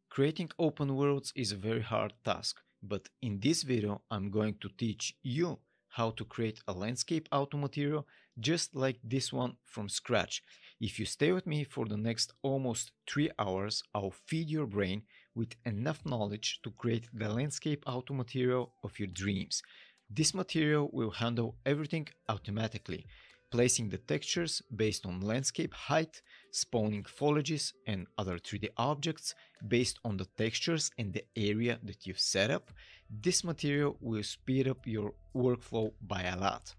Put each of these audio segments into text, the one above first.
Creating open worlds is a very hard task, but in this video I'm going to teach you how to create a landscape auto material just like this one from scratch. If you stay with me for the next almost 3 hours, I'll feed your brain with enough knowledge to create the landscape auto material of your dreams. This material will handle everything automatically, placing the textures based on landscape height, spawning foliages and other 3D objects based on the textures and the area that you've set up. This material will speed up your workflow by a lot.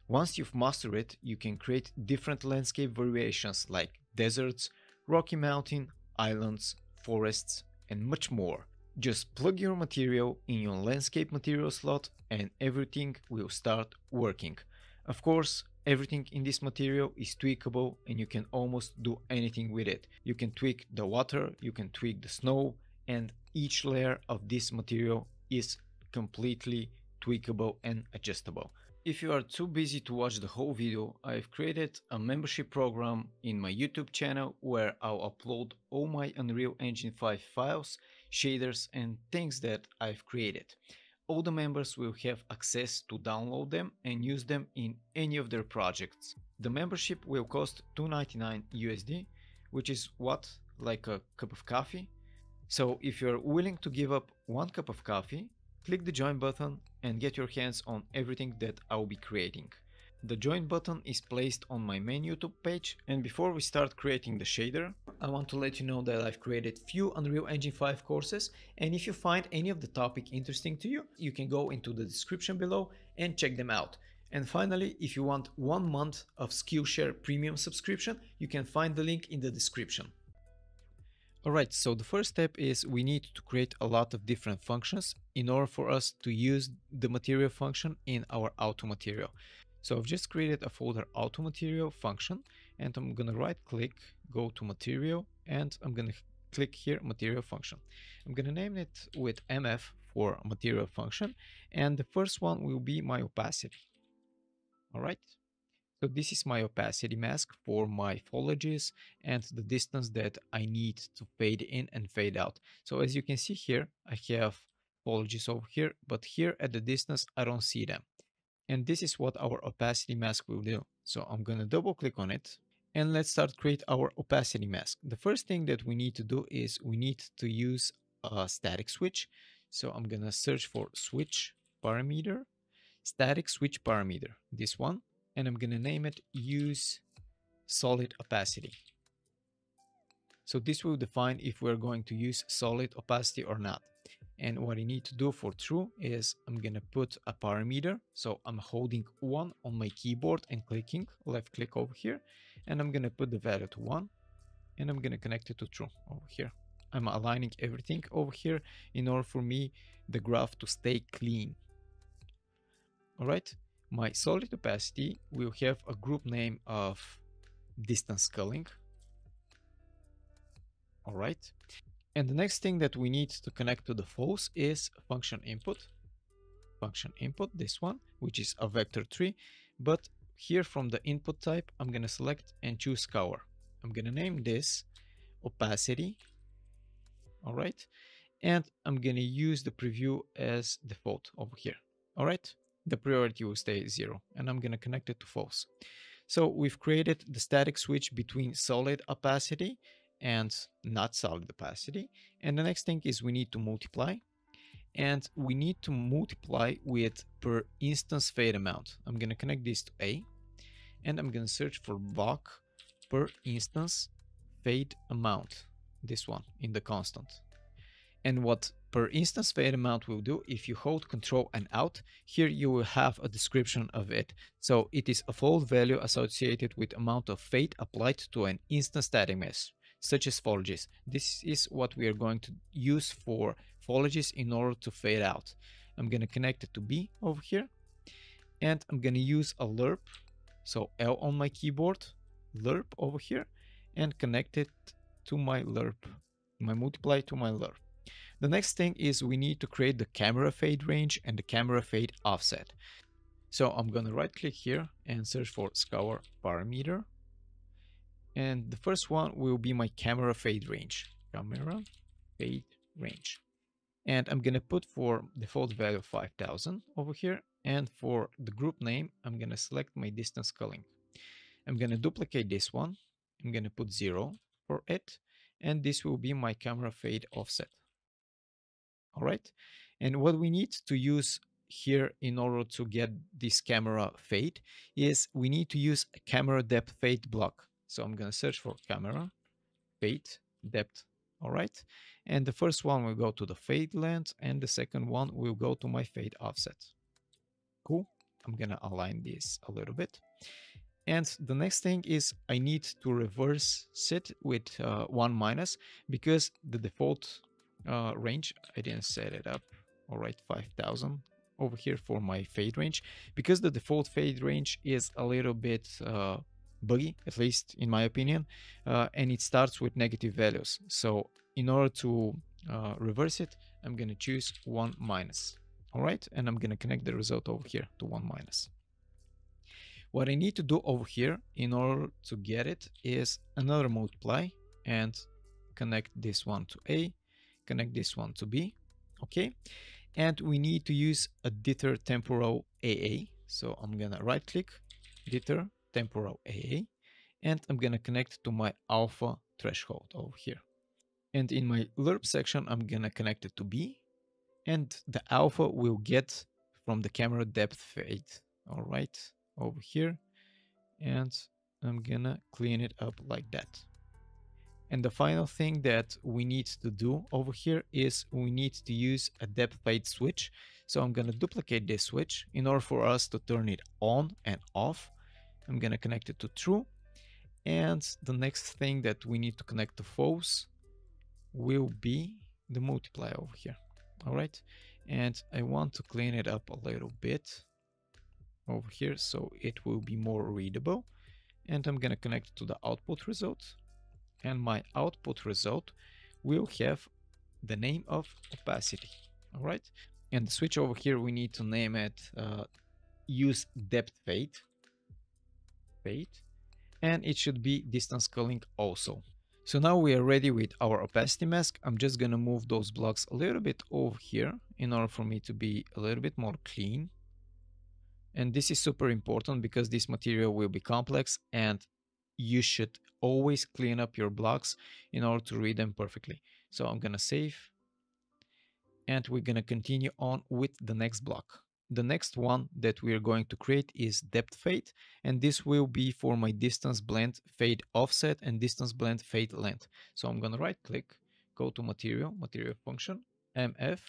Once you've mastered it, you can create different landscape variations like deserts, rocky mountain, islands, forests, and much more. Just plug your material in your landscape material slot and everything will start working. Of course, everything in this material is tweakable and you can almost do anything with it. You can tweak the water, you can tweak the snow, and each layer of this material is completely tweakable and adjustable. If you are too busy to watch the whole video, I've created a membership program in my YouTube channel where I'll upload all my Unreal Engine 5 files, shaders and things that I've created. All the members will have access to download them and use them in any of their projects. The membership will cost $2.99 USD, which is what? Like a cup of coffee? So if you're willing to give up 1 cup of coffee, click the join button and get your hands on everything that I'll be creating. The join button is placed on my main YouTube page, and before we start creating the shader, I want to let you know that I've created few Unreal Engine 5 courses, and if you find any of the topic interesting to you, you can go into the description below and check them out. And finally, if you want 1 month of Skillshare premium subscription, you can find the link in the description. Alright, so the first step is we need to create a lot of different functions in order for us to use the material function in our auto material. So I've just created a folder auto material function, and I'm gonna right click, go to material, and I'm gonna click here material function. I'm gonna name it with MF for material function, and the first one will be my opacity. Alright. So this is my opacity mask for my foliages and the distance that I need to fade in and fade out. So as you can see here, I have foliages over here, but here at the distance, I don't see them. And this is what our opacity mask will do. So I'm going to double click on it and let's start create our opacity mask. The first thing that we need to do is we need to use a static switch. So I'm going to search for switch parameter, static switch parameter, this one. And I'm going to name it use solid opacity. So this will define if we're going to use solid opacity or not. And what I need to do for true is I'm going to put a parameter. So I'm holding 1 on my keyboard and clicking, left click over here. And I'm going to put the value to 1 and I'm going to connect it to true over here. I'm aligning everything over here in order for me, the graph to stay clean. All right. My solid opacity will have a group name of distance scaling. All right. And the next thing that we need to connect to the false is function input. Function input, this one, which is a vector tree. But here from the input type, I'm going to select and choose color. I'm going to name this opacity. All right. And I'm going to use the preview as default over here. All right. The priority will stay 0 and I'm going to connect it to false. So we've created the static switch between solid opacity and not solid opacity. And the next thing is we need to multiply, and we need to multiply with per instance fade amount. I'm going to connect this to A and I'm going to search for block per instance fade amount, this one in the constant. And what per instance fade amount will do, if you hold Control and Alt, here you will have a description of it. So it is a float value associated with amount of fade applied to an instance static mesh, such as foliages. This is what we are going to use for foliages in order to fade out. I'm going to connect it to B over here, and I'm going to use a lerp. So L on my keyboard, lerp over here, and connect it to my lerp, my multiply to my lerp. The next thing is we need to create the camera fade range and the camera fade offset. So I'm going to right click here and search for scalar parameter. And the first one will be my camera fade range. Camera fade range. And I'm going to put for default value 5000 over here. And for the group name, I'm going to select my distance culling. I'm going to duplicate this one. I'm going to put 0 for it. And this will be my camera fade offset. All right. And what we need to use here in order to get this camera fade is we need to use a camera depth fade block. So I'm going to search for camera fade depth. All right. And the first one will go to the fade length, and the second one will go to my fade offset. Cool. I'm going to align this a little bit. And the next thing is I need to reverse it with 1 - because the default range, I didn't set it up. All right, 5000 over here for my fade range, because the default fade range is a little bit buggy, at least in my opinion, and it starts with negative values. So in order to reverse it, I'm going to choose 1 - all right, and I'm going to connect the result over here to 1 - What I need to do over here in order to get it is another multiply and connect this one to A, connect this one to B, okay? And we need to use a Dither temporal AA. So I'm gonna right click, Dither temporal AA, and I'm gonna connect to my alpha threshold over here. And in my lerp section, I'm gonna connect it to B, and the alpha will get from the camera depth fade, all right, over here. And I'm gonna clean it up like that. And the final thing that we need to do over here is we need to use a depth fade switch. So I'm gonna duplicate this switch in order for us to turn it on and off. I'm gonna connect it to true. And the next thing that we need to connect to false will be the multiply over here. All right. And I want to clean it up a little bit over here so it will be more readable. And I'm gonna connect to the output result. And my output result will have the name of opacity. All right. And the switch over here, we need to name it use depth fade. And it should be distance culling also. So now we are ready with our opacity mask. I'm just going to move those blocks a little bit over here in order for me to be a little bit more clean. And this is super important because this material will be complex and you should always clean up your blocks in order to read them perfectly. So I'm going to save and we're going to continue on with the next block. The next one that we are going to create is depth fade, and this will be for my distance blend fade offset and distance blend fade length. So I'm going to right click, go to material function, MF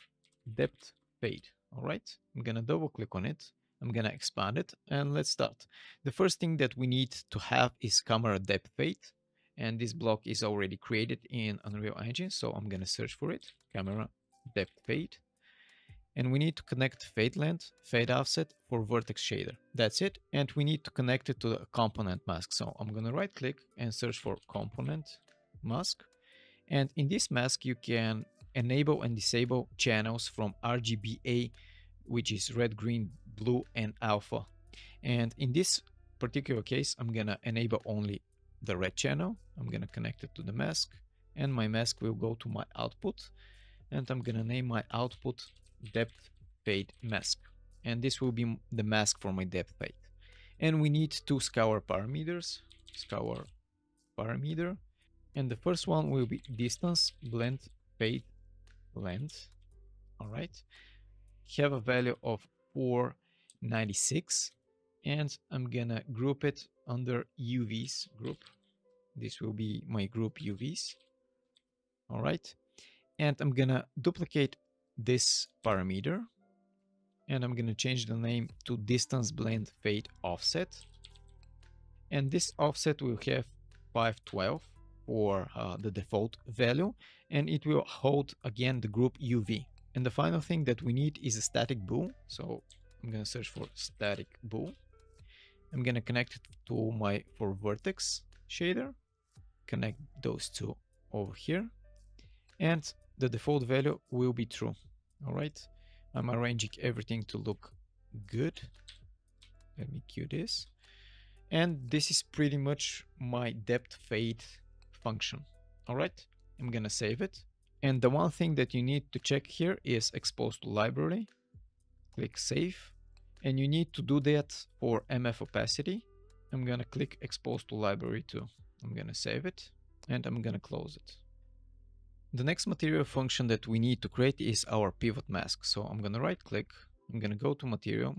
depth fade. All right. I'm going to double click on it. I'm going to expand it and let's start. The first thing that we need to have is camera depth fade. And this block is already created in Unreal Engine. So I'm going to search for it, camera depth fade. And we need to connect fade length, fade offset for vertex shader. That's it. And we need to connect it to the component mask. So I'm going to right click and search for component mask. And in this mask, you can enable and disable channels from RGBA, which is red, green, blue, and alpha. And in this particular case, I'm going to enable only the red channel. I'm going to connect it to the mask, and my mask will go to my output. And I'm going to name my output depth fade mask. And this will be the mask for my depth fade. And we need two scour parameters, scour parameter. And the first one will be distance blend fade length. All right. Have a value of 496, and I'm gonna group it under UVs group. This will be my group UVs. All right. And I'm gonna duplicate this parameter and I'm gonna change the name to distance blend fade offset. And this offset will have 512 for the default value, and it will hold again the group UV. And the final thing that we need is a static bool. So I'm going to search for static bool. I'm going to connect it to my for vertex shader, connect those two over here, and the default value will be true. All right. I'm arranging everything to look good. Let me cue this. And this is pretty much my depth fade function. All right. I'm going to save it. And the one thing that you need to check here is expose to library. Click save. And you need to do that for MF opacity. I'm gonna click expose to library too. I'm gonna save it and I'm gonna close it. The next material function that we need to create is our pivot mask. So I'm gonna right click, I'm gonna go to material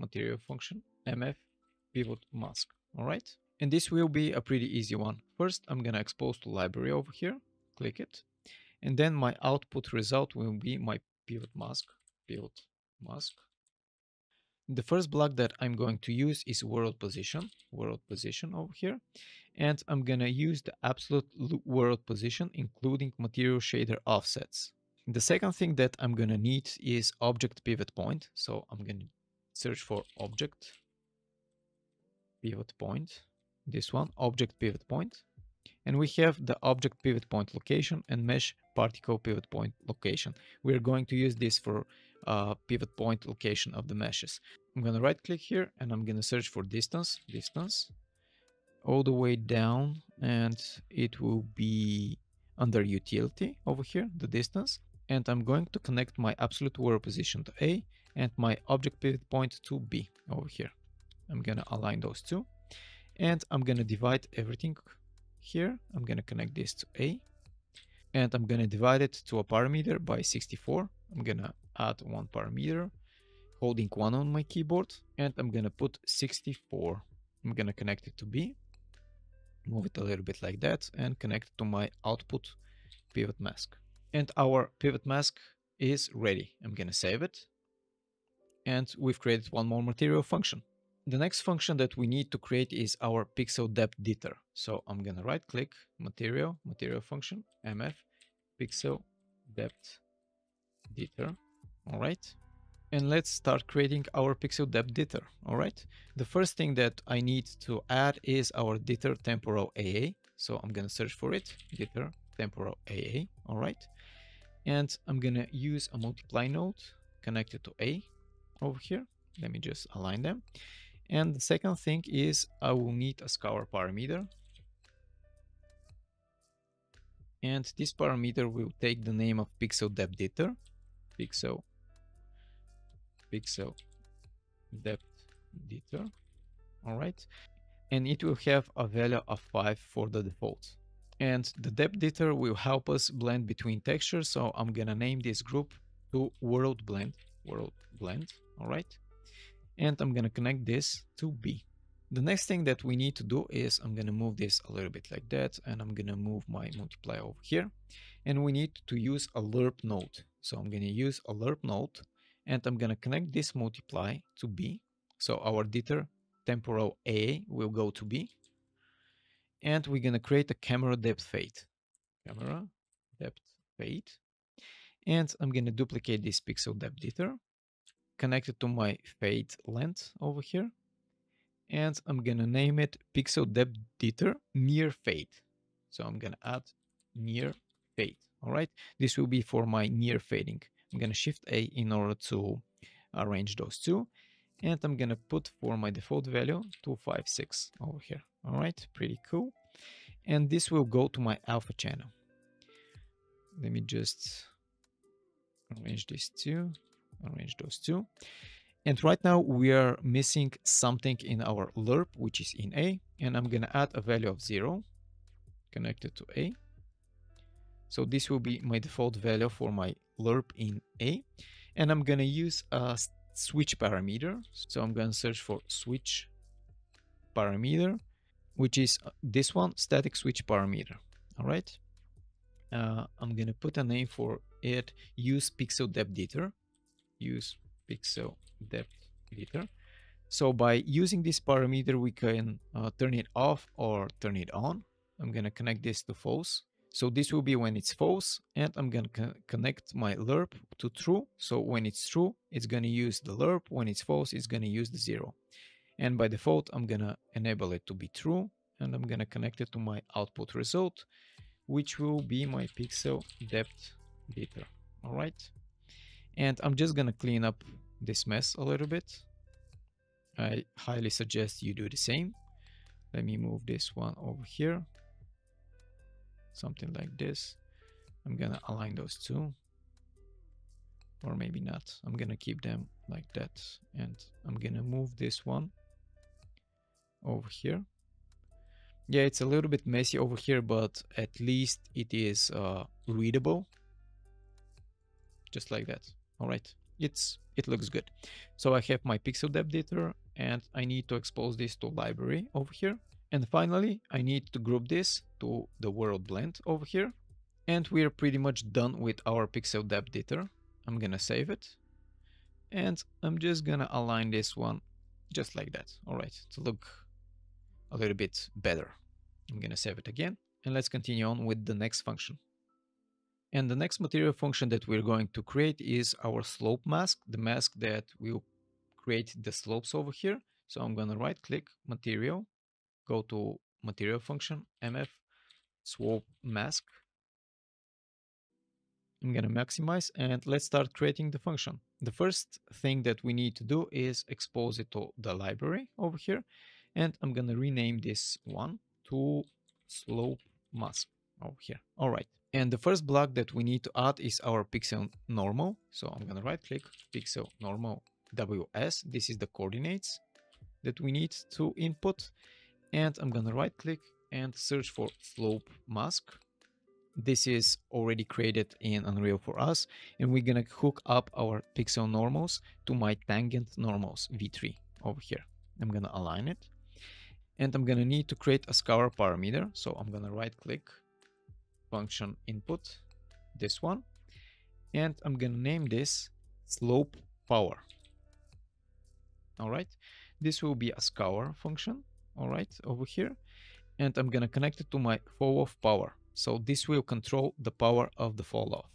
function, MF pivot mask. All right. And this will be a pretty easy one. First, I'm gonna expose to library over here, click it. And then my output result will be my pivot mask. The first block that I'm going to use is world position over here. And I'm gonna use the absolute world position, including material shader offsets. The second thing that I'm gonna need is object pivot point. So I'm gonna search for object pivot point, this one, object pivot point. And we have the object pivot point location and mesh particle pivot point location. We're going to use this for pivot point location of the meshes. I'm gonna right click here and I'm gonna search for distance, all the way down, and it will be under utility over here, the distance. And I'm going to connect my absolute world position to A and my object pivot point to B over here. I'm gonna align those two and I'm gonna divide everything here. I'm gonna connect this to A and I'm gonna divide it to a parameter by 64. I'm gonna add one parameter, holding 1 on my keyboard, and I'm gonna put 64. I'm gonna connect it to B, move it a little bit like that, and connect it to my output pivot mask. And our pivot mask is ready. I'm gonna save it. And we've created one more material function. The next function that we need to create is our pixel depth Dither. So I'm gonna right click, material function, MF, pixel depth Dither. All right. And let's start creating our pixel depth Dither. All right. The first thing that I need to add is our Dither temporal AA. So I'm gonna search for it, Dither temporal AA. All right. And I'm gonna use a multiply node connected to A over here. Let me just align them. And the second thing is I will need a scalar parameter. And this parameter will take the name of pixel depth Dither, pixel depth Dither. All right. And it will have a value of 5 for the default. And the depth Dither will help us blend between textures. So I'm gonna name this group to world blend. All right. And I'm gonna connect this to B. The next thing that we need to do is I'm gonna move this a little bit like that, and I'm gonna move my multiply over here. And we need to use a lerp node. So I'm gonna use a lerp node, and I'm gonna connect this multiply to B. So our Dither temporal A will go to B. And we're gonna create a camera depth fade. And I'm gonna duplicate this pixel depth Dither, connect it to my fade length over here, and I'm gonna name it pixel depth Dither near fade. So I'm gonna add near fade. All right, this will be for my near fading. I'm gonna shift A in order to arrange those two, and I'm gonna put for my default value 256 over here. All right, pretty cool. And this will go to my alpha channel. Let me just arrange these two. Arrange those two. And right now we are missing something in our lerp, which is in A, and I'm gonna add a value of 0 connected to A. So this will be my default value for my lerp in A, and I'm gonna use a switch parameter. So I'm gonna search for switch parameter, which is this one, static switch parameter. All right. I'm gonna put a name for it, use pixel depth Dither. Use pixel depth Dither. So by using this parameter, we can turn it off or turn it on. I'm gonna connect this to false. So this will be when it's false, and I'm gonna connect my lerp to true. So when it's true, it's gonna use the lerp. When it's false, it's gonna use the 0. And by default, I'm gonna enable it to be true, and I'm gonna connect it to my output result, which will be my pixel depth Dither. All right. And I'm just gonna clean up this mess a little bit. I highly suggest you do the same. Let me move this one over here. Something like this. I'm gonna align those two, or maybe not. I'm gonna keep them like that, and I'm gonna move this one over here. Yeah, it's a little bit messy over here, but at least it is readable, just like that. All right, it looks good. So I have my pixel depth Dither, and I need to expose this to library over here. And finally, I need to group this to the world blend over here. And we're pretty much done with our pixel depth Dither. I'm gonna save it, and I'm just gonna align this one just like that. All right, to look a little bit better. I'm gonna save it again, and let's continue on with the next function. And the next material function that we're going to create is our slope mask, the mask that will create the slopes over here. So I'm gonna right click material, go to material function, mf slope mask. I'm gonna maximize, and let's start creating the function. The first thing that we need to do is expose it to the library over here. And I'm gonna rename this one to slope mask over here. All right. And the first block that we need to add is our pixel normal. So I'm gonna right click pixel normal WS. This is the coordinates that we need to input. And I'm gonna right click and search for slope mask. This is already created in Unreal for us, and we're gonna hook up our pixel normals to my tangent normals v3 over here. I'm gonna align it, and I'm gonna need to create a scour parameter. So I'm gonna right click function input, this one, and I'm gonna name this slope power. All right, this will be a scour function. All right, over here, and I'm gonna connect it to my fall off power. So this will control the power of the fall off.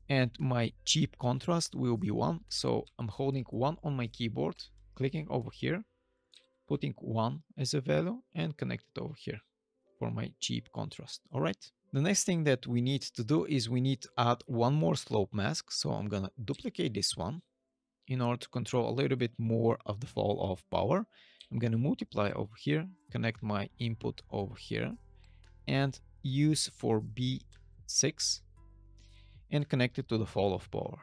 And my cheap contrast will be 1. So I'm holding 1 on my keyboard, clicking over here, putting 1 as a value, and connect it over here for my cheap contrast. All right. The next thing that we need to do is we need to add one more slope mask. So I'm gonna duplicate this one in order to control a little bit more of the fall off power. I'm gonna multiply over here, connect my input over here, and use for B6 and connect it to the fall off power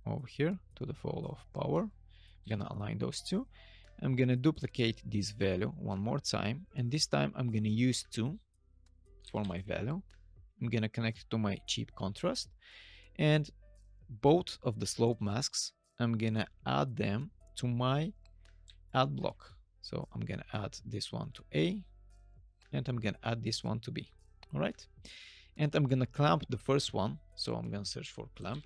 over here, to the fall off power. I'm gonna align those two. I'm gonna duplicate this value one more time, and this time I'm gonna use 2 for my value. I'm gonna connect it to my cheap contrast, and both of the slope masks, I'm gonna add them to my add block. So I'm gonna add this one to A, and I'm gonna add this one to B. All right, and I'm gonna clamp the first one. So I'm gonna search for clamp,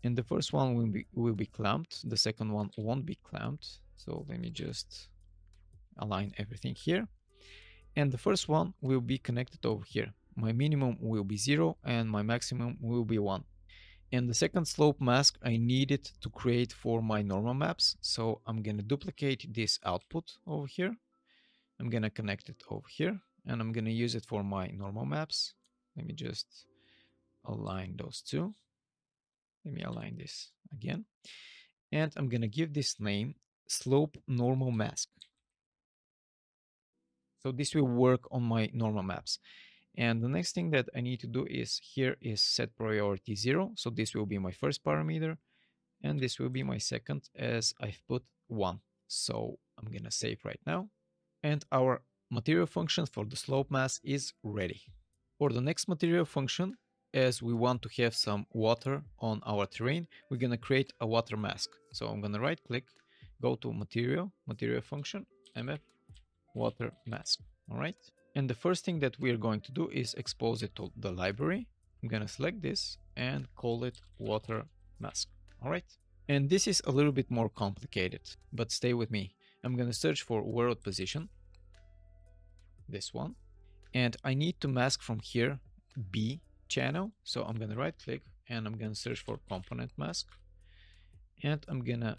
and the first one will be clamped. The second one won't be clamped. So let me just align everything here, and the first one will be connected over here. My minimum will be 0 and my maximum will be 1. And the second slope mask I needed to create for my normal maps. So I'm gonna duplicate this output over here. I'm gonna connect it over here, and I'm gonna use it for my normal maps. Let me just align those two. Let me align this again. And I'm gonna give this name slope normal mask. So this will work on my normal maps. And the next thing that I need to do is here is set priority 0. So this will be my first parameter, and this will be my second, as I've put 1. So I'm gonna save right now. And our material function for the slope mask is ready. For the next material function, as we want to have some water on our terrain, we're gonna create a water mask. So I'm gonna right click, go to material function, mf water mask. All right. And the first thing that we're going to do is expose it to the library. I'm gonna select this and call it water mask. All right. And this is a little bit more complicated, but stay with me. I'm gonna search for world position, this one, and I need to mask from here B channel. So I'm gonna right click and I'm gonna search for component mask, and I'm gonna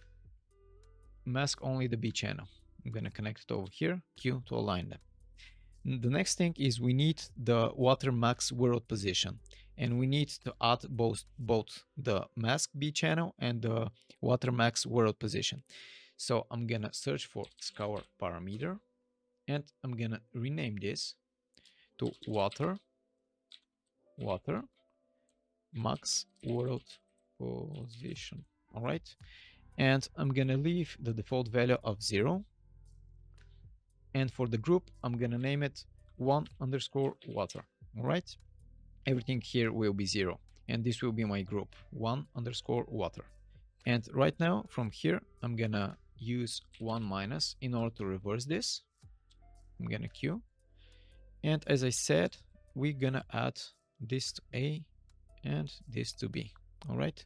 mask only the B channel. I'm gonna connect it over here, Q to align them. The next thing is we need the water max world position, and we need to add both the mask B channel and the water max world position. So I'm gonna search for scour parameter, and I'm gonna rename this to water water max world position. All right. And I'm gonna leave the default value of 0. And for the group, I'm gonna name it 1_water. All right. Everything here will be 0. And this will be my group 1_water. And right now from here, I'm gonna use 1- in order to reverse this. I'm gonna Q. And as I said, we're gonna add this to A and this to B. All right.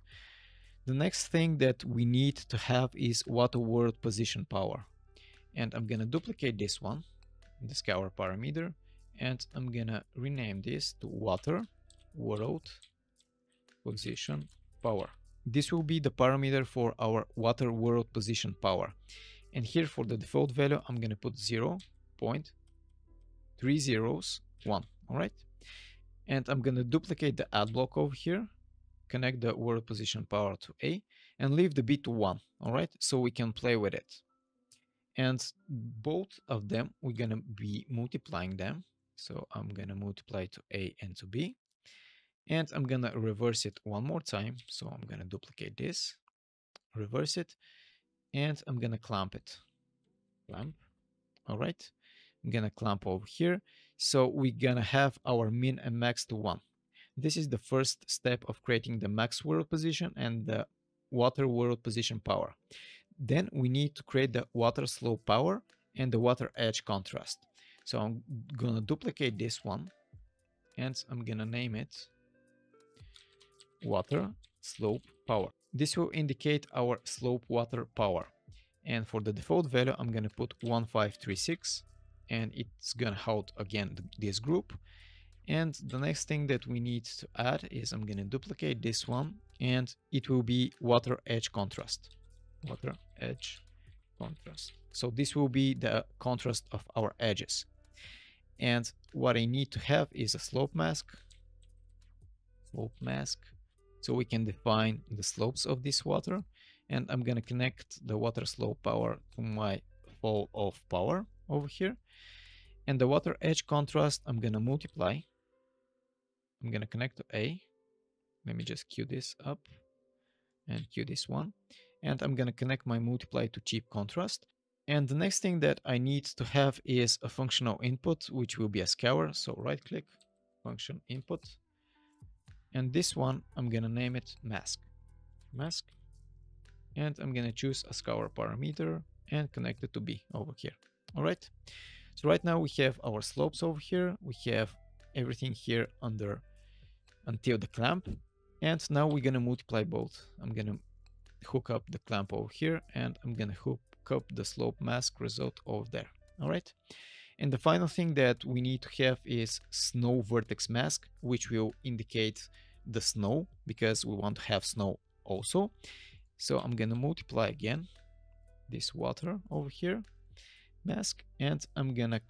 The next thing that we need to have is water world position power. And I'm gonna duplicate this one, the scour parameter, and I'm gonna rename this to water world position power. This will be the parameter for our water world position power. And here for the default value, I'm gonna put 0.301. All right. And I'm gonna duplicate the add block over here, connect the world position power to A, and leave the B to 1. All right. So we can play with it. And both of them, we're gonna be multiplying them. So I'm gonna multiply to A and to B. And I'm gonna reverse it one more time. So I'm gonna duplicate this, reverse it, and I'm gonna clamp it. Clamp. All right. I'm gonna clamp over here. So we're gonna have our min and max to 1. This is the first step of creating the max world position and the water world position power. Then we need to create the water slope power and the water edge contrast. So I'm gonna duplicate this one and I'm gonna name it water slope power. This will indicate our slope water power. And for the default value, I'm gonna put 1536 and it's gonna hold again this group. And the next thing that we need to add is I'm gonna duplicate this one and it will be water edge contrast. Water edge contrast. So this will be the contrast of our edges. And what I need to have is a slope mask. Slope mask. So we can define the slopes of this water. And I'm gonna connect the water slope power to my fall off power over here. And the water edge contrast, I'm gonna multiply. I'm gonna connect to A. Let me just queue this up and queue this one. And I'm gonna connect my multiply to cheap contrast. And the next thing that I need to have is a functional input, which will be a scour. So right click, function input. And this one, I'm gonna name it mask. Mask. And I'm gonna choose a scour parameter and connect it to B over here. All right. So right now we have our slopes over here. We have everything here under until the clamp. And now we're gonna multiply both. I'm gonna hook up the clamp over here and I'm gonna hook up the slope mask result over there. All right. And the final thing that we need to have is snow vertex mask, which will indicate the snow because we want to have snow also. So I'm gonna multiply again this water over here mask, and I'm gonna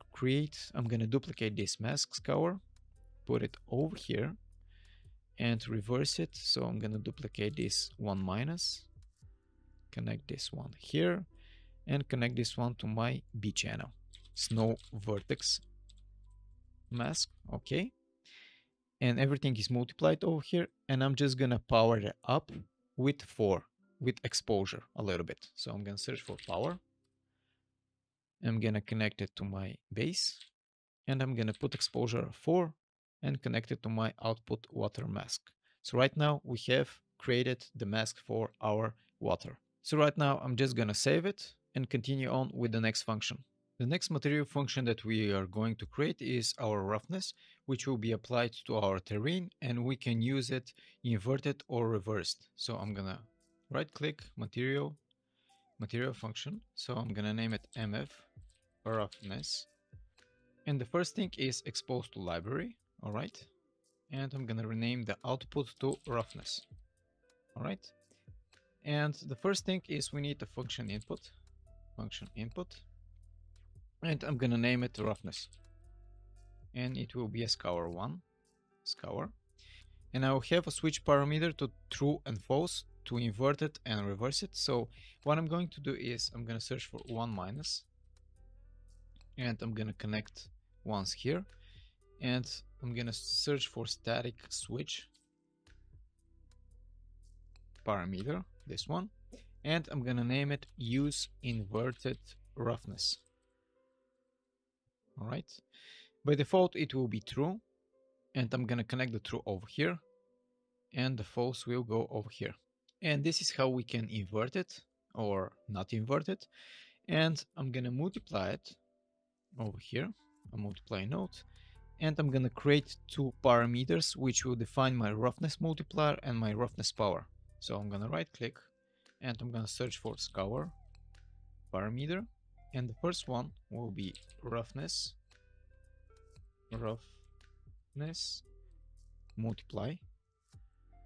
duplicate this mask scour, put it over here and reverse it. So I'm gonna duplicate this 1-, connect this one here and connect this one to my B channel, snow vertex mask. Okay. And everything is multiplied over here. And I'm just gonna power it up with 4, with exposure a little bit. So I'm gonna search for power. I'm gonna connect it to my base and I'm gonna put exposure of 4 and connect it to my output water mask. So right now we have created the mask for our water. So right now I'm just gonna save it and continue on with the next function. The next material function that we are going to create is our roughness, which will be applied to our terrain, and we can use it inverted or reversed. So I'm gonna right click material function. So I'm gonna name it MF roughness. And the first thing is exposed to library. All right. And I'm gonna rename the output to roughness. All right. And the first thing is we need a function input. And I'm gonna name it roughness. And it will be a scour 1. Scour. And I'll have a switch parameter to true and false to invert it and reverse it. So what I'm going to do is I'm gonna search for 1-, and I'm gonna connect once here. And I'm gonna search for static switch parameter, this one, and I'm gonna name it use inverted roughness. All right. By default, it will be true, and I'm gonna connect the true over here, and the false will go over here. And this is how we can invert it or not invert it. And I'm gonna multiply it over here, a multiply node, and I'm gonna create two parameters which will define my roughness multiplier and my roughness power. So I'm gonna right click and I'm gonna search for scour parameter, and the first one will be roughness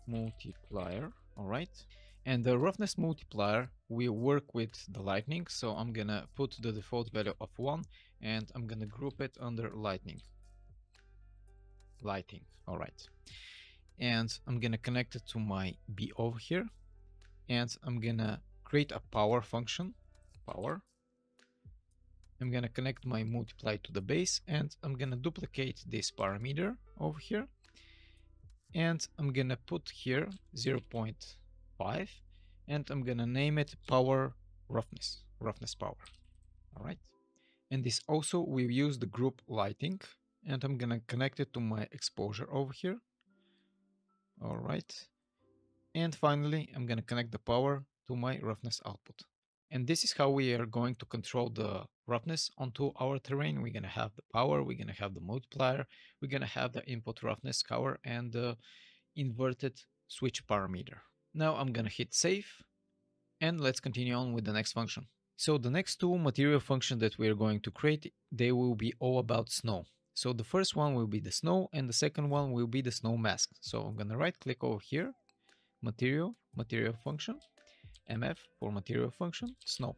multiplier. All right. And the roughness multiplier will work with the lightning. So I'm gonna put the default value of 1 and I'm gonna group it under lighting. All right. And I'm gonna connect it to my B over here. And I'm gonna create a power function, power. I'm gonna connect my multiply to the base and I'm gonna duplicate this parameter over here. And I'm gonna put here 0.5 and I'm gonna name it power roughness power. All right. And this also will use the group lighting and I'm gonna connect it to my exposure over here. All right. And finally, I'm gonna connect the power to my roughness output. And this is how we are going to control the roughness onto our terrain. We're gonna have the power, we're gonna have the multiplier, we're gonna have the input roughness scour and the inverted switch parameter. Now I'm gonna hit save and let's continue on with the next function. So the next two material functions that we are going to create, they will be all about snow. So the first one will be the snow and the second one will be the snow mask. So I'm gonna right click over here, material function, MF for material function, snow.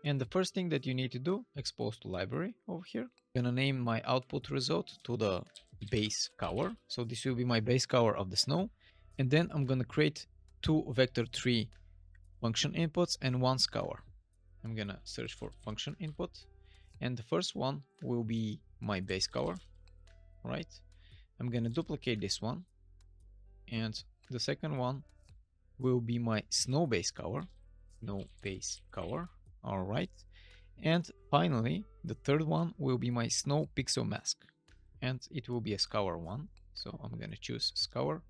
And the first thing that you need to do, expose to library over here. I'm gonna name my output result to the base cover. So this will be my base cover of the snow. And then I'm gonna create two vector3 function inputs and one scour. I'm gonna search for function input. And the first one will be my base cover, right? I'm gonna duplicate this one. And the second one will be my snow base cover. All right. And finally, the third one will be my snow pixel mask and it will be a scour one. So I'm going to choose scour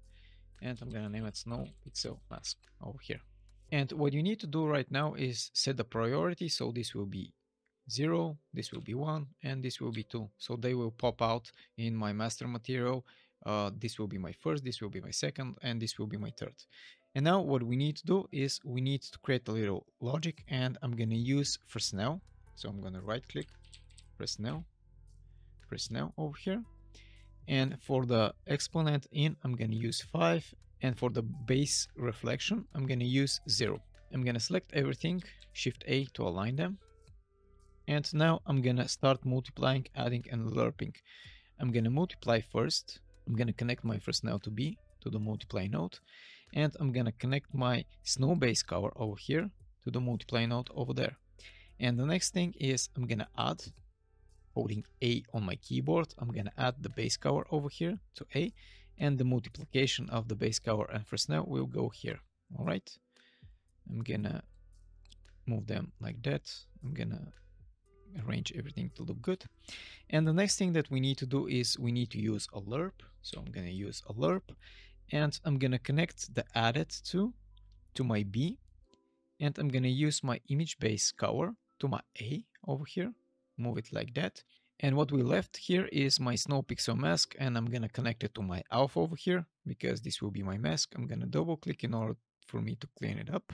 and I'm going to name it snow pixel mask over here. And what you need to do right now is set the priority. So this will be 0, this will be 1, and this will be 2. So they will pop out in my master material. This will be my first, this will be my second, and this will be my third. And now what we need to do is we need to create a little logic and I'm going to use Fresnel. So I'm going to right click, Fresnel over here. And for the exponent in, I'm going to use 5. And for the base reflection, I'm going to use 0. I'm going to select everything, Shift A to align them. And now I'm going to start multiplying, adding and lerping. I'm going to multiply first. I'm going to connect my Fresnel to B, to the multiply node. And I'm gonna connect my snow base cover over here to the multiply node over there. And the next thing is I'm gonna add, holding A on my keyboard, I'm gonna add the base cover over here to A, and the multiplication of the base cover and Fresnel will go here. All right. I'm gonna move them like that. I'm gonna arrange everything to look good. And the next thing that we need to do is we need to use a lerp. So I'm gonna use a lerp. And I'm gonna connect the added to my B, and I'm gonna use my image base cover to my A over here, move it like that. And what we left here is my snow pixel mask, and I'm gonna connect it to my alpha over here because this will be my mask. I'm gonna double click in order for me to clean it up,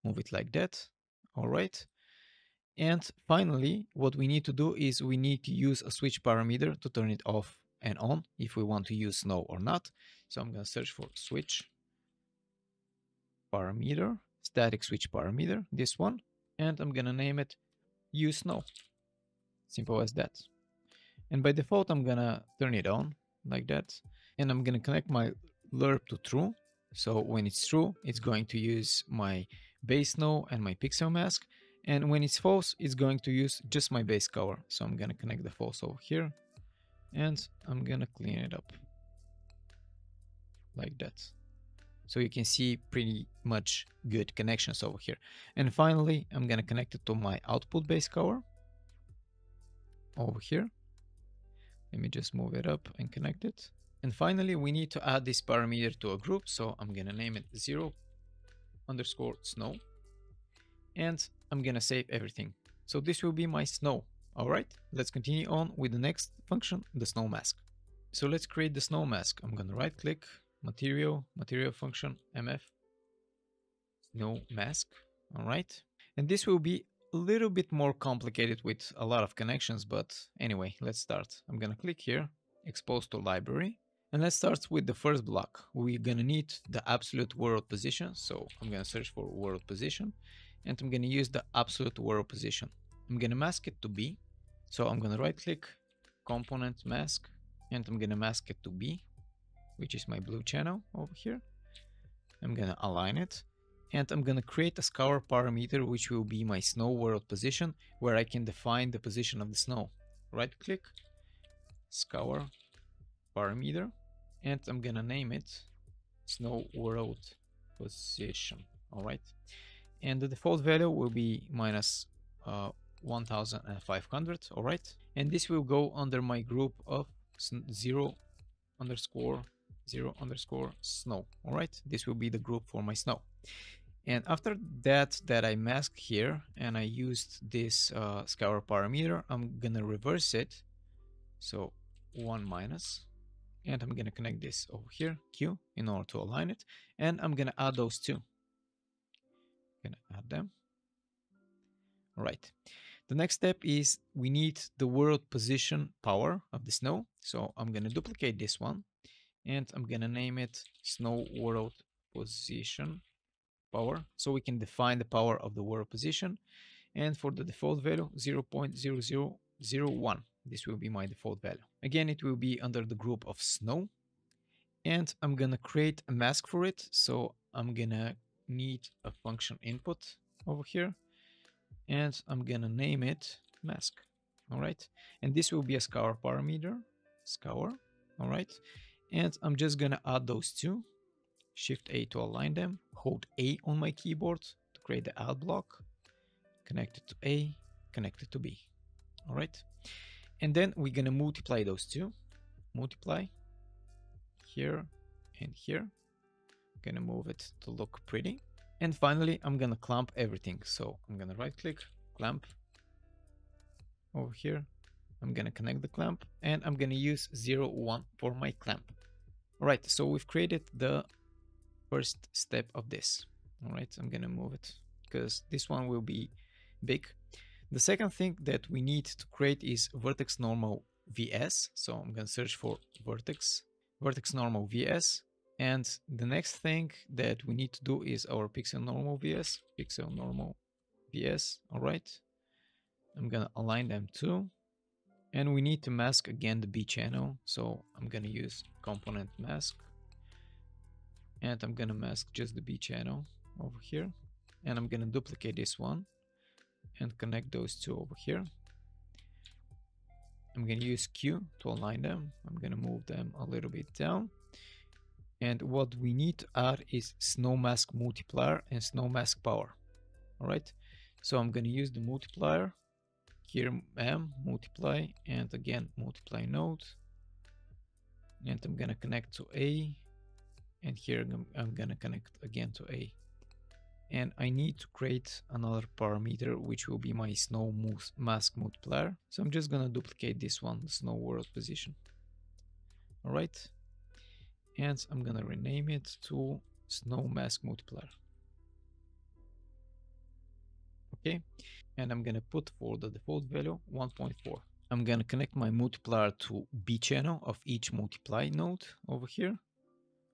move it like that. All right. And finally, what we need to do is we need to use a switch parameter to turn it off and on if we want to use snow or not. So I'm going to search for switch parameter, static switch parameter, this one, and I'm going to name it use snow. Simple as that. And by default, I'm going to turn it on like that. And I'm going to connect my lerp to true. So when it's true, it's going to use my base snow and my pixel mask. And when it's false, it's going to use just my base cover. So I'm going to connect the false over here. and I'm gonna clean it up like that. So you can see pretty much good connections over here. And finally, I'm gonna connect it to my output base cover over here. Let me just move it up and connect it. And finally, we need to add this parameter to a group. So I'm gonna name it 0_snow. And I'm gonna save everything. So this will be my snow. All right, let's continue on with the next function, the snow mask. So let's create the snow mask. I'm gonna right click, material function, MF, snow mask. All right. And this will be a little bit more complicated with a lot of connections, but anyway, let's start. I'm gonna click here, expose to library. And let's start with the first block. We're gonna need the absolute world position. So I'm gonna search for world position and I'm gonna use the absolute world position. I'm gonna mask it to B. So I'm gonna right click, component mask, and I'm gonna mask it to B, which is my blue channel over here. I'm gonna align it and I'm gonna create a scour parameter, which will be my snow world position, where I can define the position of the snow. Right click, scour parameter, and I'm gonna name it snow world position. All right, and the default value will be minus 1500. All right, and this will go under my group of 0_snow. All right, this will be the group for my snow. And after that I masked here and I used this scour parameter, I'm gonna reverse it. So 1-, and I'm gonna connect this over here, Q, in order to align it. And I'm gonna add those two. Gonna add them. All right. The next step is we need the world position power of the snow. So I'm gonna duplicate this one and I'm gonna name it snow world position power, so we can define the power of the world position. And for the default value, 0.0001. This will be my default value. Again, it will be under the group of snow. And I'm gonna create a mask for it. So I'm gonna need a function input over here. And I'm gonna name it mask. All right. And this will be a scour parameter, scour. All right. And I'm just gonna add those two. Shift A to align them, hold A on my keyboard to create the add block, connect it to A, connect it to B. All right. And then we're going to multiply those two. Multiply here and here. I'm going to move it to look pretty. And finally, I'm going to clamp everything. So I'm going to right click, clamp over here. I'm going to connect the clamp and I'm going to use 0_1 for my clamp. All right. So we've created the first step of this. All right, I'm gonna move it because this one will be big. The second thing that we need to create is vertex normal VS. So I'm gonna search for vertex normal VS. And the next thing that we need to do is our pixel normal VS. All right, I'm gonna align them too. And we need to mask again the B channel. So I'm gonna use component mask. And I'm gonna mask just the B channel over here. And I'm gonna duplicate this one and connect those two over here. I'm gonna use Q to align them. I'm gonna move them a little bit down. And what we need to add is snow mask multiplier and snow mask power. All right. So I'm gonna use the multiplier here, M multiply, and again multiply node. And I'm gonna connect to A. And here I'm gonna connect again to A. And I need to create another parameter, which will be my snow mask multiplier. So I'm just gonna duplicate this one, the snow world position. All right. And I'm gonna rename it to snow mask multiplier. Okay. And I'm gonna put for the default value 1.4. I'm gonna connect my multiplier to B channel of each multiply node over here.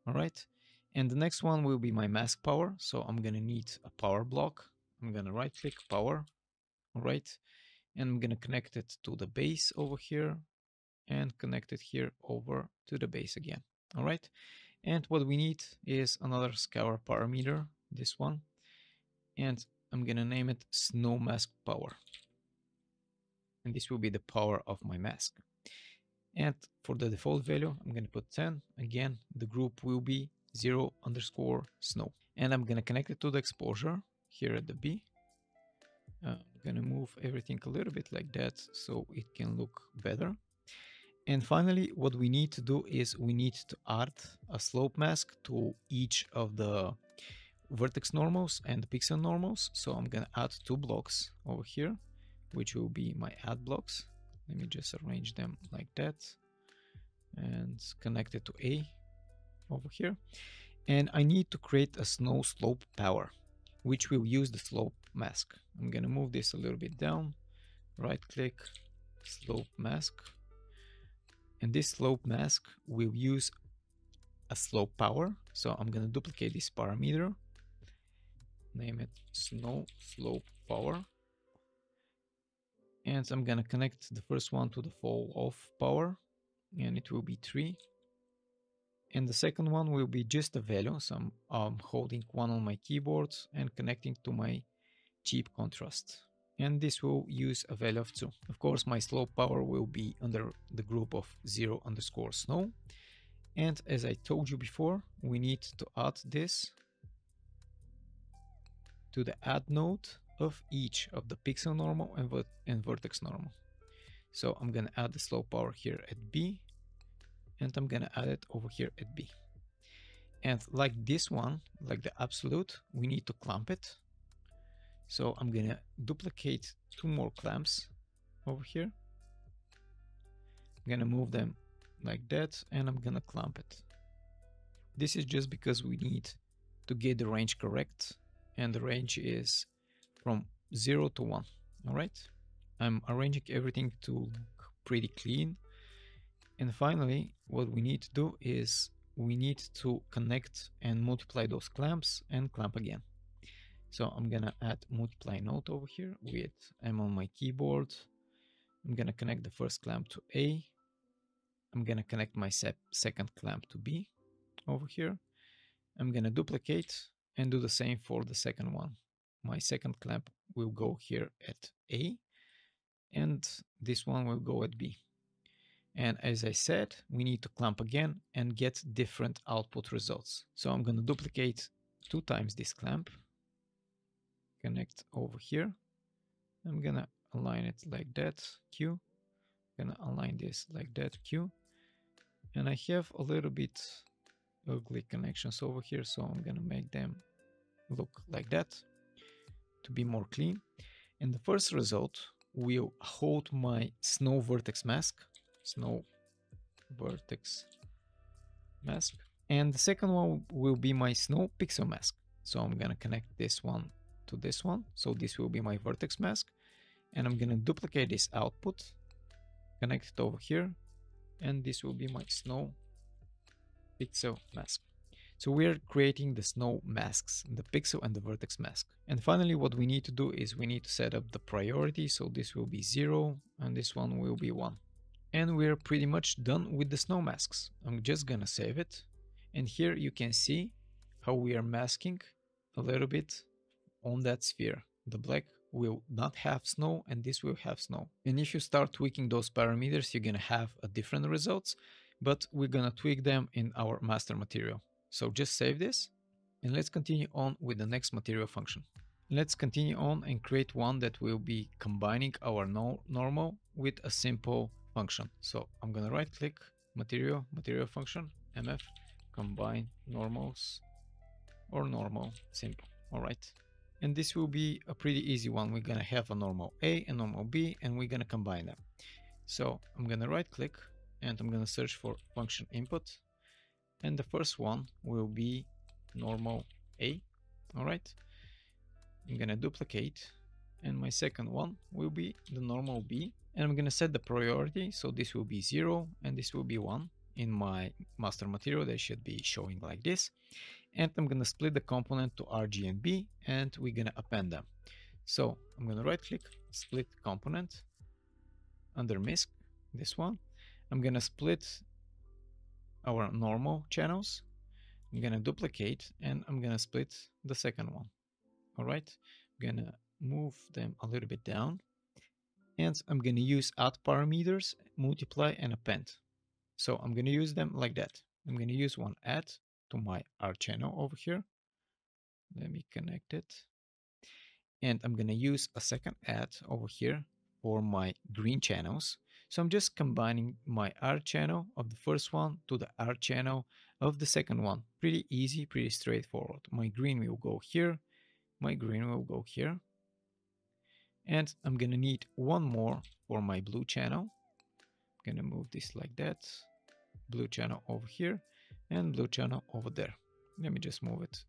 All right. And the next one will be my mask power. So I'm going to need a power block. I'm going to right click power. All right. And I'm going to connect it to the base over here and connect it here over to the base again. All right. And what we need is another scour parameter, this one. And I'm going to name it snow mask power. And this will be the power of my mask. And for the default value, I'm going to put 10. Again, the group will be 0_snow. And I'm going to connect it to the exposure here at the B. I'm going to move everything a little bit like that so it can look better. And finally, what we need to do is we need to add a slope mask to each of the vertex normals and pixel normals. So I'm going to add 2 blocks over here, which will be my add blocks. Let me just arrange them like that and connect it to A over here. And I need to create a snow slope power, which will use the slope mask. I'm going to move this a little bit down, right click, slope mask. And this slope mask will use a slope power. So I'm going to duplicate this parameter, name it snow slope power. And I'm going to connect the first one to the fall off power, and it will be 3. And the second one will be just a value. So I'm holding one on my keyboard and connecting to my cheap contrast. And this will use a value of 2. Of course, my slope power will be under the group of 0_snow. And as I told you before, we need to add this to the add node of each of the pixel normal and vertex normal. So I'm going to add the slope power here at B, and I'm going to add it over here at B. And like this one, like the absolute, we need to clamp it. So I'm going to duplicate 2 more clamps over here. I'm going to move them like that, and I'm going to clamp it. This is just because we need to get the range correct, and the range is from 0 to 1. All right. I'm arranging everything to look pretty clean. And finally, what we need to do is we need to connect and multiply those clamps and clamp again. So I'm going to add multiply node over here with M on my keyboard. I'm going to connect the first clamp to A. I'm going to connect my second clamp to B over here. I'm going to duplicate and do the same for the second one. My second clamp will go here at A, and this one will go at B. And as I said, we need to clamp again and get different output results. So I'm going to duplicate 2 times this clamp, connect over here. I'm going to align it like that, Q. I'm going to align this like that, Q. And I have a little bit ugly connections over here, so I'm going to make them look like that to be more clean. And the first result will hold my snow vertex mask, and the second one will be my snow pixel mask. So I'm going to connect this one to this one. So this will be my vertex mask, and I'm going to duplicate this output, connect it over here, and this will be my snow pixel mask. So we're creating the snow masks, the pixel and the vertex mask. And finally, what we need to do is we need to set up the priority. So this will be 0 and this one will be 1. And we're pretty much done with the snow masks. I'm just gonna save it. And here you can see how we are masking a little bit on that sphere. The black will not have snow and this will have snow. And if you start tweaking those parameters, you're gonna have a different results, but we're gonna tweak them in our master material. So just save this and let's continue on with the next material function. Let's continue on and create one that will be combining our normal with a simple function. So I'm going to right click material function, mf, combine normals or normal simple. All right. And this will be a pretty easy one. We're going to have a normal A and normal B, and we're going to combine them. So I'm going to right click and I'm going to search for function input. And the first one will be normal A. All right. I'm going to duplicate, and my second one will be the normal B, and I'm going to set the priority. So this will be 0 and this will be 1. In my master material, they should be showing like this. And I'm going to split the component to RG and B, and we're going to append them. So I'm going to right click, split component under MISC, this one. I'm going to split our normal channels. I'm going to duplicate and I'm going to split the second one. All right. I'm going to move them a little bit down, and I'm going to use add parameters, multiply and append. So I'm going to use them like that. I'm going to use one add to my R channel over here. Let me connect it. And I'm going to use a second add over here for my green channels. So I'm just combining my R channel of the first one to the R channel of the second one. Pretty easy, pretty straightforward. My green will go here. My green will go here. And I'm going to need one more for my blue channel. I'm going to move this like that. Blue channel over here and blue channel over there. Let me just move it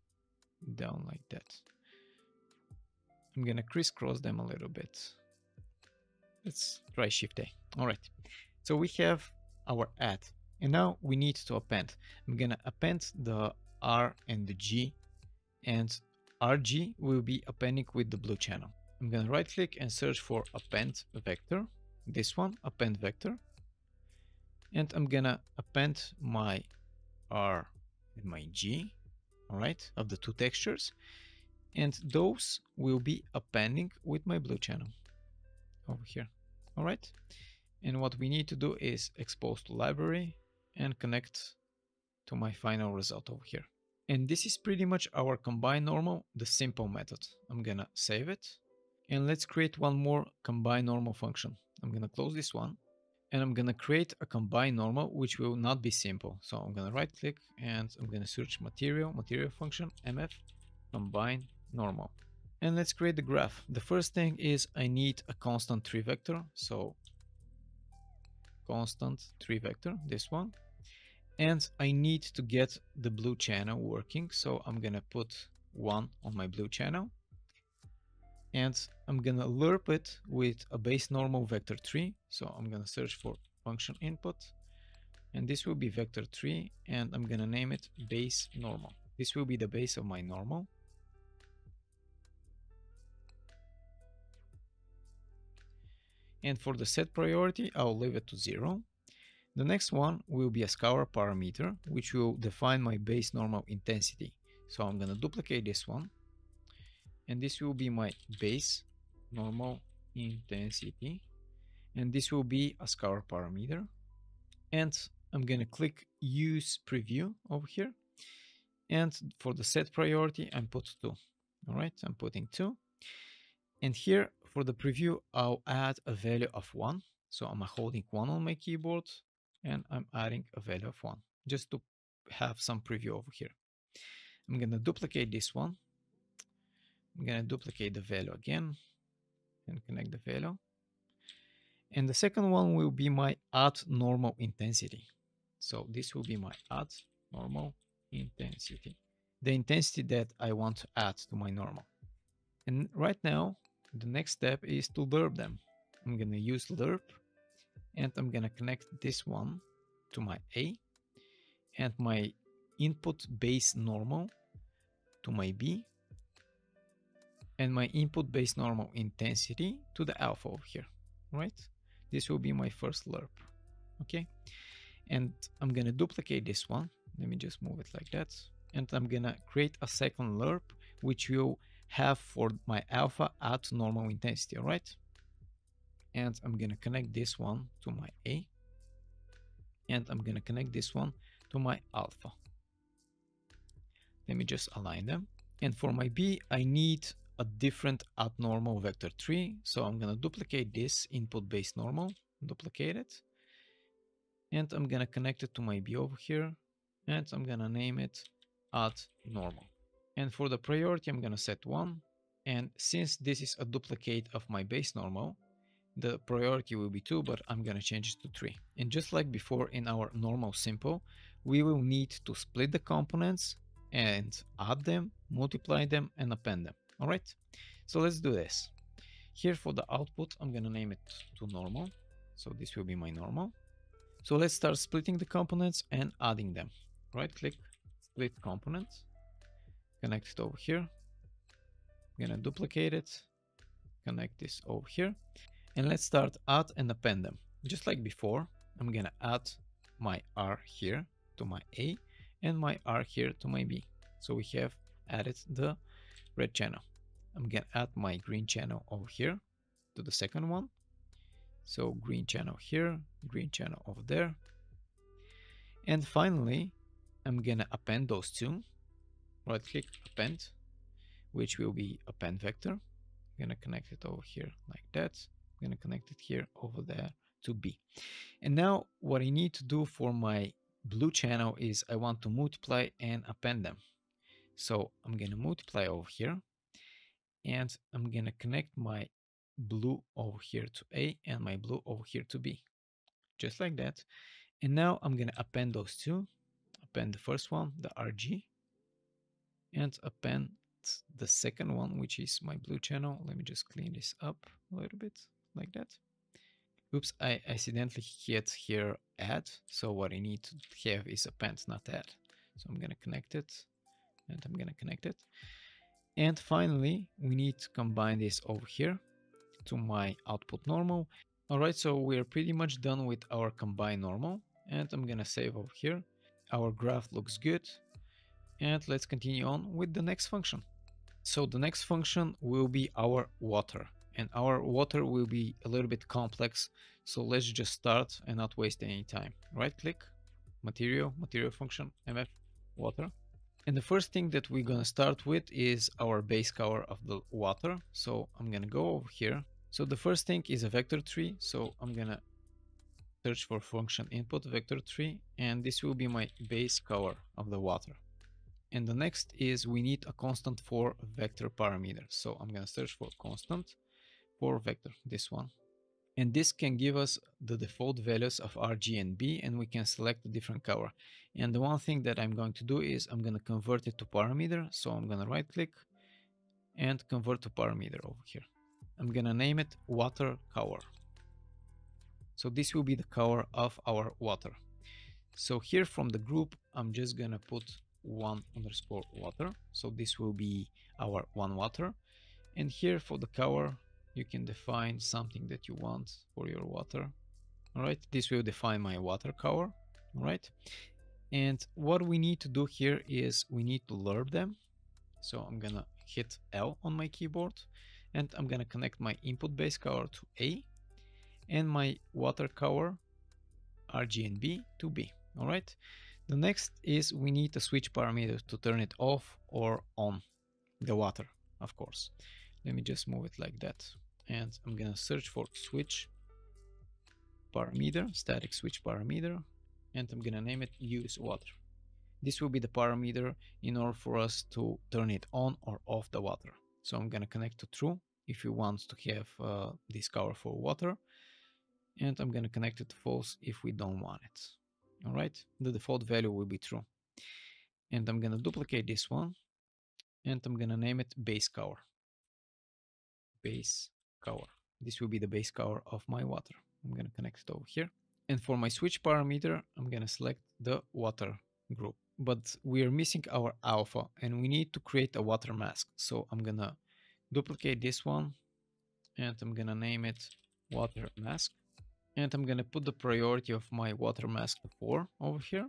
down like that. I'm gonna crisscross them a little bit. Let's try Shift A. All right. So we have our add, and now we need to append. I'm gonna append the R and the G, and RG will be appending with the blue channel. I'm gonna right click and search for append vector. This one, append vector. And I'm gonna append my R and my G, all right, of the two textures. And those will be appending with my blue channel over here. All right. And what we need to do is expose to library and connect to my final result over here. And this is pretty much our combine normal, the simple method. I'm gonna save it. And let's create one more combine normal function. I'm gonna close this one. And I'm gonna create a combine normal, which will not be simple. So I'm gonna right click and I'm gonna search material function, mf, combine normal. And let's create the graph. The first thing is I need a constant 3 vector. So constant 3 vector, this one. And I need to get the blue channel working. So I'm gonna put 1 on my blue channel. And I'm gonna lerp it with a base normal vector 3. So I'm gonna search for function input. And this will be vector 3. And I'm gonna name it base normal. This will be the base of my normal. And for the set priority, I'll leave it to 0. The next one will be a scalar parameter, which will define my base normal intensity. So I'm going to duplicate this one. And this will be my base normal intensity. And this will be a scalar parameter. And I'm going to click use preview over here. And for the set priority, I'm put 2. All right, I'm putting 2. And here for the preview, I'll add a value of 1. So I'm holding 1 on my keyboard and I'm adding a value of 1 just to have some preview over here. I'm going to duplicate this one. I'm going to duplicate the value again and connect the value. And the second one will be my add normal intensity. So this will be my add normal intensity, the intensity that I want to add to my normal. And right now, the next step is to lerp them. I'm going to use lerp and I'm going to connect this one to my A and my input base normal to my B and my input base normal intensity to the alpha over here, right? This will be my first lerp, okay? And I'm going to duplicate this one. Let me just move it like that. And I'm going to create a second lerp, which will have for my alpha at normal intensity, all right? And I'm going to connect this one to my A. And I'm going to connect this one to my alpha. Let me just align them. And for my B, I need a different at normal vector 3. So I'm going to duplicate this input base normal, duplicate it. And I'm going to connect it to my B over here. And I'm going to name it at normal. And for the priority, I'm going to set 1. And since this is a duplicate of my base normal, the priority will be 2, but I'm going to change it to 3. And just like before in our normal simple, we will need to split the components and add them, multiply them, and append them. All right. So let's do this. Here for the output, I'm going to name it to normal. So this will be my normal. So let's start splitting the components and adding them. Right click, split component. Connect it over here. I'm gonna duplicate it, connect this over here, and let's start add and append them. Just like before, I'm gonna add my R here to my A and my R here to my B. So we have added the red channel. I'm gonna add my green channel over here to the second one. So green channel here, green channel over there. And finally, I'm gonna append those two. Right click, append, which will be append vector. I'm gonna connect it over here like that. I'm gonna connect it here over there to B. And now what I need to do for my blue channel is I want to multiply and append them. So I'm gonna multiply over here, and I'm gonna connect my blue over here to A and my blue over here to B, just like that. And now I'm gonna append those two, append the first one, the RG, and append the second one, which is my blue channel. Let me just clean this up a little bit like that. Oops, I accidentally hit here add. So what I need to have is append, not add. So I'm gonna connect it, and I'm gonna connect it. And finally, we need to combine this over here to my output normal. All right, so we're pretty much done with our combine normal, and I'm gonna save over here. Our graph looks good, and let's continue on with the next function. So the next function will be our water, and our water will be a little bit complex. So let's just start and not waste any time. Right click, material function, mf water. And the first thing that we're gonna start with is our base color of the water. So I'm gonna go over here. So the first thing is a vector tree. So I'm gonna search for function input vector tree, and this will be my base color of the water. And the next is we need a constant for vector parameter. So I'm going to search for constant for vector, this one. And this can give us the default values of RG and B, and we can select a different color. And the one thing that I'm going to do is I'm going to convert it to parameter. So I'm going to right click and convert to parameter over here. I'm going to name it water color. So this will be the color of our water. So here from the group, I'm just going to put one_water. So this will be our one water. And here for the color, you can define something that you want for your water. All right, this will define my water color. All right. And what we need to do here is we need to lerp them. So I'm gonna hit L on my keyboard, and I'm gonna connect my input base color to A and my water color RG and B to B. All right. The next is we need a switch parameter to turn it off or on the water, of course. Let me just move it like that. And I'm going to search for switch parameter, static switch parameter, and I'm going to name it use water. This will be the parameter in order for us to turn it on or off the water. So I'm going to connect to true if you want to have this color for water. And I'm going to connect it to false if we don't want it. All right, the default value will be true. And I'm going to duplicate this one, and I'm going to name it base color. Base color. This will be the base color of my water. I'm going to connect it over here. And for my switch parameter, I'm going to select the water group. But we are missing our alpha, and we need to create a water mask. So I'm going to duplicate this one, and I'm going to name it water mask. And I'm going to put the priority of my water mask to 4 over here.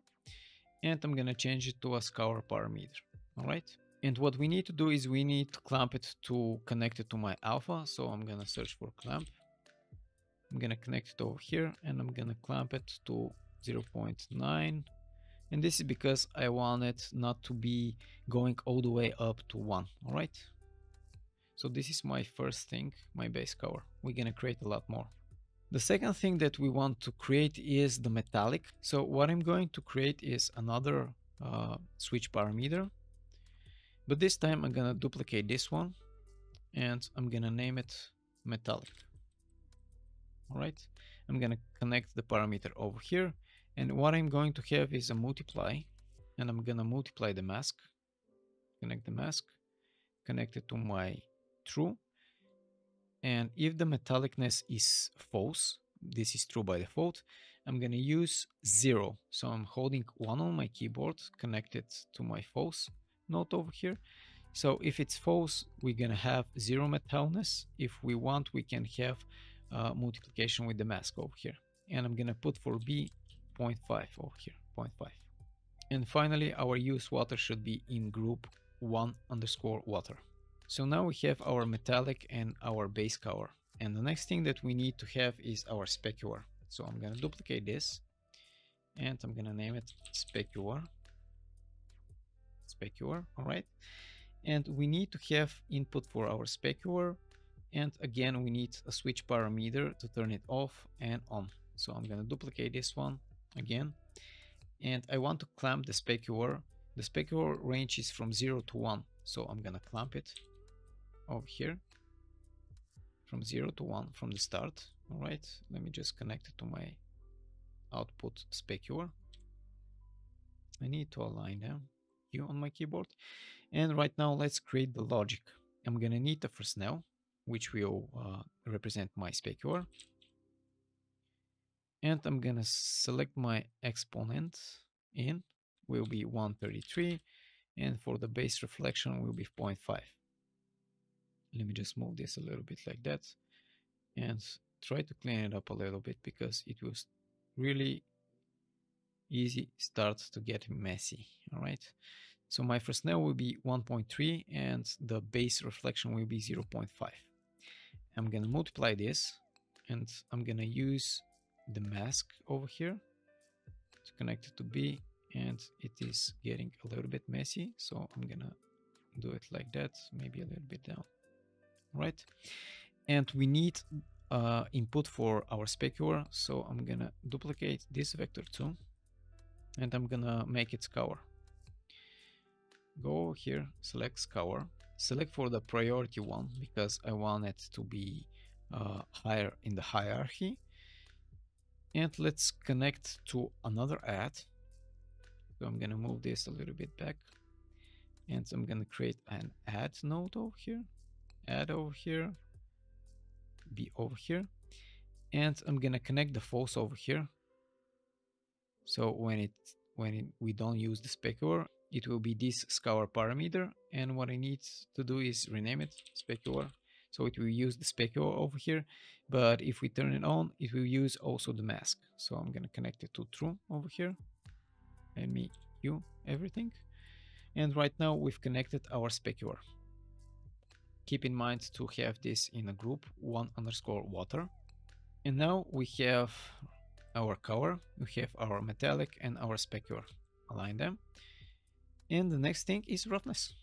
And I'm going to change it to a scalar parameter. All right. And what we need to do is we need to clamp it to connect it to my alpha. So I'm going to search for clamp. I'm going to connect it over here, and I'm going to clamp it to 0.9. And this is because I want it not to be going all the way up to 1. All right. So this is my first thing, my base color. We're going to create a lot more. The second thing that we want to create is the metallic. So what I'm going to create is another switch parameter, but this time I'm going to duplicate this one, and I'm going to name it metallic. All right. I'm going to connect the parameter over here, and what I'm going to have is a multiply, and I'm going to multiply the mask, connect the mask, connect it to my true. And if the metallicness is false, this is true by default, I'm going to use 0. So I'm holding 1 on my keyboard, connected to my false node over here. So if it's false, we're going to have 0 metallicness. If we want, we can have multiplication with the mask over here. And I'm going to put for B 0.5 over here, 0.5. And finally, our use water should be in group one_water. So now we have our metallic and our base color. And the next thing that we need to have is our specular. So I'm going to duplicate this, and I'm gonna name it Specular. All right. And we need to have input for our Specular. And again, we need a switch parameter to turn it off and on. So I'm gonna duplicate this one again. And I want to clamp the Specular. The Specular range is from 0 to 1. So I'm gonna clamp it over here from 0 to 1 from the start. All right, let me just connect it to my output Specular. I need to align them here on my keyboard. And right now, let's create the logic. I'm gonna need the first now, which will represent my Specular. And I'm gonna select my exponent in, will be 133, and for the base reflection will be 0.5. Let me just move this a little bit like that and try to clean it up a little bit because it was really easy start to get messy. All right, so my first now will be 1.3 and the base reflection will be 0.5. I'm gonna multiply this and I'm gonna use the mask over here to connect it to B, and it is getting a little bit messy, so I'm gonna do it like that, maybe a little bit down. All right, and we need input for our Specular, so I'm gonna duplicate this vector too, and I'm gonna make it scour. Go here, select scour, select for the priority one because I want it to be higher in the hierarchy. And let's connect to another add. So I'm gonna move this a little bit back, and I'm gonna create an add node over here, add over here, be over here, and I'm gonna connect the false over here. So when we don't use the Specular, it will be this scour parameter, and what I need to do is rename it Specular. So it will use the Specular over here, but if we turn it on, it will use also the mask. So I'm gonna connect it to true over here. Let me queue everything. And right now we've connected our Specular. Keep in mind to have this in a group 1_water. And now we have our color, we have our metallic and our Specular. Align them. And the next thing is roughness.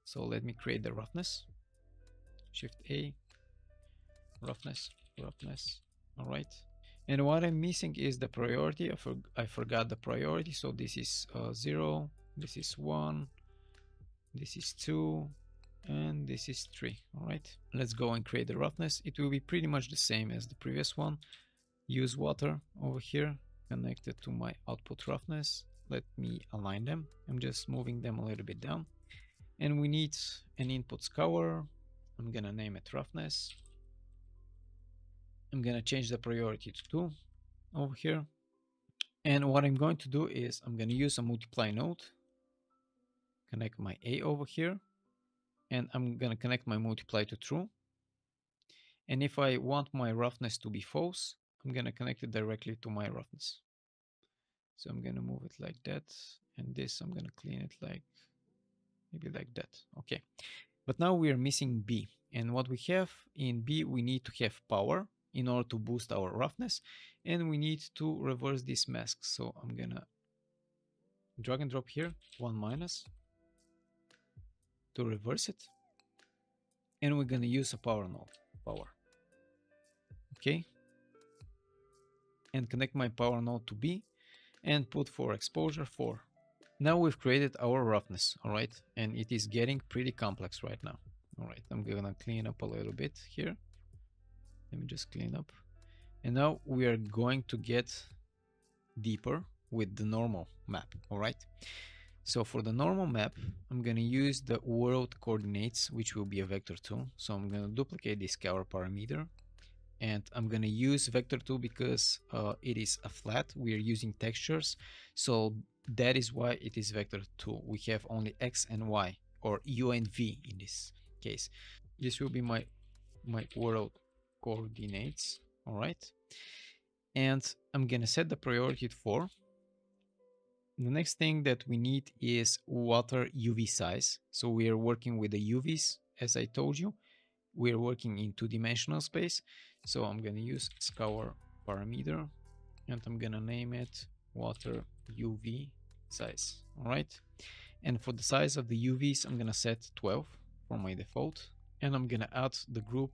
So let me create the roughness. Shift A, roughness. All right. And what I'm missing is the priority. I forgot the priority. So this is 0, this is 1, this is 2, and this is 3. All right. Let's go and create the roughness. It will be pretty much the same as the previous one. Use water over here, connected to my output roughness. Let me align them. I'm just moving them a little bit down. And we need an input scour. I'm gonna name it roughness. I'm gonna change the priority to 2 over here. And what I'm going to do is I'm gonna use a multiply node, connect my A over here, and I'm gonna connect my multiply to true. And if I want my roughness to be false, I'm gonna connect it directly to my roughness. So I'm gonna move it like that, and this I'm gonna clean it like maybe like that. Okay, but now we are missing B, and what we have in B, we need to have power in order to boost our roughness, and we need to reverse this mask. So I'm gonna drag and drop here 1- to reverse it, and we're gonna use a power node, power. Okay, and connect my power node to B and put for exposure 4. Now we've created our roughness, all right, and it is getting pretty complex right now. All right, I'm gonna clean up a little bit here. Let me just clean up. And now we are going to get deeper with the normal map, all right? So for the normal map, I'm gonna use the world coordinates, which will be a vector2. So I'm gonna duplicate this scalar parameter, and I'm gonna use vector2 because it is a flat. We are using textures, so that is why it is vector2. We have only x and y, or u and v in this case. This will be my world coordinates, all right? And I'm gonna set the priority to 4. The next thing that we need is water UV size. So we are working with the UVs, as I told you. We are working in 2-dimensional space. So I'm gonna use scour parameter, and I'm gonna name it water UV size. All right. And for the size of the UVs, I'm gonna set 12 for my default, and I'm gonna add the group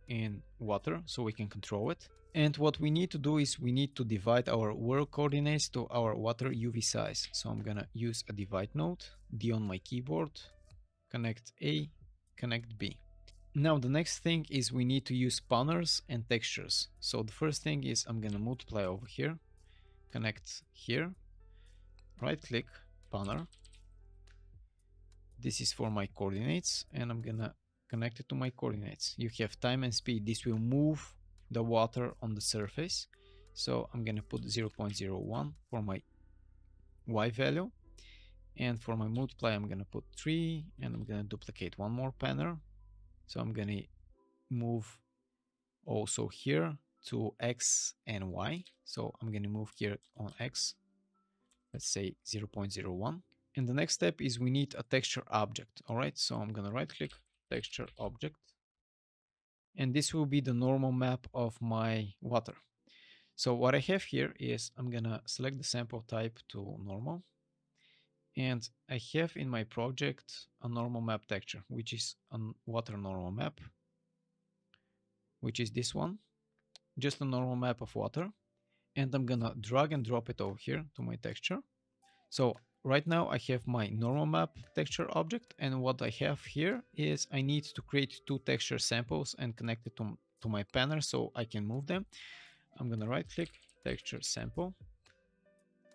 in water so we can control it. And what we need to do is we need to divide our world coordinates to our water UV size. So I'm gonna use a divide node, D on my keyboard, connect A, connect B. Now the next thing is we need to use spanners and textures. So the first thing is I'm gonna multiply over here, connect here, right click, spanner. This is for my coordinates, and I'm gonna connect it to my coordinates. You have time and speed. This will move the water on the surface. So I'm gonna put 0.01 for my Y value. And for my multiply, I'm gonna put 3, and I'm gonna duplicate one more spanner. So I'm gonna move also here to X and Y. So I'm gonna move here on X, let's say 0.01. And the next step is we need a texture object. All right, so I'm gonna right click, texture object. And this will be the normal map of my water. So what I have here is I'm gonna select the sample type to normal. And I have in my project a normal map texture, which is a water normal map, which is this one, just a normal map of water. And I'm gonna drag and drop it over here to my texture. So right now I have my normal map texture object, and what I have here is I need to create two texture samples and connect it to my panel so I can move them. I'm gonna right click, texture sample.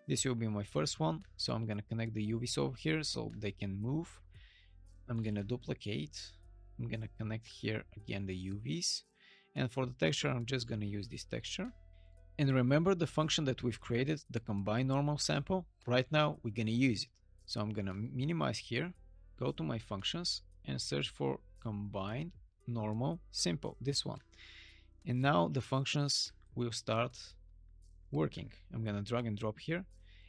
This will be my first one, so I'm gonna connect the UVs over here so they can move. I'm gonna duplicate, I'm gonna connect here again the UVs, and for the texture I'm just gonna use this texture. And remember the function that we've created, the combine normal sample. Right now we're gonna use it. So I'm gonna minimize here, go to my functions and search for combine normal simple, this one. And now the functions will start working. I'm gonna drag and drop here,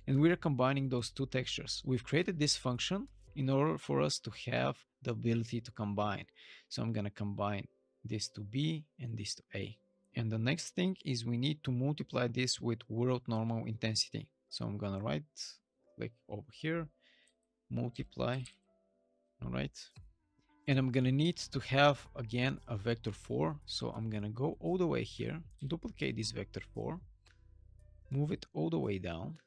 and we're combining those two textures. We've created this function in order for us to have the ability to combine. So I'm gonna combine this to B and this to A. And the next thing is we need to multiply this with world normal intensity. So I'm gonna right click over here, multiply, all right. And I'm gonna need to have again a vector 4. So I'm gonna go all the way here, duplicate this vector 4, move it all the way down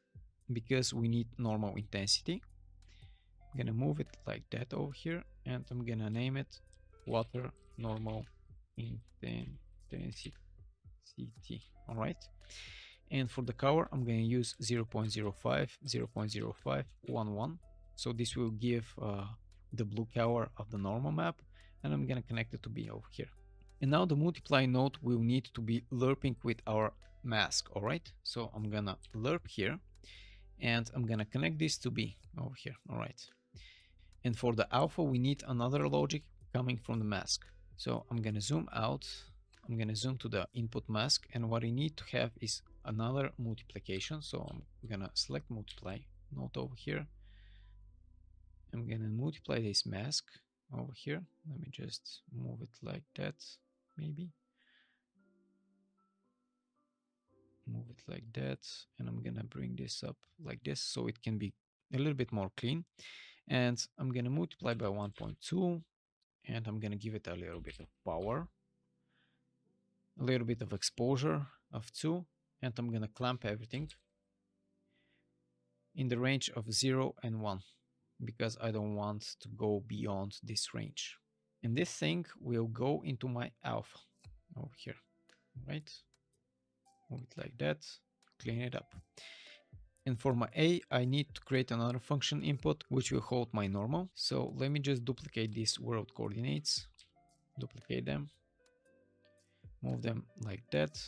because we need normal intensity. I'm gonna move it like that over here, and I'm gonna name it water normal intensity. All right. And for the color, I'm going to use 0.05, 0.05, 11. So this will give the blue color of the normal map, and I'm going to connect it to B over here. And now the multiply node will need to be lerping with our mask. All right. So I'm going to lerp here, and I'm going to connect this to B over here. All right. And for the alpha, we need another logic coming from the mask. So I'm going to zoom out. I'm going to zoom to the input mask, and what I need to have is another multiplication. So I'm going to select multiply node over here. I'm going to multiply this mask over here. Let me just move it like that, maybe. Move it like that, and I'm going to bring this up like this so it can be a little bit more clean. And I'm going to multiply by 1.2, and I'm going to give it a little bit of power, a little bit of exposure of 2, and I'm gonna clamp everything in the range of 0 and 1 because I don't want to go beyond this range. And this thing will go into my alpha over here, right? Move it like that, clean it up. And for my A, I need to create another function input which will hold my normal. So let me just duplicate these world coordinates, duplicate them, move them like that,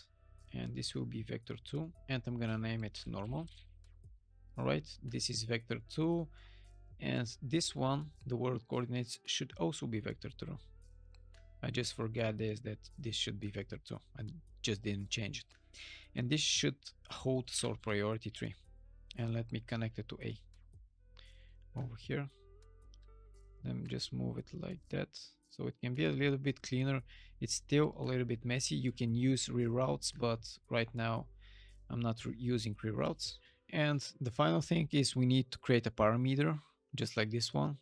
and this will be vector 2, and I'm gonna name it normal. All right, this is vector 2, and this one, the world coordinates, should also be vector 2. I just forgot that this should be vector 2. I just didn't change it. And this should hold sort priority 3. And let me connect it to A over here. Let me just move it like that so it can be a little bit cleaner. It's still a little bit messy. You can use reroutes, but right now I'm not using reroutes. And the final thing is we need to create a parameter, just like this one,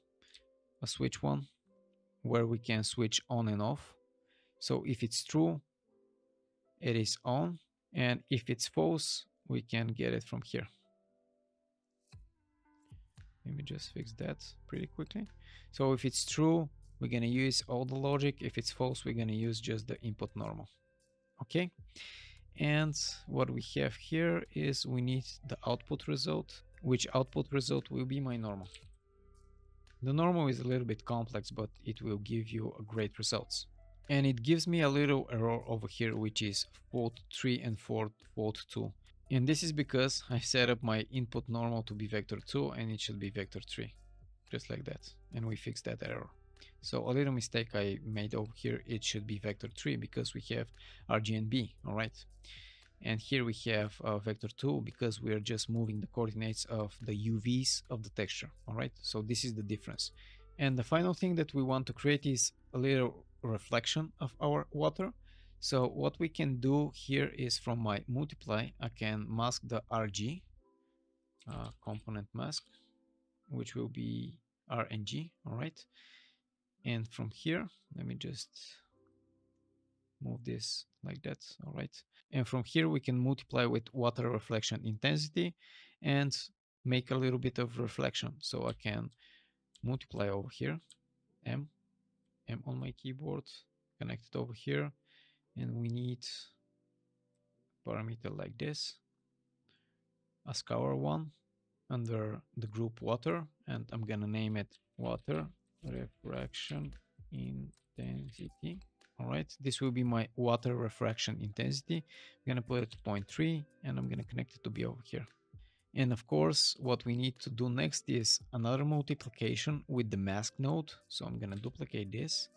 a switch one, where we can switch on and off. So if it's true, it is on, and if it's false, we can get it from here. Let me just fix that pretty quickly. So if it's true, we're going to use all the logic. If it's false, we're going to use just the input normal. Okay. And what we have here is we need the output result, which output result will be my normal. The normal is a little bit complex, but it will give you a great results. And it gives me a little error over here, which is fault 3 and fault 2. And this is because I set up my input normal to be vector 2 and it should be vector 3, just like that. And we fixed that error. So a little mistake I made over here, it should be vector 3 because we have RGB, all right? And here we have vector 2 because we are just moving the coordinates of the UVs of the texture, all right? So this is the difference. And the final thing that we want to create is a little reflection of our water. So what we can do here is from my multiply, I can mask the RG component mask, which will be RNG, all right? And from here, let me just move this like that, all right? And from here, we can multiply with water reflection intensity and make a little bit of reflection. So I can multiply over here, M on my keyboard, connect it over here. And we need a parameter like this, a scour one under the group water, and I'm gonna name it water refraction intensity. All right, this will be my water refraction intensity. I'm gonna put it to 0.3 and I'm gonna connect it to be over here. And of course, what we need to do next is another multiplication with the mask node. So I'm gonna duplicate this,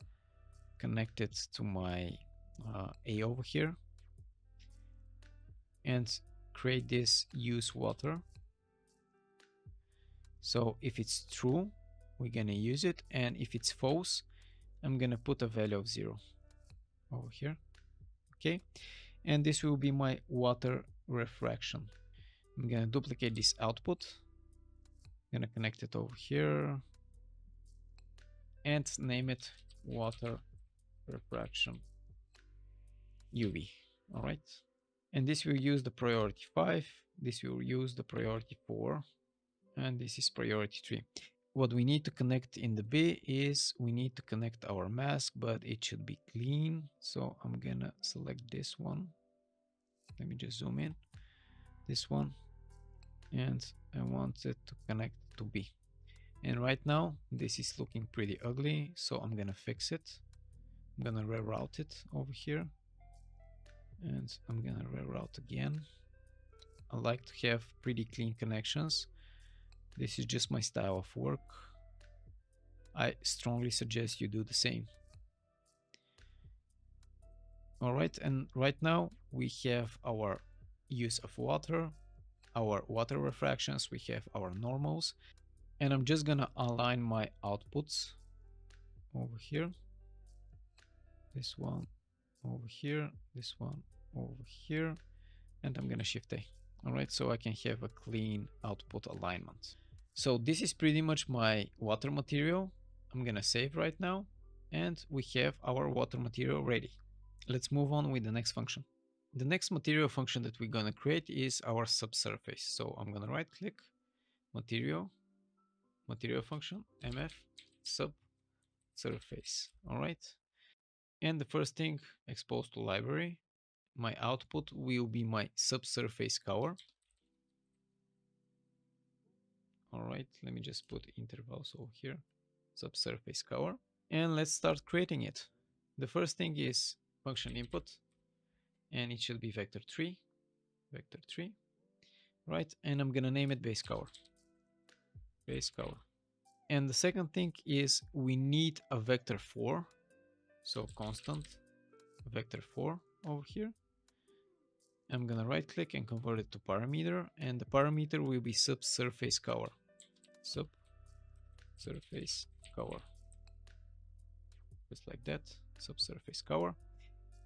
connect it to my A over here, and create this use water. So if it's true, we're gonna use it, and if it's false, I'm gonna put a value of 0 over here. Okay, and this will be my water refraction. I'm gonna duplicate this output, I'm gonna connect it over here and name it water refraction UV. All right, and this will use the priority 5, this will use the priority 4, and this is priority 3. What we need to connect in the B is we need to connect our mask, but it should be clean. So I'm gonna select this one. Let me just zoom in, this one, and I want it to connect to B. And right now this is looking pretty ugly, so I'm gonna fix it. I'm gonna reroute it over here, and I'm gonna reroute again. I like to have pretty clean connections. This is just my style of work. I strongly suggest you do the same. All right, and right now we have our use of water, our water refractions, we have our normals, and I'm just gonna align my outputs over here. This one over here, this one over here, and I'm gonna shift A. All right, so I can have a clean output alignment. So this is pretty much my water material. I'm gonna save right now, and we have our water material ready. Let's move on with the next function. The next material function that we're gonna create is our subsurface. So I'm gonna right click, material function, mf subsurface. All right, and the first thing, expose to library. My output will be my subsurface cover. All right, let me just put intervals over here, subsurface cover, and let's start creating it. The first thing is function input, and it should be vector 3, right? And I'm gonna name it base cover. And the second thing is we need a vector 4, so constant vector 4 over here. I'm gonna right click and convert it to parameter, and the parameter will be subsurface cover. Subsurface cover, just like that, subsurface cover.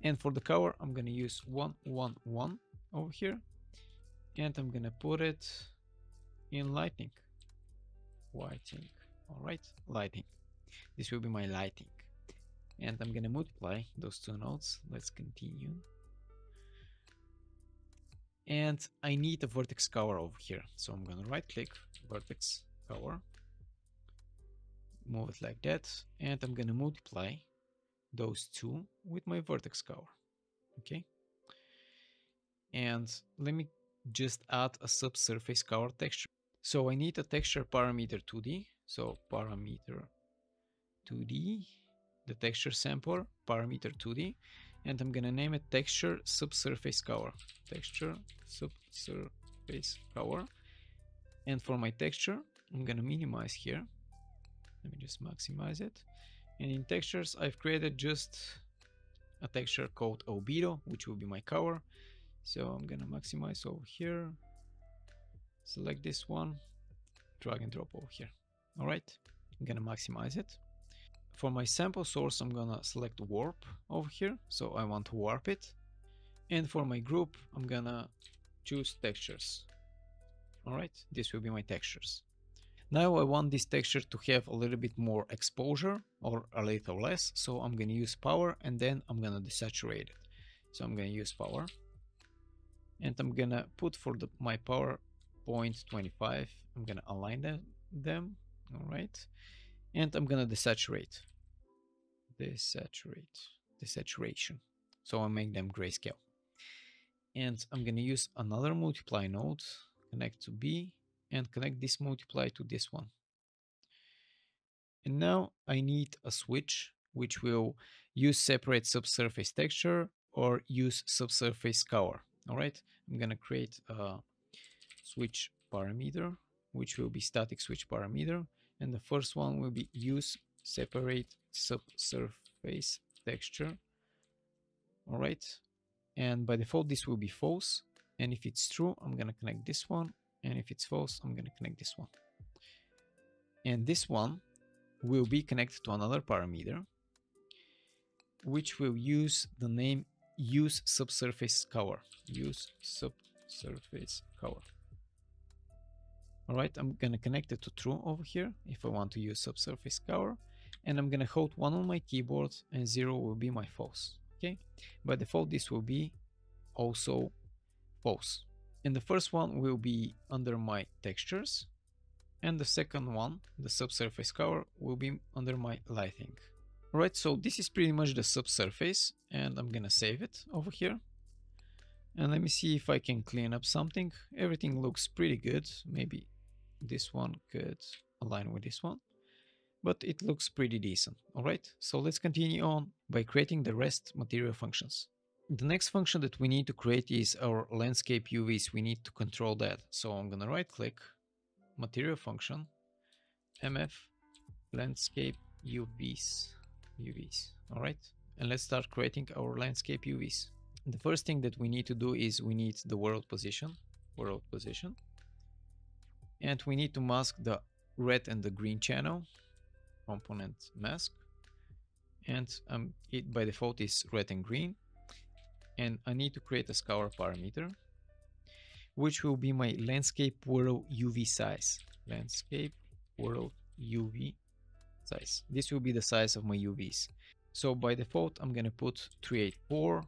And for the cover, I'm gonna use 1, 1, 1 over here, and I'm gonna put it in lighting. Whiting. All right, lighting. This will be my lighting. And I'm gonna multiply those two nodes. Let's continue. And I need a vertex color over here. So I'm gonna right click, vertex color, move it like that. And I'm gonna multiply those two with my vertex color. Okay. And let me just add a subsurface color texture. So I need a texture parameter 2D. So parameter 2D, the texture sampler, parameter 2D, and I'm gonna name it texture subsurface color. Texture subsurface color. And for my texture, I'm gonna minimize here. Let me just maximize it. And in textures, I've created just a texture called albedo, which will be my color. So I'm gonna maximize over here. Select this one, drag and drop over here. All right, I'm gonna maximize it. For my sample source, I'm gonna select warp over here. So I want to warp it. And for my group, I'm gonna choose textures. All right, this will be my textures. Now I want this texture to have a little bit more exposure or a little less. So I'm gonna use power and then I'm gonna desaturate it. So I'm gonna use power and I'm gonna put for my power 0.25. I'm gonna align them. All right. And I'm gonna desaturate. Desaturation. So I'll make them grayscale. And I'm gonna use another multiply node, connect to B, and connect this multiply to this one. And now I need a switch which will use separate subsurface texture or use subsurface color. All right, I'm gonna create a switch parameter, which will be static switch parameter. And the first one will be use separate subsurface texture. All right. And by default, this will be false. And if it's true, I'm going to connect this one. And if it's false, I'm going to connect this one. And this one will be connected to another parameter, which will use the name use subsurface color. Use subsurface color. All right, I'm going to connect it to true over here if I want to use subsurface color. And I'm going to hold 1 on my keyboard and 0 will be my false. Okay, by default, this will be also false. And the first one will be under my textures. And the second one, the subsurface color, will be under my lighting. All right, so this is pretty much the subsurface. And I'm going to save it over here. And let me see if I can clean up something. Everything looks pretty good. Maybe this one could align with this one, but it looks pretty decent. All right, so let's continue on by creating the rest material functions. The next function that we need to create is our landscape UVs. We need to control that. So I'm going to right click, material function, mf landscape UVs. All right, and let's start creating our landscape UVs. The first thing that we need to do is we need the world position. And we need to mask the red and the green channel, component mask. And it by default is red and green. And I need to create a scalar parameter, which will be my landscape world UV size. Landscape world UV size. This will be the size of my UVs. So by default, I'm going to put 384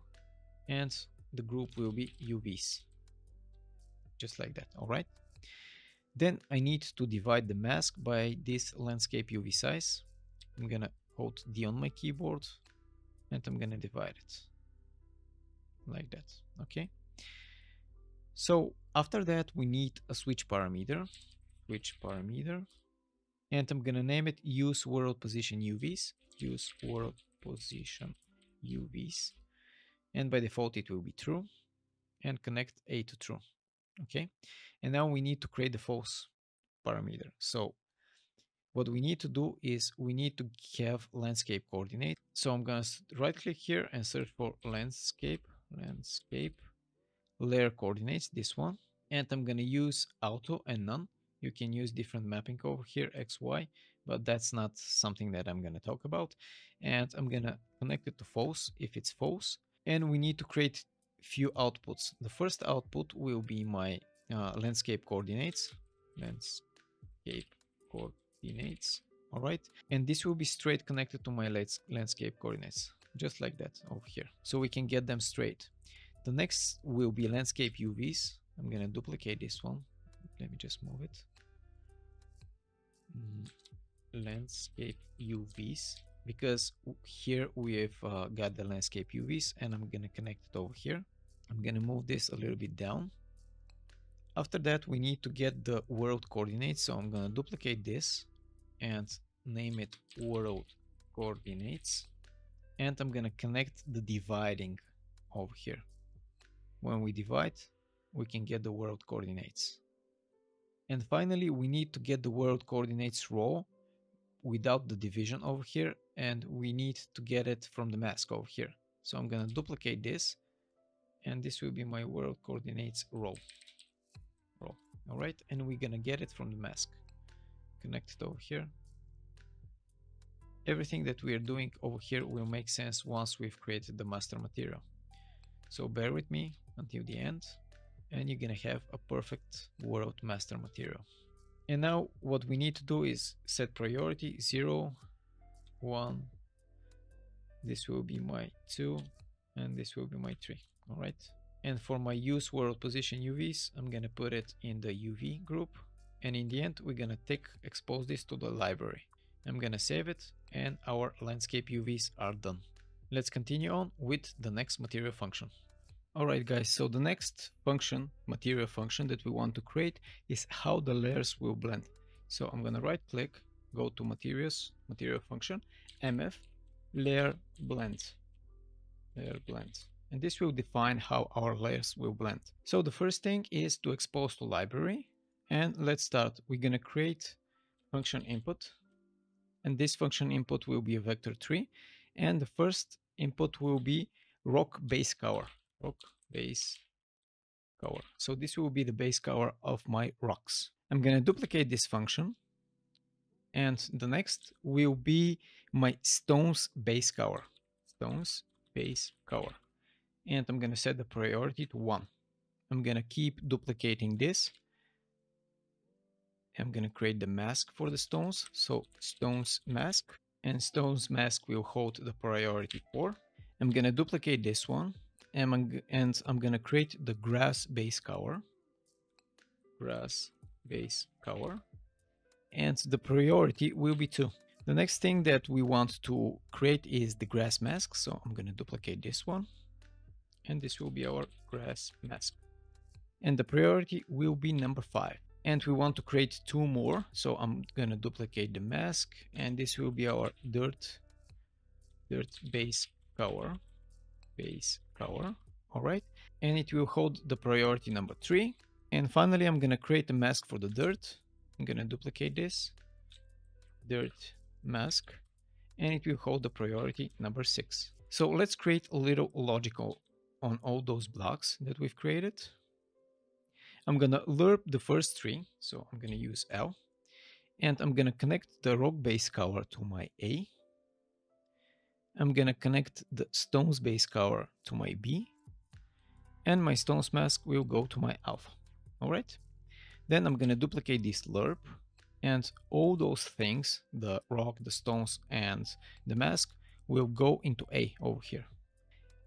and the group will be UVs. Just like that. All right. Then I need to divide the mask by this landscape UV size. I'm going to hold D on my keyboard and I'm going to divide it like that. Okay. So after that, we need a switch parameter, and I'm going to name it use world position UVs, and by default it will be true, and connect A to true. Okay, and now we need to create the false parameter. So what we need to do is we need to have landscape coordinate. So I'm going to right click here and search for landscape layer coordinates, this one, and I'm going to use auto and none. You can use different mapping over here, XY, but that's not something that I'm going to talk about. And I'm going to connect it to false if it's false. And we need to create few outputs. The first output will be my landscape coordinates. Landscape coordinates. All right. And this will be straight connected to my landscape coordinates, just like that over here. So we can get them straight. The next will be landscape UVs. I'm going to duplicate this one. Let me just move it. Landscape UVs, because here we have got the landscape UVs, and I'm going to connect it over here. I'm going to move this a little bit down. After that, we need to get the world coordinates. So I'm going to duplicate this and name it world coordinates. And I'm going to connect the dividing over here. When we divide, we can get the world coordinates. And finally, we need to get the world coordinates row without the division over here. And we need to get it from the mask over here. So I'm going to duplicate this. And this will be my world coordinates row. All right. And we're going to get it from the mask. Connect it over here. Everything that we are doing over here will make sense once we've created the master material. So bear with me until the end, and you're gonna have a perfect world master material. And now what we need to do is set priority 0, 1. This will be my 2, and this will be my 3. All right. And for my use world position UVs, I'm gonna put it in the UV group. And in the end, we're gonna expose this to the library. I'm gonna save it, and our landscape UVs are done. Let's continue on with the next material function. Alright guys, so the next function, material function that we want to create is how the layers will blend. So I'm gonna right click, go to materials, material function, MF, layer blend. And this will define how our layers will blend. So the first thing is to expose to library. And let's start. We're gonna create function input. And this function input will be a vector 3. And the first input will be rock base cover. Rock base cover. So this will be the base cover of my rocks. I'm going to duplicate this function. And the next will be my stones base cover. Stones base cover. And I'm going to set the priority to 1. I'm going to keep duplicating this. I'm going to create the mask for the stones. So stones mask, and stones mask will hold the priority 4. I'm going to duplicate this one, and I'm going to create the grass base cover. Grass base cover. And the priority will be 2. The next thing that we want to create is the grass mask. So I'm going to duplicate this one, and this will be our grass mask. And the priority will be number 5. And we want to create 2 more. So I'm going to duplicate the mask, and this will be our dirt base cover. All right. And it will hold the priority number 3. And finally, I'm going to create a mask for the dirt. I'm going to duplicate this dirt mask, and it will hold the priority number 6. So let's create a little logical on all those blocks that we've created. I'm going to lerp the first 3. So I'm going to use L, and I'm going to connect the rock base cover to my A. I'm going to connect the stones base cover to my B, and my stones mask will go to my alpha. All right. Then I'm going to duplicate this lerp, and all those things, the rock, the stones, and the mask, will go into A over here.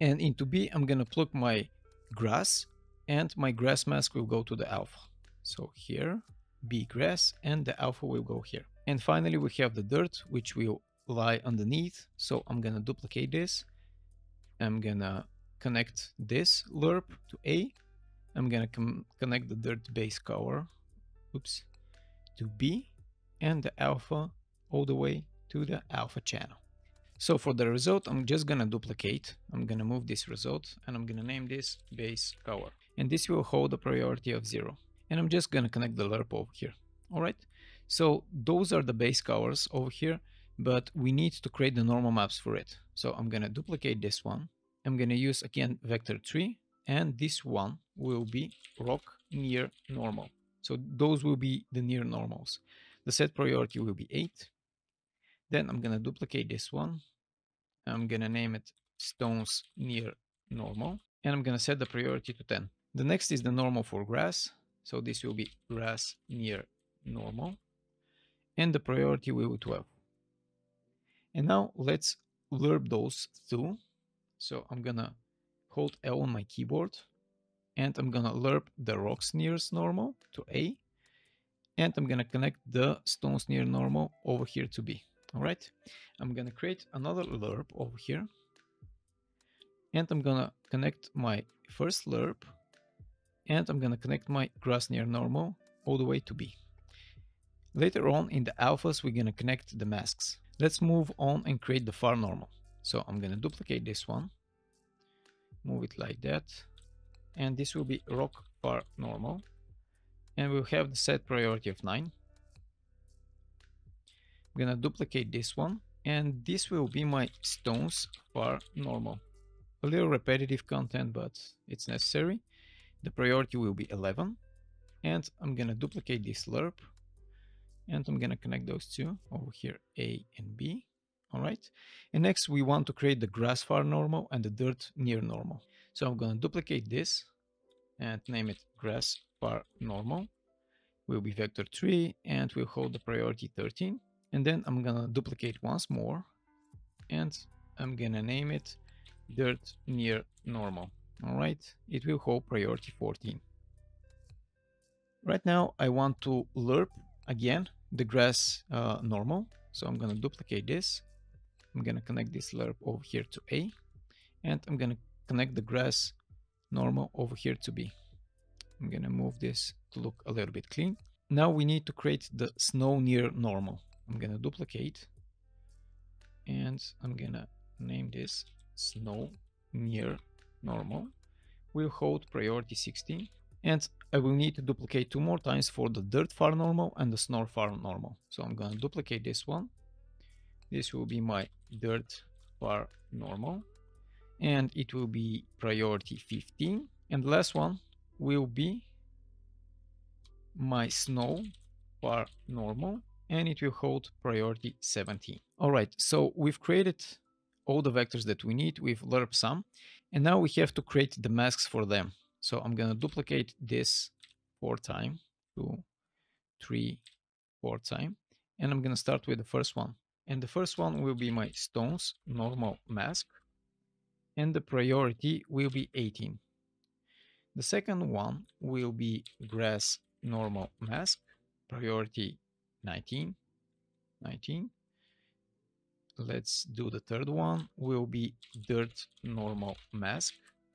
And into B, I'm going to plug my grass, and my grass mask will go to the alpha. So here, B grass, and the alpha will go here. And finally, we have the dirt, which will lie underneath. So I'm going to duplicate this. I'm going to connect this lerp to A. I'm going to connect the dirt base cover, to B, and the alpha all the way to the alpha channel. So for the result, I'm just going to duplicate. I'm going to move this result, and I'm going to name this base cover. And this will hold a priority of 0. And I'm just going to connect the lerp over here. All right. So those are the base covers over here, but we need to create the normal maps for it. So I'm going to duplicate this one. I'm going to use again vector 3, and this one will be rock near normal. So those will be the near normals. The set priority will be 8. Then I'm going to duplicate this one. I'm going to name it stones near normal, and I'm going to set the priority to 10. The next is the normal for grass. So this will be grass near normal, and the priority will be 12. And now let's lerp those two. So I'm gonna hold L on my keyboard, and I'm gonna lerp the rocks nearest normal to A, and I'm gonna connect the stones near normal over here to B. All right, I'm gonna create another lerp over here, and I'm gonna connect my first lerp, and I'm gonna connect my grass near normal all the way to B. Later on in the alphas, we're gonna connect the masks. Let's move on and create the far normal. So I'm gonna duplicate this one, move it like that, and this will be rock far normal, and we'll have the set priority of 9. I'm gonna duplicate this one, and this will be my stones far normal. A little repetitive content, but it's necessary. The priority will be 11, and I'm gonna duplicate this lerp, and I'm gonna connect those two over here, A and B. All right, and next we want to create the grass far normal and the dirt near normal. So I'm gonna duplicate this and name it grass far normal. Will be vector 3, and we'll hold the priority 13. And then I'm gonna duplicate once more, and I'm gonna name it dirt near normal. All right, it will hold priority 14. Right now I want to lerp again the grass normal. So I'm gonna duplicate this. I'm gonna connect this lerp over here to A, and I'm gonna connect the grass normal over here to B. I'm gonna move this to look a little bit clean. Now we need to create the snow near normal. I'm gonna duplicate, and I'm gonna name this snow near normal. We'll hold priority 16, and I will need to duplicate 2 more times for the dirt far normal and the snow far normal. So I'm gonna duplicate this one. This will be my dirt far normal, and it will be priority 15. And the last one will be my snow far normal, and it will hold priority 17. All right, so we've created all the vectors that we need. We've lerped some, and now we have to create the masks for them. So I'm gonna duplicate this 4 times, 2, 3, 4 times, and I'm gonna start with the first one. And the first one will be my stones normal mask, and the priority will be 18. The second one will be grass normal mask, priority 19. Let's do the third one, will be dirt normal mask.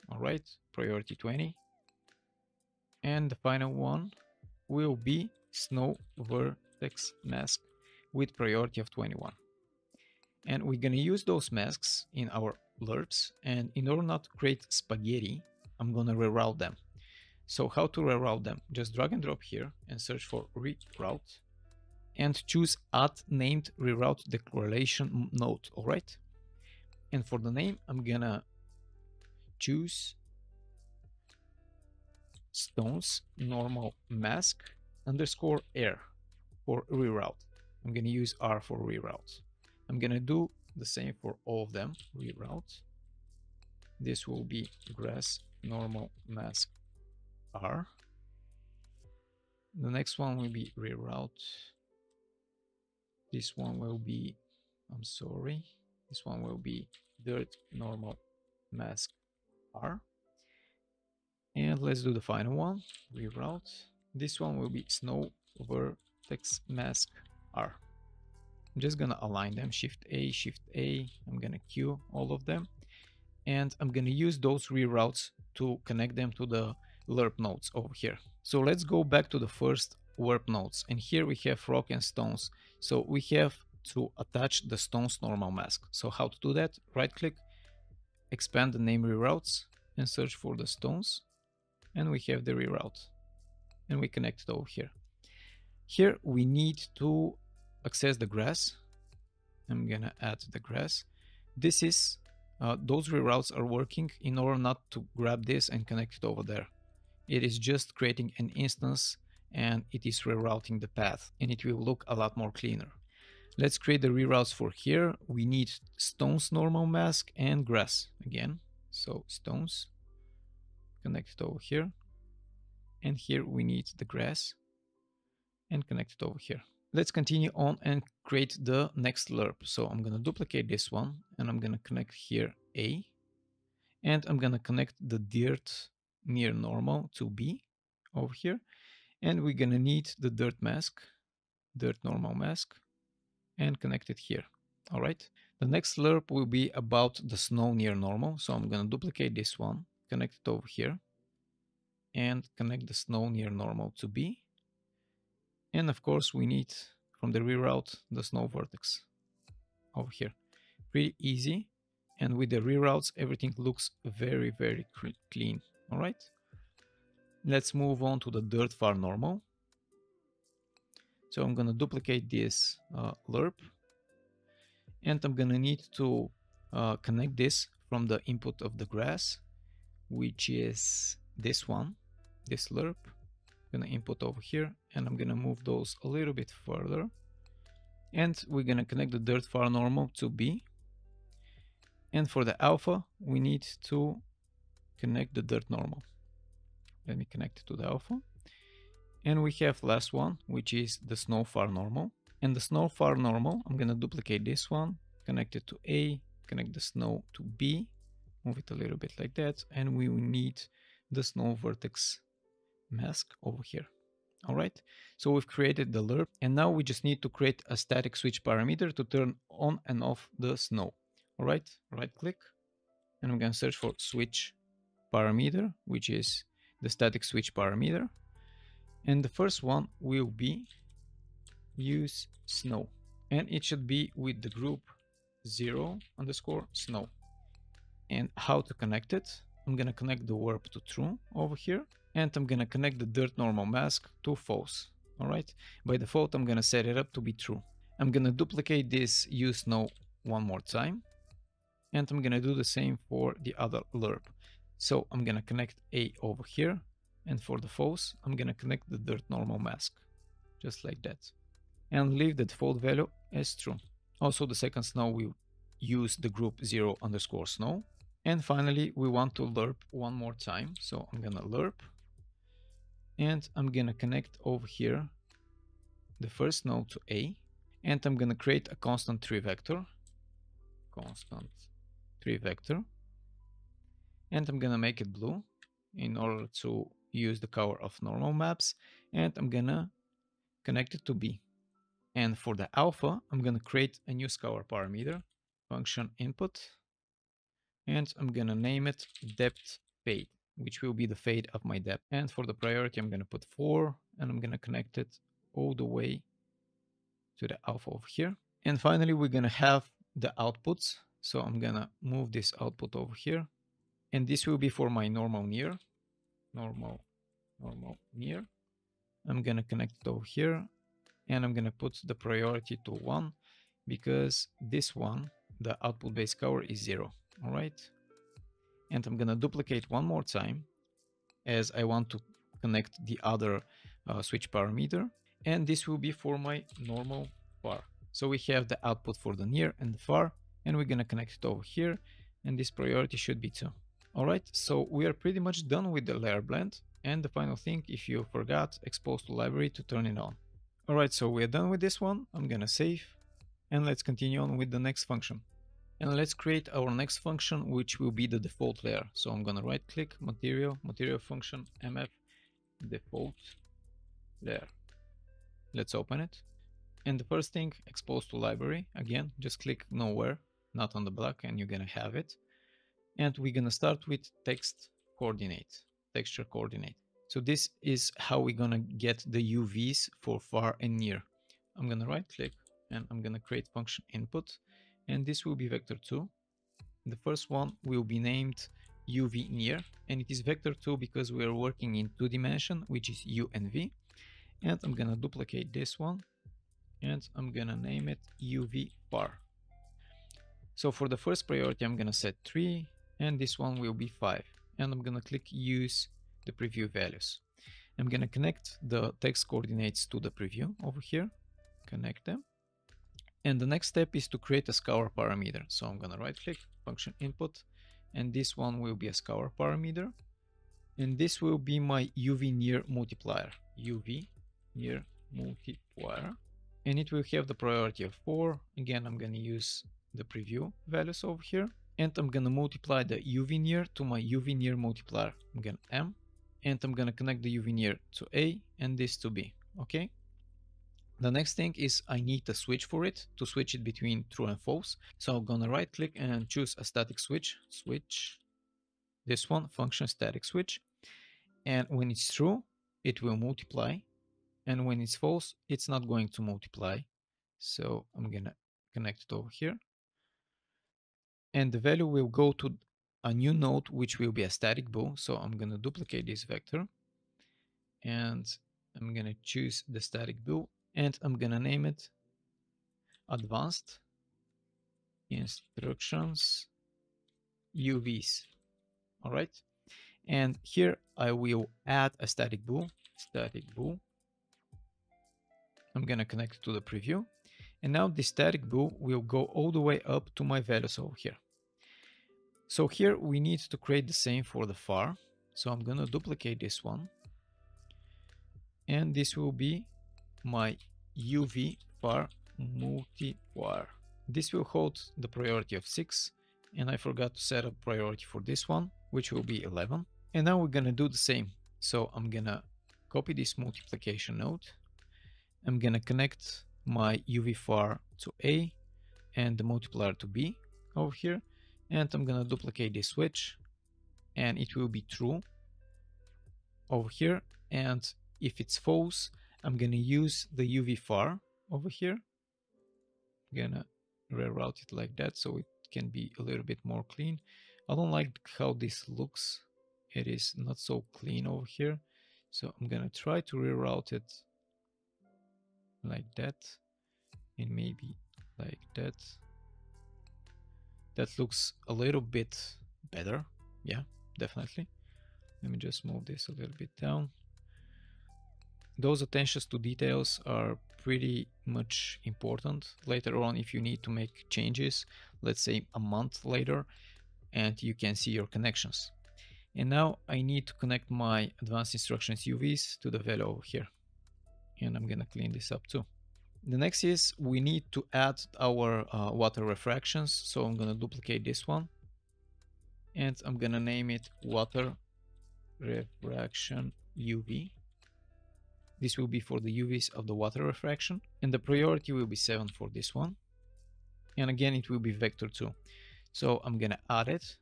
All right, priority 20. And the final one will be snow vertex mask with priority of 21. And we're gonna use those masks in our lerps, and in order not to create spaghetti, I'm gonna reroute them. So how to reroute them? Just drag and drop here and search for reroute, and choose add named reroute declaration node. All right, and for the name I'm gonna choose stones normal mask underscore air for reroute. I'm gonna use R for reroute. I'm gonna do the same for all of them. Reroute, this will be grass normal mask R. The next one will be reroute. This one will be, this one will be dirt normal mask R. And let's do the final one, reroute. This one will be snow vertex mask R. I'm just gonna align them, Shift A. I'm gonna queue all of them, and I'm gonna use those reroutes to connect them to the lerp nodes over here. So let's go back to the first lerp nodes, and here we have rock and stones. So we have to attach the stones normal mask. So how to do that? Right click, expand the name reroutes, and search for the stones, and we have the reroute, and we connect it over here. Here we need to access the grass. I'm gonna add the grass. This is those reroutes are working in order not to grab this and connect it over there. It is just creating an instance, and it is rerouting the path, and it will look a lot more cleaner. Let's create the reroutes for here. We need stones normal mask and grass again. So stones, connect it over here, and here we need the grass and connect it over here. Let's continue on and create the next lerp. So I'm going to duplicate this one and I'm going to connect here A, and I'm going to connect the dirt near normal to B over here. And we're going to need the dirt mask, dirt normal mask, and connect it here. All right. The next lerp will be about the snow near normal. So I'm going to duplicate this one, connect it over here, and connect the snow near normal to B. And of course, we need from the reroute the snow vertex over here. Pretty easy. And with the reroutes, everything looks very, very clean. All right. Let's move on to the dirt far normal. So I'm going to duplicate this lerp. And I'm going to need to connect this from the input of the grass, which is this one, this lerp. I'm going to input over here, and I'm going to move those a little bit further. And we're going to connect the dirt far normal to B. And for the alpha, we need to connect the dirt normal. Let me connect it to the alpha. And we have last one, which is the snow far normal. And the snow far normal, I'm going to duplicate this one, connect it to A, connect the snow to B, move it a little bit like that. And we will need the snow vertex mask over here. All right. So we've created the lerp, and now we just need to create a static switch parameter to turn on and off the snow. All right. Right click, and I'm going to search for switch parameter, which is the static switch parameter. And the first one will be use snow, and it should be with the group 0_snow. And how to connect it? I'm going to connect the warp to true over here, and I'm going to connect the dirt normal mask to false. All right. By default, I'm going to set it up to be true. I'm going to duplicate this use snow one more time, and I'm going to do the same for the other lerp. So I'm going to connect A over here, and for the false, I'm going to connect the dirt normal mask, just like that, and leave the default value as true. Also, the second snow will use the group 0_snow. And finally, we want to lerp one more time. So I'm going to lerp, and I'm going to connect over here the first node to A, and I'm going to create a constant 3 vector, and I'm going to make it blue in order to use the color of normal maps, and I'm going to connect it to B. And for the alpha, I'm going to create a new scalar parameter, function input, and I'm going to name it depth fade, which will be the fade of my depth. And for the priority, I'm going to put 4, and I'm going to connect it all the way to the alpha over here. And finally, we're going to have the outputs. So I'm going to move this output over here, and this will be for my normal near, normal near. I'm going to connect it over here, and I'm going to put the priority to 1 because this one, the output base color is 0. All right. And I'm going to duplicate one more time as I want to connect the other switch parameter. And this will be for my normal far. So we have the output for the near and the far, and we're going to connect it over here. And this priority should be 2. All right. So we are pretty much done with the layer blend. And the final thing, if you forgot, expose to library to turn it on. All right. So we're done with this one. I'm going to save, and let's continue on with the next function. And let's create our next function, which will be the default layer. So I'm going to right click, material function, mf default layer. Let's open it. And the first thing, expose to library. Again, just click nowhere, not on the block, and you're going to have it. And we're going to start with text coordinate, texture coordinate. So this is how we're going to get the UVs for far and near. I'm going to right click, and I'm going to create function input. And this will be vector 2. The first one will be named UV near, and it is vector 2 because we are working in 2 dimension, which is U and V. And I'm going to duplicate this one, and I'm going to name it UV far. So for the first priority, I'm going to set 3, and this one will be 5. And I'm going to click use the preview values. I'm going to connect the text coordinates to the preview over here, connect them. And the next step is to create a scalar parameter. So I'm going to right click, function input, and this one will be a scalar parameter. And this will be my UV near multiplier. UV near multiplier. And it will have the priority of 4. Again, I'm going to use the preview values over here. And I'm going to multiply the UV near to my UV near multiplier. I'm going to M. And I'm going to connect the UV near to A and this to B. Okay. The next thing is I need a switch for it to switch it between true and false. So I'm going to right click and choose a static switch. Switch. This one, function static switch. And when it's true, it will multiply. And when it's false, it's not going to multiply. So I'm going to connect it over here. And the value will go to a new node, which will be a static bool. So I'm going to duplicate this vector. And I'm going to choose the static bool. And I'm going to name it Advanced Instructions UVs. All right. And here I will add a static bool. I'm going to connect it to the preview. And now the static bool will go all the way up to my values over here. So here we need to create the same for the far. So I'm going to duplicate this one. And this will be my UV far multiplier. This will hold the priority of 6. And I forgot to set a priority for this one, which will be 11. And now we're going to do the same. So I'm going to copy this multiplication node. I'm going to connect my UV far to A and the multiplier to B over here. And I'm going to duplicate this switch and it will be true over here. And if it's false, I'm going to use the UV far over here. I'm going to reroute it like that so it can be a little bit more clean. I don't like how this looks. It is not so clean over here. So I'm going to try to reroute it like that and maybe like that. That looks a little bit better. Yeah, definitely. Let me just move this a little bit down. Those attentions to details are pretty much important later on if you need to make changes, let's say a month later, and you can see your connections. And now I need to connect my advanced instructions UVs to the value over here. And I'm going to clean this up too. The next is we need to add our water refractions. So I'm going to duplicate this one. And I'm going to name it water refraction UV. This will be for the UVs of the water refraction. And the priority will be 7 for this one. And again, it will be vector 2. So I'm going to add it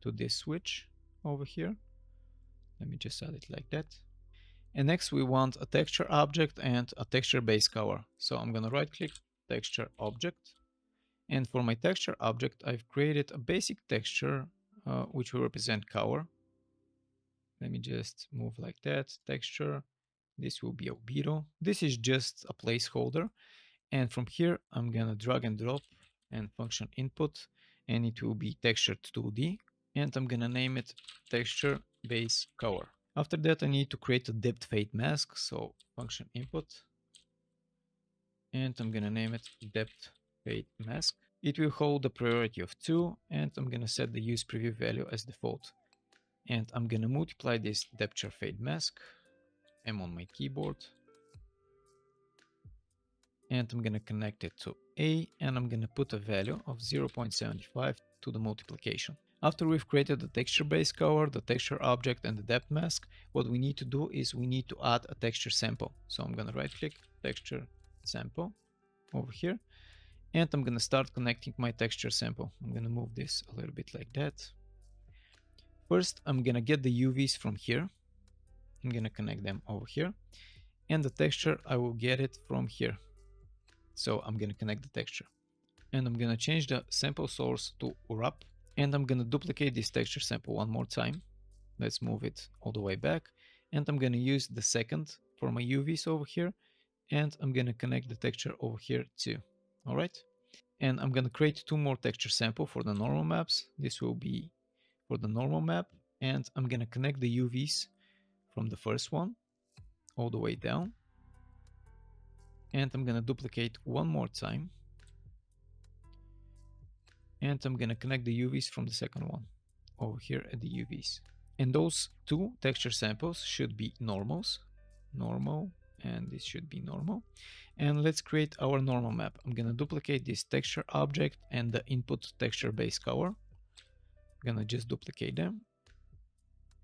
to this switch over here. Let me just add it like that. And next we want a texture object and a texture base color. So I'm going to right click texture object. And for my texture object, I've created a basic texture which will represent color. Let me just move like that. Texture. This will be albedo. This is just a placeholder. And from here, I'm going to drag and drop and function input. And it will be textured 2D. And I'm going to name it texture base color. After that, I need to create a depth fade mask. So function input. And I'm going to name it depth fade mask. It will hold the priority of 2. And I'm going to set the use preview value as default. And I'm going to multiply this depth fade mask. I'm on my keyboard. And I'm going to connect it to A. And I'm going to put a value of 0.75 to the multiplication. After we've created the texture base color, the texture object, and the depth mask, what we need to do is we need to add a texture sample. So I'm going to right click texture sample over here. And I'm going to start connecting my texture sample. I'm going to move this a little bit like that. First, I'm going to get the UVs from here. I'm going to connect them over here. And the texture, I will get it from here. So I'm going to connect the texture. And I'm going to change the sample source to wrap. And I'm going to duplicate this texture sample one more time. Let's move it all the way back. And I'm going to use the second for my UVs over here. And I'm going to connect the texture over here too. All right. And I'm going to create 2 more texture sample for the normal maps. This will be for the normal map. And I'm going to connect the UVs from the first one all the way down. And I'm going to duplicate one more time. And I'm going to connect the UVs from the second one over here at the UVs. And those two texture samples should be normals, normal, and this should be normal. And let's create our normal map. I'm gonna duplicate this texture object and the input texture base color. I'm gonna just duplicate them.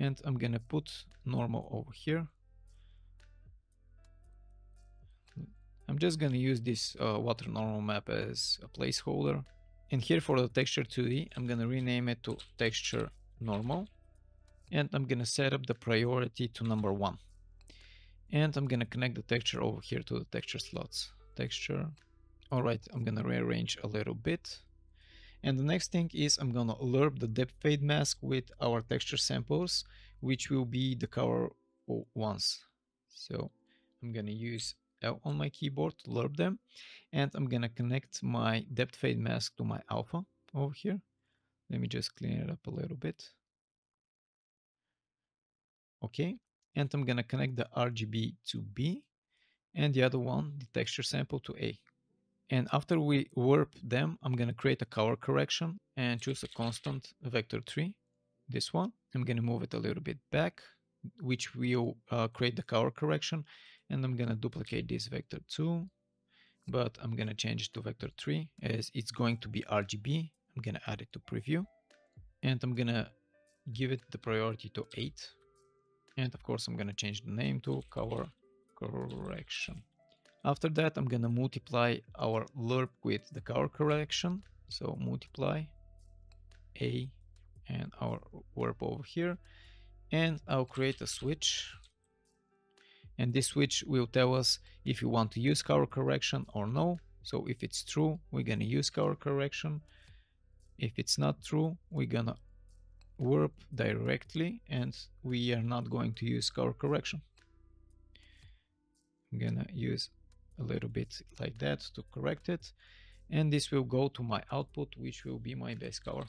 And I'm gonna put normal over here. I'm just gonna use this water normal map as a placeholder. And here for the texture 2D, I'm gonna rename it to texture normal. And I'm gonna set up the priority to number 1. And I'm gonna connect the texture over here to the texture slots. Texture. All right, I'm gonna rearrange a little bit. And the next thing is I'm gonna lerp the depth fade mask with our texture samples, which will be the color ones. So I'm gonna use L on my keyboard to lerp them. And I'm gonna connect my depth fade mask to my alpha over here. Let me just clean it up a little bit. Okay, and I'm gonna connect the RGB to B and the other one, the texture sample, to A. And after we warp them, I'm gonna create a color correction and choose a constant vector 3, this one. I'm gonna move it a little bit back, which will create the color correction. And I'm gonna duplicate this vector 2, but I'm gonna change it to vector 3 as it's going to be RGB. I'm gonna add it to preview and I'm gonna give it the priority to 8. And of course, I'm gonna change the name to color correction. After that, I'm gonna multiply our lerp with the color correction. So multiply A and our warp over here. And I'll create a switch. And this switch will tell us if you want to use color correction or no. So if it's true, we're gonna use color correction. If it's not true, we're gonna warp directly and we are not going to use color correction. I'm gonna use a little bit like that to correct it, and this will go to my output, which will be my base color.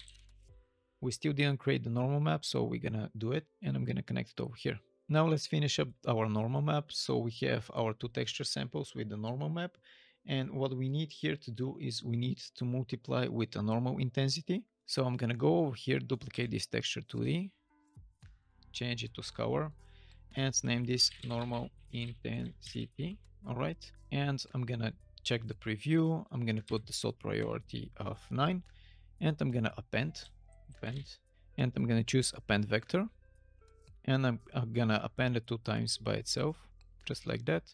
We still didn't create the normal map, so we're gonna do it, and I'm gonna connect it over here. Now let's finish up our normal map. So we have our two texture samples with the normal map, and what we need here to do is we need to multiply with a normal intensity. So I'm gonna go over here, duplicate this texture 2D, change it to scalar, and name this normal intensity. All right, and I'm gonna check the preview. I'm gonna put the sort priority of 9, and I'm gonna append, and I'm gonna choose append vector, and I'm gonna append it 2 times by itself, just like that.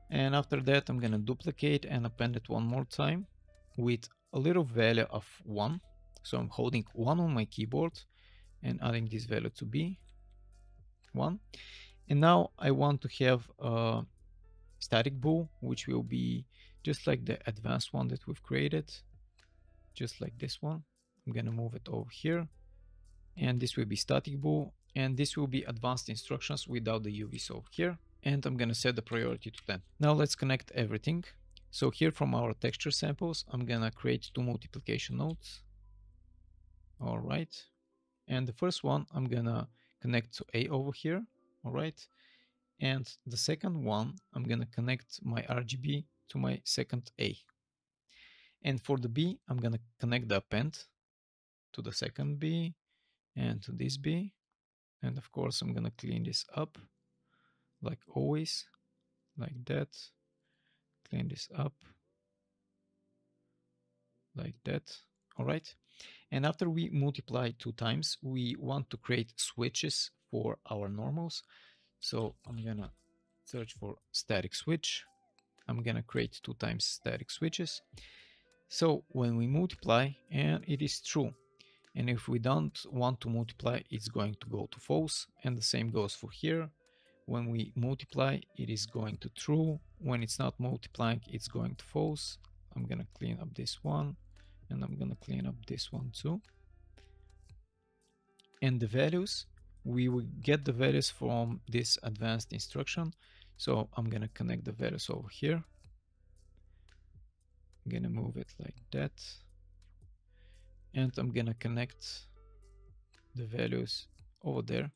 And after that, I'm gonna duplicate and append it 1 more time with a little value of 1. So I'm holding 1 on my keyboard and adding this value to be 1. And now I want to have a static bool, which will be just like the advanced one that we've created, just like this one. I'm gonna move it over here, and this will be static bool, and this will be advanced instructions without the UVs over here. And I'm gonna set the priority to 10. Now let's connect everything. So here from our texture samples, I'm gonna create 2 multiplication nodes. All right, and the first one I'm gonna connect to A over here. All right. And the second one, I'm gonna connect my RGB to my second A. And for the B, I'm gonna connect the append to the second B and to this B. And of course, I'm gonna clean this up like always, like that. Clean this up like that. All right. And after we multiply 2 times, we want to create switches for our normals. So I'm gonna search for static switch. I'm gonna create 2 times static switches. So when we multiply, and it is true, and if we don't want to multiply, it's going to go to false, and the same goes for here. When we multiply, it is going to true. When it's not multiplying, it's going to false. I'm gonna clean up this one, and I'm gonna clean up this one too. And the values, we will get the values from this advanced instruction. So I'm gonna connect the values over here. I'm gonna move it like that. And I'm gonna connect the values over there.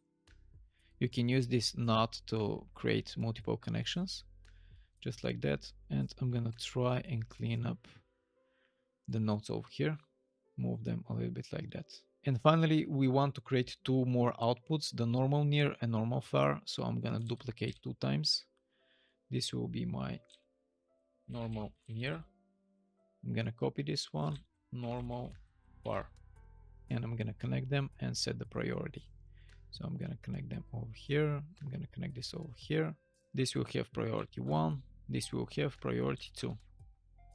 You can use this knot to create multiple connections, just like that. And I'm gonna try and clean up the nodes over here. Move them a little bit like that. And finally, we want to create two more outputs, the normal near and normal far. So I'm gonna duplicate 2 times. This will be my normal near. I'm gonna copy this one, normal far, and I'm gonna connect them and set the priority. So I'm gonna connect them over here. I'm gonna connect this over here. This will have priority 1. This will have priority 2.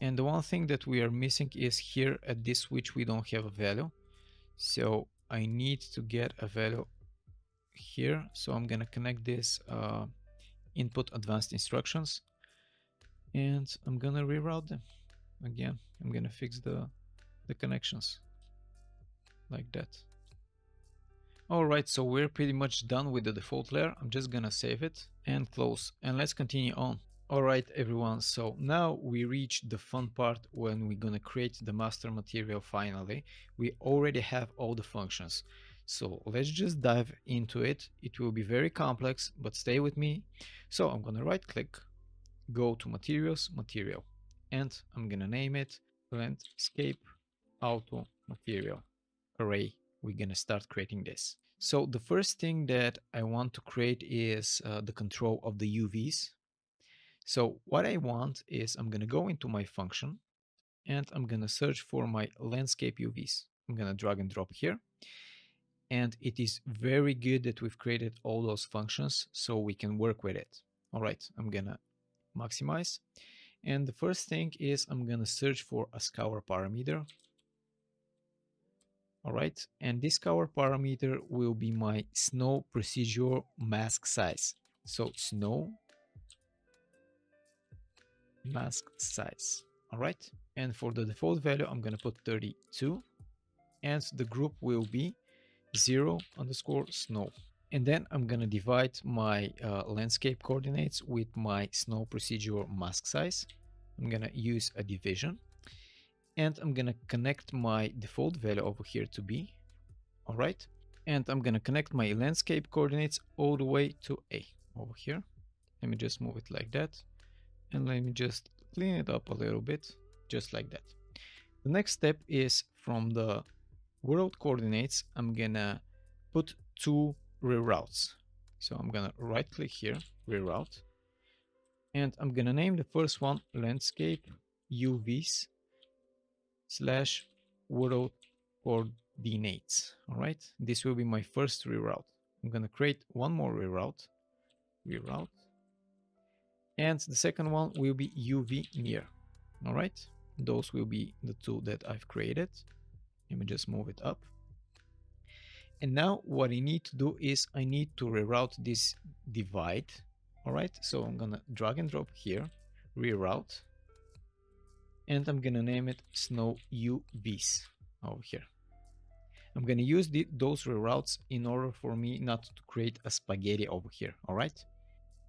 And the one thing that we are missing is here at this switch we don't have a value. So I need to get a value here. So I'm gonna connect this input advanced instructions, and I'm gonna reroute them. Again, I'm gonna fix the connections like that. Alright, so we're pretty much done with the default layer. I'm just gonna save it and close, and let's continue on. Alright everyone, so now we reach the fun part when we're gonna create the master material finally. We already have all the functions. So let's just dive into it. It will be very complex, but stay with me. So I'm gonna right click, go to materials, material, and I'm gonna name it landscape auto material array. We're gonna start creating this. So the first thing that I want to create is the control of the UVs. So what I want is I'm gonna go into my function and I'm gonna search for my landscape UVs. I'm gonna drag and drop here. And it is very good that we've created all those functions so we can work with it. All right, I'm gonna maximize. And the first thing is I'm gonna search for a scour parameter. All right, and this scour parameter will be my snow procedural mask size. So snow mask size. All right, and for the default value, I'm gonna put 32, and the group will be 0_snow. And then I'm gonna divide my landscape coordinates with my snow procedural mask size. I'm gonna use a division. And I'm gonna connect my default value over here to B. All right. And I'm gonna connect my landscape coordinates all the way to A over here. Let me just move it like that. And let me just clean it up a little bit, just like that. The next step is from the world coordinates, I'm gonna put 2 reroutes. So I'm gonna right click here, reroute. And I'm gonna name the first one landscape UVs / world coordinates. All right, this will be my first reroute. I'm gonna create one more reroute, and the second one will be UV near. All right, those will be the 2 that I've created. Let me just move it up. And now what I need to do is I need to reroute this divide. All right, so I'm gonna drag and drop here, reroute. And I'm gonna name it snow UVs over here. I'm gonna use those reroutes in order for me not to create a spaghetti over here. All right.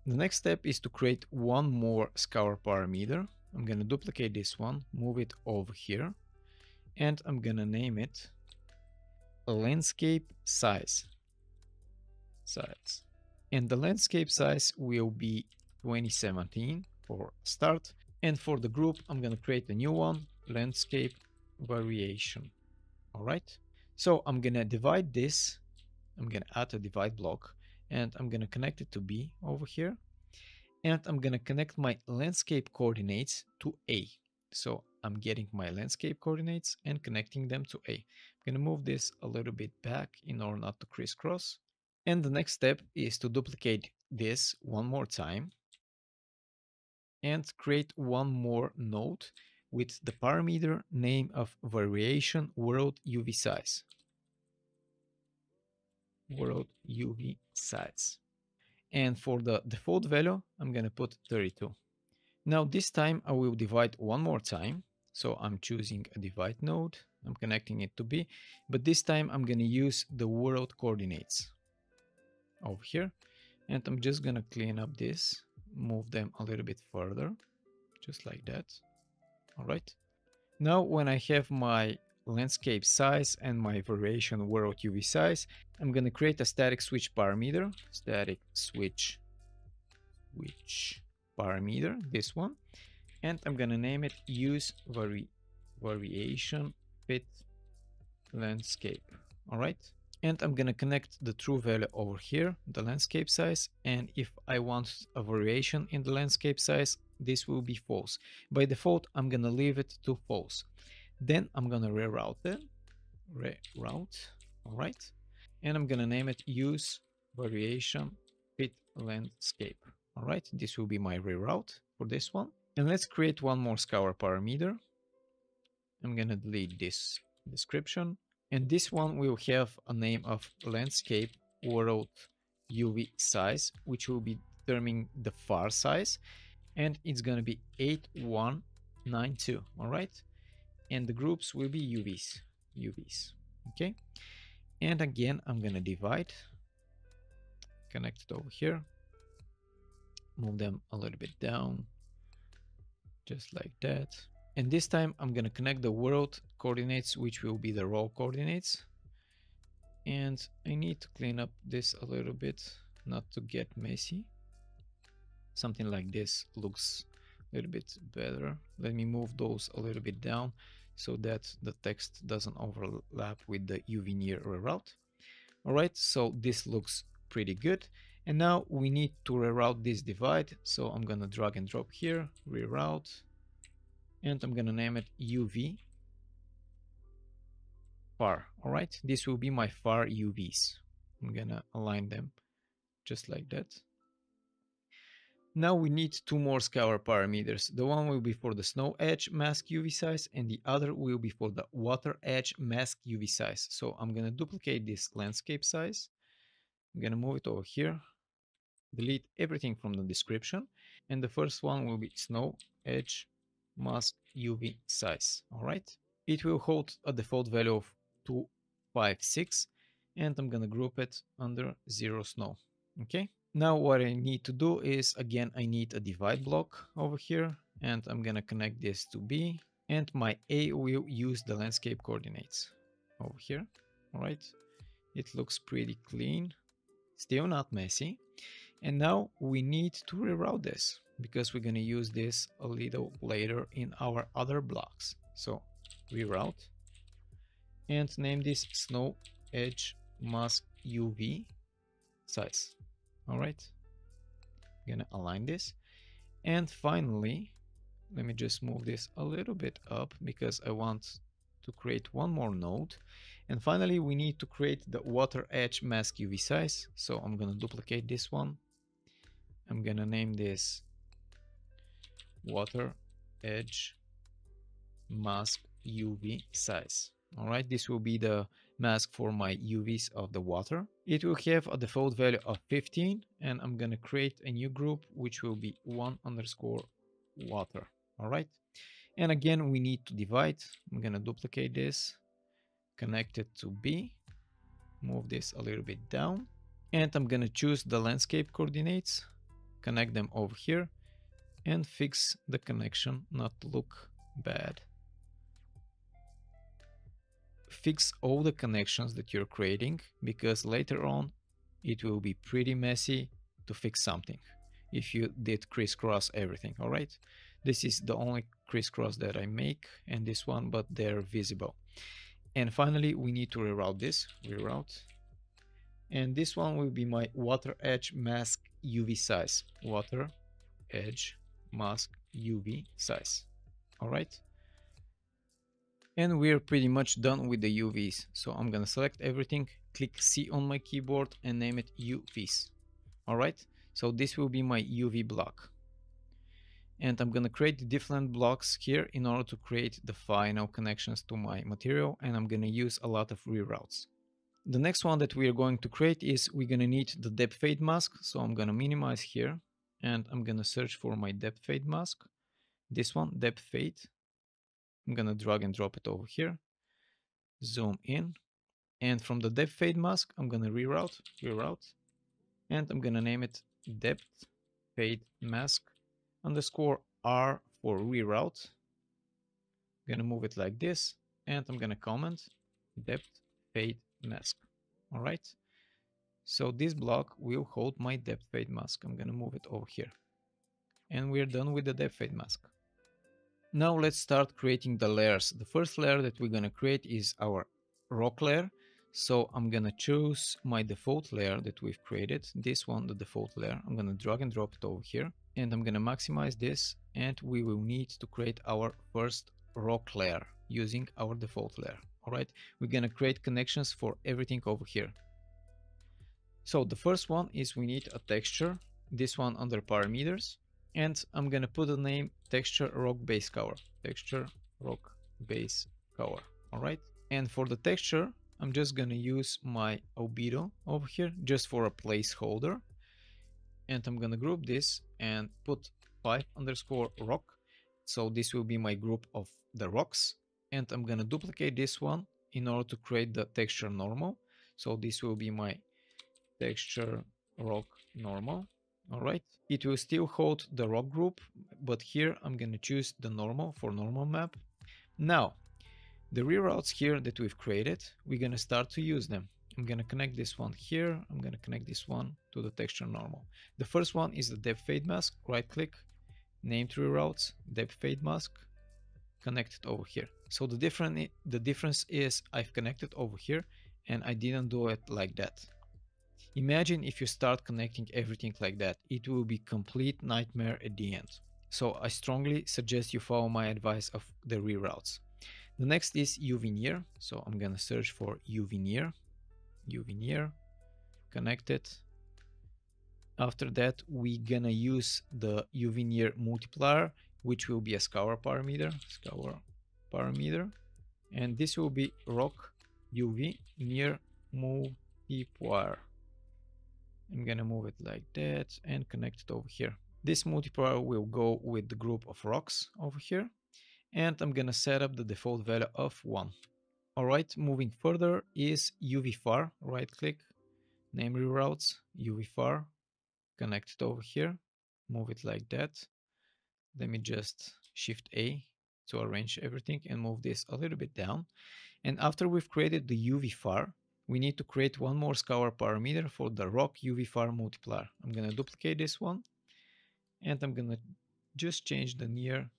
The next step is to create one more scour parameter. I'm gonna duplicate this one, move it over here, and I'm gonna name it landscape size. And the landscape size will be 2017 for start. And for the group, I'm going to create a new one, landscape variation. All right. So I'm going to divide this. I'm going to add a divide block, and I'm going to connect it to B over here. And I'm going to connect my landscape coordinates to A. So I'm getting my landscape coordinates and connecting them to A. I'm going to move this a little bit back in order not to crisscross. And the next step is to duplicate this one more time and create one more node with the parameter name of variation world UV size. World UV size. And for the default value, I'm going to put 32. Now this time I will divide one more time. So I'm choosing a divide node. I'm connecting it to B, but this time I'm going to use the world coordinates over here. And I'm just going to clean up this, move them a little bit further, just like that. All right. Now when I have my landscape size and my variation world UV size, I'm going to create a static switch parameter, static switch parameter, this one, and I'm going to name it use variation fit landscape. all right? And I'm gonna connect the true value over here, the landscape size, and if I want a variation in the landscape size, this will be false. By default, I'm gonna leave it to false. Then I'm gonna reroute it, all right? And I'm gonna name it use variation fit landscape, all right? This will be my reroute for this one. And let's create one more scour parameter. I'm gonna delete this description. And this one will have a name of landscape world UV size, which will be determining the far size. And it's gonna be 8192, all right? And the groups will be UVs, okay? And again, I'm gonna divide, connect it over here, move them a little bit down, just like that. And this time I'm gonna connect the world coordinates, which will be the raw coordinates. And I need to clean up this a little bit, not to get messy. Something like this looks a little bit better. Let me move those a little bit down so that the text doesn't overlap with the UV near reroute. All right, so this looks pretty good. And now we need to reroute this divide. So I'm gonna drag and drop here, reroute, and I'm gonna name it UV far. All right, this will be my far UVs. I'm gonna align them just like that. Now we need two more scour parameters. The one will be for the snow edge mask UV size and the other will be for the water edge mask UV size. So I'm gonna duplicate this landscape size. I'm gonna move it over here, delete everything from the description, and the first one will be snow edge mask UV size. All right, it will hold a default value of 256, and I'm gonna group it under 0 snow. Okay, now what I need to do is, again, I need a divide block over here, and I'm gonna connect this to B, and my A will use the landscape coordinates over here. All right, it looks pretty clean, still not messy. And now we need to reroute this because we're gonna use this a little later in our other blocks. So reroute and name this snow edge mask UV size. All right, I'm gonna align this. And finally, let me just move this a little bit up because I want to create one more node. And finally, we need to create the water edge mask UV size. So I'm gonna duplicate this one. I'm gonna name this water edge mask UV size. All right, this will be the mask for my UVs of the water. It will have a default value of 15, and I'm gonna create a new group which will be 1_water. All right, and again we need to divide. I'm gonna duplicate this, connect it to B, move this a little bit down, and I'm gonna choose the landscape coordinates, connect them over here, and fix the connection not to look bad. Fix all the connections that you're creating, because later on it will be pretty messy to fix something if you did crisscross everything. All right, this is the only crisscross that I make, and this one, but they're visible. And finally we need to reroute this, and this one will be my water edge mask UV size, water edge mask UV size. All right, and we're pretty much done with the UVs. So I'm gonna select everything, click C on my keyboard and name it UVs. All right, so this will be my UV block. And I'm gonna create different blocks here in order to create the final connections to my material, and I'm gonna use a lot of reroutes. The next one that we are going to create is we're gonna need the depth fade mask. So I'm gonna minimize here and I'm gonna search for my depth fade mask. This one, depth fade. I'm gonna drag and drop it over here, zoom in, and from the depth fade mask, I'm gonna reroute, and I'm gonna name it depth fade mask _R for reroute. I'm gonna move it like this, and I'm gonna comment depth fade mask. All right, so this block will hold my depth fade mask. I'm gonna move it over here, and we're done with the depth fade mask. Now let's start creating the layers. The first layer that we're gonna create is our rock layer. So I'm gonna choose my default layer that we've created, this one, the default layer. I'm gonna drag and drop it over here, and I'm gonna maximize this, and we will need to create our first rock layer using our default layer. All right, we're gonna create connections for everything over here. So the first one is we need a texture, this one under parameters, and I'm gonna put the name texture rock base color, texture rock base color. All right, and for the texture, I'm just gonna use my albedo over here just for a placeholder, and I'm gonna group this and put 5_rock. So this will be my group of the rocks, and I'm gonna duplicate this one in order to create the texture normal. So this will be my texture rock normal. All right, it will still hold the rock group, but here I'm gonna choose the normal for normal map. Now the reroutes here that we've created, we're gonna start to use them. I'm gonna connect this one here. I'm gonna connect this one to the texture normal. The first one is the depth fade mask. Right click, name reroutes, depth fade mask, connect it over here. So the difference is I've connected over here and I didn't do it like that. Imagine if you start connecting everything like that, it will be complete nightmare at the end. So I strongly suggest you follow my advice of the reroutes. The next is UV-near. So I'm gonna search for UV-near, connect it. After that, we're gonna use the UV-near multiplier, which will be a scalar parameter, and this will be rock UV-near multiplier. I'm gonna move it like that and connect it over here. This multiplier will go with the group of rocks over here, and I'm gonna set up the default value of 1. All right, moving further is UV-far. Right click, name reroutes, UV-far, connect it over here, move it like that. Let me just Shift A to arrange everything and move this a little bit down. And after we've created the UV-far, we need to create one more scalar parameter for the rock UV-far multiplier. I'm gonna duplicate this one, and I'm gonna just change the near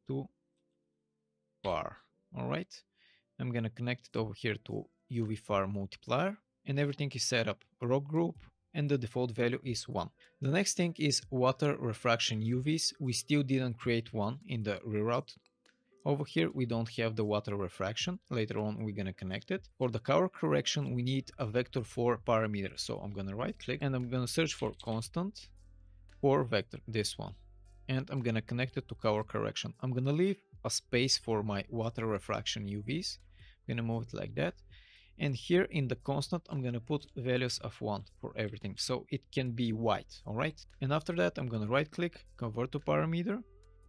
to far. All right, I'm gonna connect it over here to UV-far multiplier, and everything is set up. Rock group, and the default value is 1. The next thing is water refraction UVs. We still didn't create one in the reroute. Over here, we don't have the water refraction. Later on, we're gonna connect it. For the color correction, we need a vector 4 parameter. So I'm gonna right click and I'm gonna search for constant for vector, this one. And I'm gonna connect it to color correction. I'm gonna leave a space for my water refraction UVs. I'm gonna move it like that. And here in the constant, I'm gonna put values of 1 for everything. So it can be white, all right? And after that, I'm gonna right click, convert to parameter,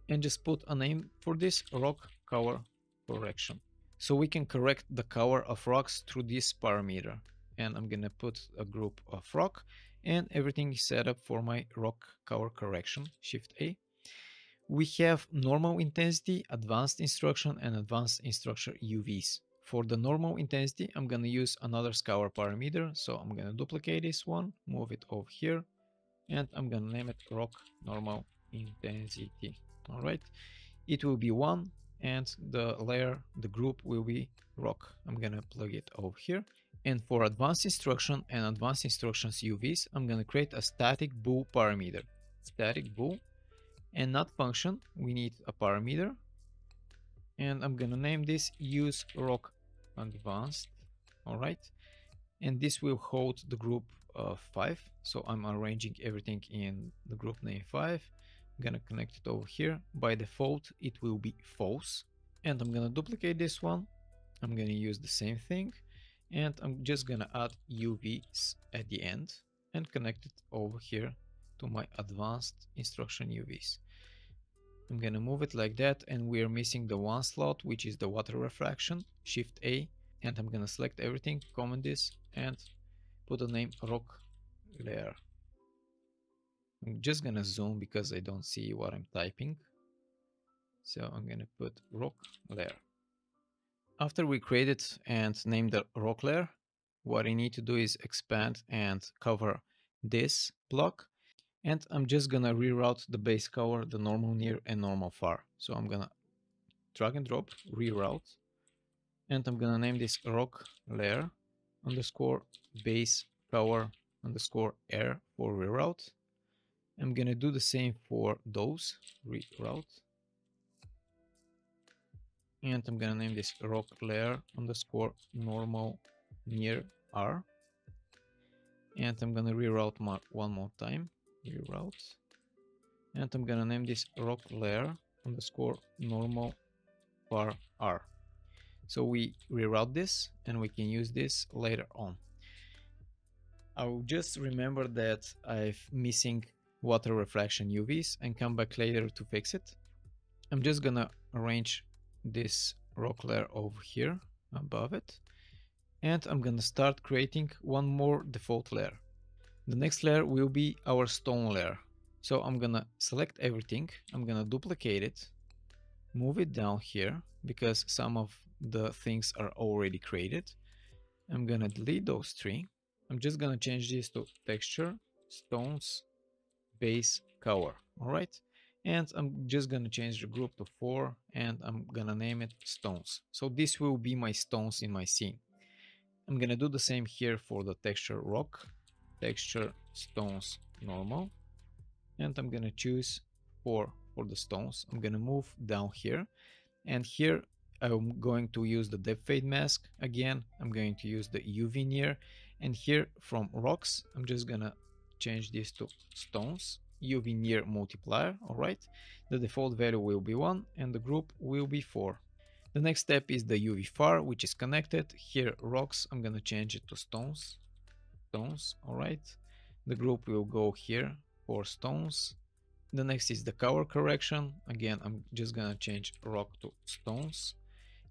and just put a name for this, rock color correction. So we can correct the color of rocks through this parameter. And I'm gonna put a group of rock, and everything is set up for my rock color correction, Shift A. We have normal intensity, advanced instruction, and advanced instruction UVs. For the normal intensity, I'm gonna use another scalar parameter. So I'm gonna duplicate this one, move it over here, and I'm gonna name it rock normal intensity. All right, it will be 1, and the layer, the group will be rock. I'm gonna plug it over here. And for advanced instruction and advanced instructions UVs, I'm gonna create a static bool parameter. Static bool, and not function. We need a parameter, and I'm gonna name this use rock advanced. All right, and this will hold the group of 5. So I'm arranging everything in the group name 5. I'm gonna connect it over here. By default, it will be false. And I'm gonna duplicate this one. I'm gonna use the same thing. And I'm just gonna add UVs at the end and connect it over here to my advanced instruction UVs. I'm gonna move it like that, and we're missing the one slot, which is the water refraction. Shift A, and I'm gonna select everything, comment this, and put the name rock layer. I'm just gonna zoom because I don't see what I'm typing. So I'm gonna put rock layer. After we create it and name the rock layer, what I need to do is expand and cover this block. And I'm just gonna reroute the base color, the normal near and normal far. So I'm gonna drag and drop, reroute, and I'm gonna name this rock layer underscore base cover underscore air for reroute. I'm gonna do the same for those, reroute. And I'm gonna name this rock layer underscore normal near R. And I'm gonna reroute one more time, reroute. And I'm gonna name this rock layer underscore normal far R. So we reroute this and we can use this later on. I'll just remember that I'm missing water refraction UVs and come back later to fix it. I'm just gonna arrange this rock layer over here above it. And I'm gonna start creating one more default layer. The next layer will be our stone layer. So I'm gonna select everything. I'm gonna duplicate it, move it down here because some of the things are already created. I'm gonna delete those three. I'm just gonna change this to texture, stones, base, color. All right. And I'm just gonna change the group to 4 and I'm gonna name it stones. So this will be my stones in my scene. I'm gonna do the same here for the texture rock, texture stones normal. And I'm gonna choose 4 for the stones. I'm gonna move down here. And here I'm going to use the depth fade mask again. I'm going to use the UV near. And here from rocks, I'm just gonna change this to stones, UV near multiplier. All right. The default value will be 1 and the group will be 4. The next step is the UV far, which is connected. Here rocks, I'm gonna change it to stones, stones. All right. The group will go here for stones. The next is the color correction. Again, I'm just gonna change rock to stones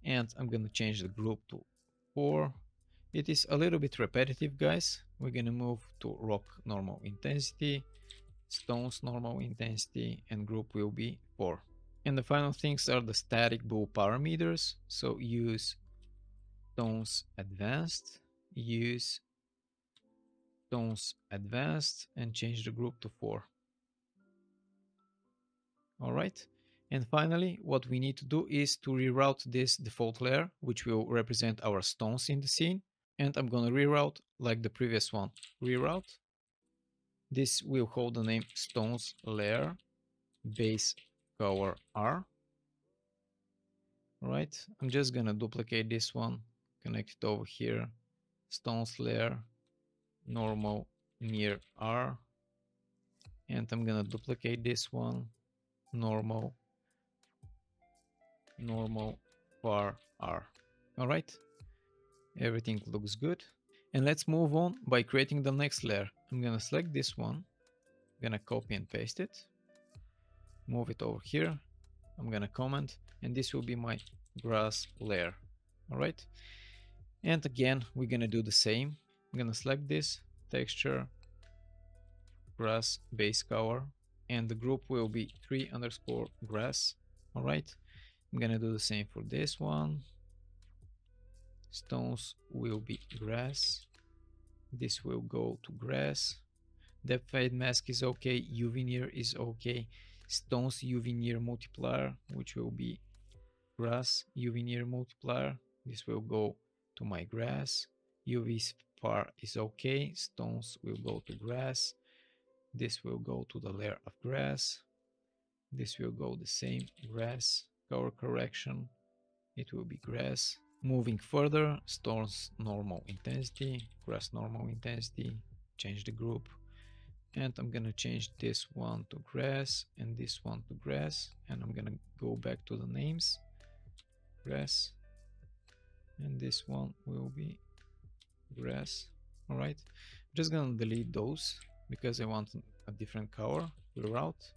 and I'm gonna change the group to 4. It is a little bit repetitive, guys. We're gonna move to rock normal intensity, stones normal intensity, and group will be 4. And the final things are the static bool parameters. So use stones advanced, use stones advanced, and change the group to 4. All right. And finally, what we need to do is to reroute this default layer, which will represent our stones in the scene. And I'm going to reroute like the previous one. Reroute. This will hold the name stones layer base color R. All right. I'm just going to duplicate this one, connect it over here. Stones layer normal near R. And I'm going to duplicate this one, normal far R. All right. Everything looks good. And let's move on by creating the next layer. I'm gonna select this one, I'm gonna copy and paste it, move it over here. I'm gonna comment, and this will be my grass layer. All right. And again, we're gonna do the same. I'm gonna select this texture, grass base color, and the group will be 3_grass. All right. I'm gonna do the same for this one. Stones will be grass. This will go to grass. Depth fade mask is okay. UV near is okay. Stones UV near multiplier, which will be grass UV near multiplier. This will go to my grass. UV far is okay. Stones will go to grass. This will go to the layer of grass. This will go the same, grass. Color correction, it will be grass. Moving further, stones normal intensity, grass normal intensity, change the group. And I'm gonna change this one to grass and this one to grass. And I'm gonna go back to the names, grass. And this one will be grass. All right. I'm just gonna delete those because I want a different color. Reroute.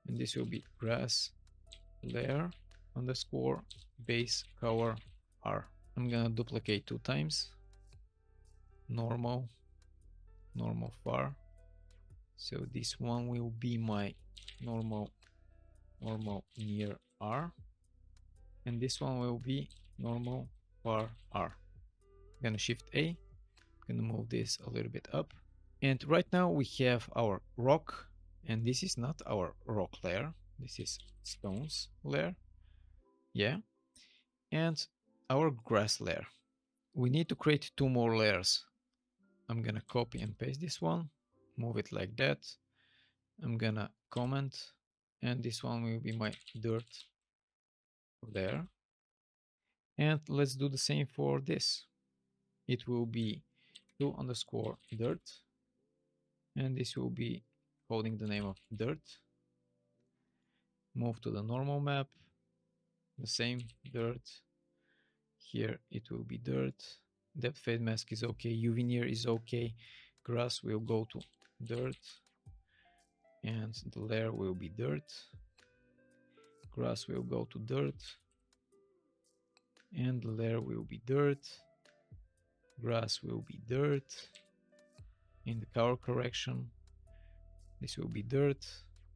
And this will be grass layer underscore base color R. I'm gonna duplicate 2 times. Normal far. So this one will be my normal near R. And this one will be normal far R. I'm gonna shift A. I'm gonna move this a little bit up. And right now we have our rock. And this is not our rock layer. This is stones layer. Yeah. And our grass layer. we need to create 2 more layers. I'm gonna copy and paste this one, move it like that. I'm gonna comment, and this one will be my dirt layer. And let's do the same for this. It will be 2_dirt, and this will be holding the name of dirt. Move to the normal map, the same dirt. Here it will be dirt. Depth fade mask is okay. UV near is okay. Grass will go to dirt, and the layer will be dirt. Grass will go to dirt, and the layer will be dirt. Grass will be dirt. In the color correction, this will be dirt.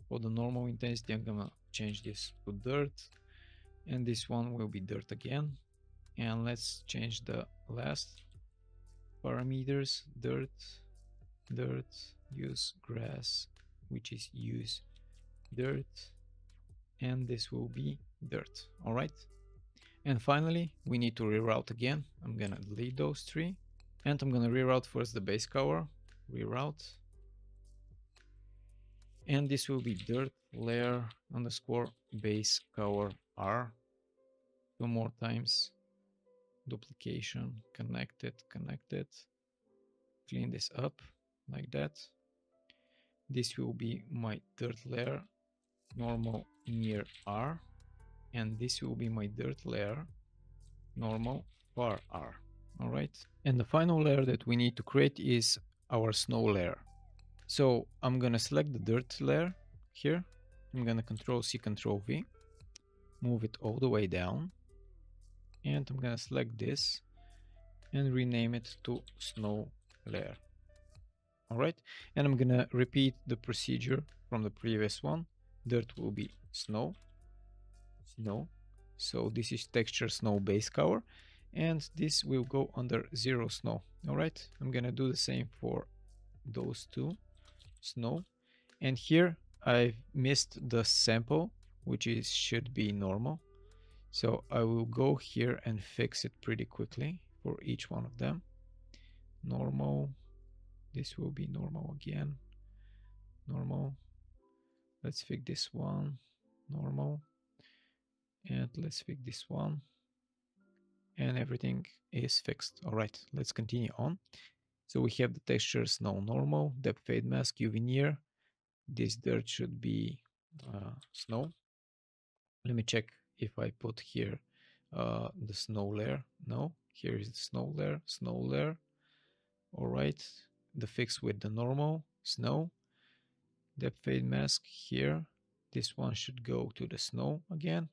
For the normal intensity, I'm gonna change this to dirt, and this one will be dirt again. And let's change the last parameters. Dirt, use grass, which is use dirt, and this will be dirt. All right. And finally, we need to reroute again. I'm gonna delete those 3, and I'm gonna reroute first the base color. Reroute, and this will be dirt layer underscore base color R. 2 more times. Duplication, connected. Clean this up like that. This will be my dirt layer, normal near R, and this will be my dirt layer, normal far R. All right. And the final layer that we need to create is our snow layer. So I'm gonna select the dirt layer here. I'm gonna Control-C, Control-V, move it all the way down, and I'm gonna select this and rename it to snow layer. All right, and I'm gonna repeat the procedure from the previous one. Dirt will be snow. So this is texture snow base color, and this will go under 0 snow. All right, I'm gonna do the same for those 2, snow. And here I've missed the sample, which should be normal. So I will go here and fix it pretty quickly for each one of them. Normal, this will be normal again. Normal, let's fix this one, normal, and let's fix this one, and everything is fixed. All right, let's continue on. So we have the texture snow normal, depth fade mask, UV near. This dirt should be snow. Let me check if I put here the snow layer. No, here is the snow layer. All right, the fix with the normal snow. Depth fade mask here. This one should go to the snow again.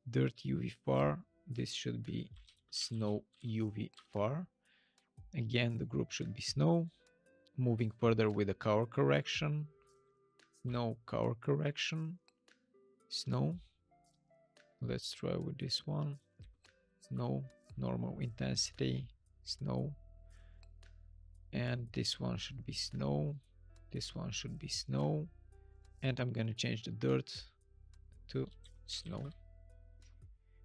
Dirt UV far. This should be snow UV far. Again, the group should be snow. Moving further with the color correction. Snow color correction. Snow. Let's try with this one. Snow, normal intensity, snow. And this one should be snow. This one should be snow. And I'm gonna change the dirt to snow.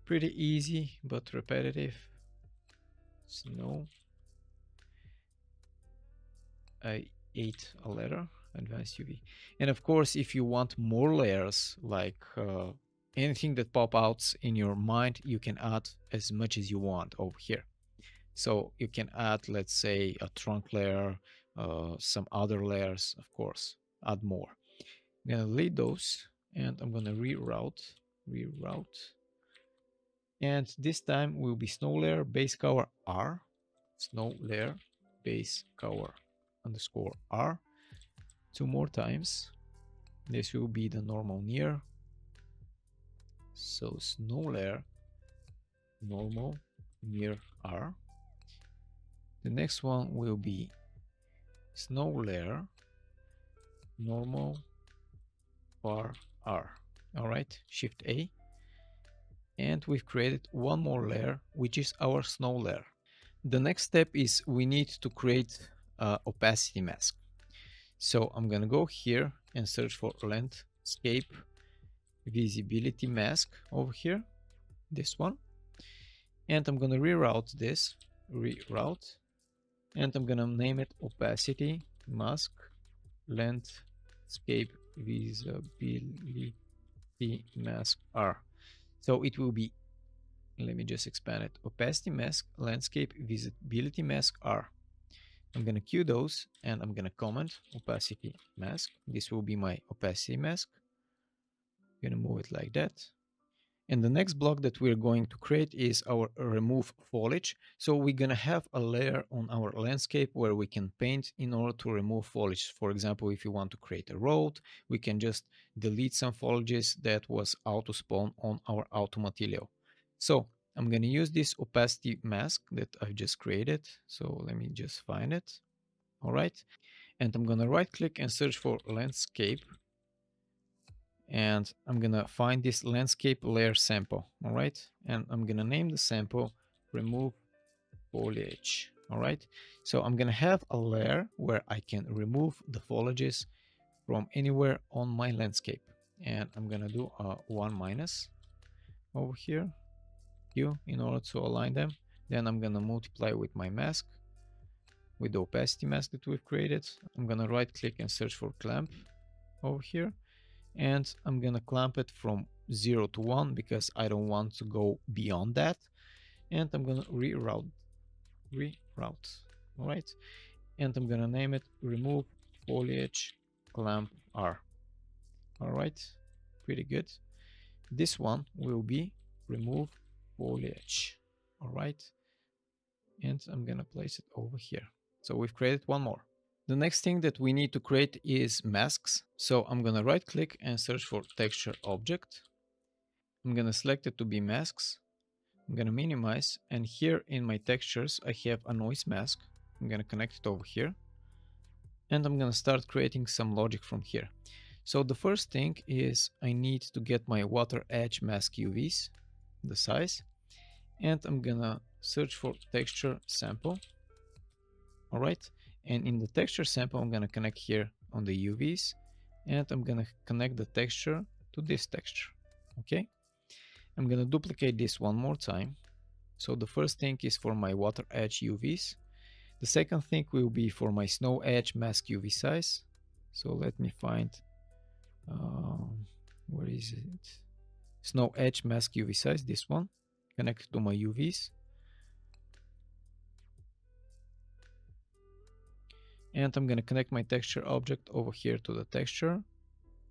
Pretty easy, but repetitive. Snow. I ate a letter, advanced UV. And of course, if you want more layers, like anything that pop out in your mind, you can add as much as you want over here. So you can add, let's say, a trunk layer, some other layers, of course, add more. I'm gonna delete those, and I'm gonna reroute. And this time will be snow layer base color R, snow layer base color underscore R. 2 more times. This will be the normal near. So snow layer normal near R. The next one will be snow layer normal far R. All right, Shift A. And we've created one more layer, which is our snow layer. The next step is we need to create opacity mask. So I'm gonna go here and search for landscape visibility mask over here, this one. And I'm gonna reroute this reroute, and I'm gonna name it Opacity Mask Landscape Visibility Mask R. So it will be, let me just expand it, Opacity Mask Landscape Visibility Mask R. I'm gonna queue those and I'm gonna comment Opacity Mask. This will be my opacity mask. I'm gonna move it like that. And the next block that we're going to create is our remove foliage. So we're gonna have a layer on our landscape where we can paint in order to remove foliage. For example, if you want to create a road, we can just delete some foliages that was auto spawn on our auto material. So I'm gonna use this opacity mask that I've just created. So let me just find it. All right. And I'm gonna right click and search for landscape. And I'm gonna find this landscape layer sample. All right. And I'm gonna name the sample remove foliage. All right. So I'm gonna have a layer where I can remove the foliages from anywhere on my landscape. And I'm gonna do a 1- over here, Q, in order to align them. Then I'm gonna multiply with my mask, with the opacity mask that we've created. I'm gonna right click and search for clamp over here. And I'm gonna clamp it from 0 to 1 because I don't want to go beyond that. And I'm gonna reroute. All right. And I'm gonna name it remove foliage clamp R. All right, pretty good. This one will be remove foliage. All right. And I'm gonna place it over here. So we've created one more. The next thing that we need to create is masks. So I'm gonna right click and search for texture object. I'm gonna select it to be masks. I'm gonna minimize, and here in my textures I have a noise mask. I'm gonna connect it over here. And I'm gonna start creating some logic from here. So the first thing is I need to get my water edge mask UVs, the size. And I'm gonna search for texture sample. All right. And in the texture sample, I'm gonna connect here on the UVs, and I'm gonna connect the texture to this texture. Okay. I'm gonna duplicate this one more time. So the first thing is for my water edge UVs. The second thing will be for my snow edge mask UV size. So let me find, where is it? Snow edge mask UV size, this one, connected to my UVs. And I'm gonna connect my texture object over here to the texture.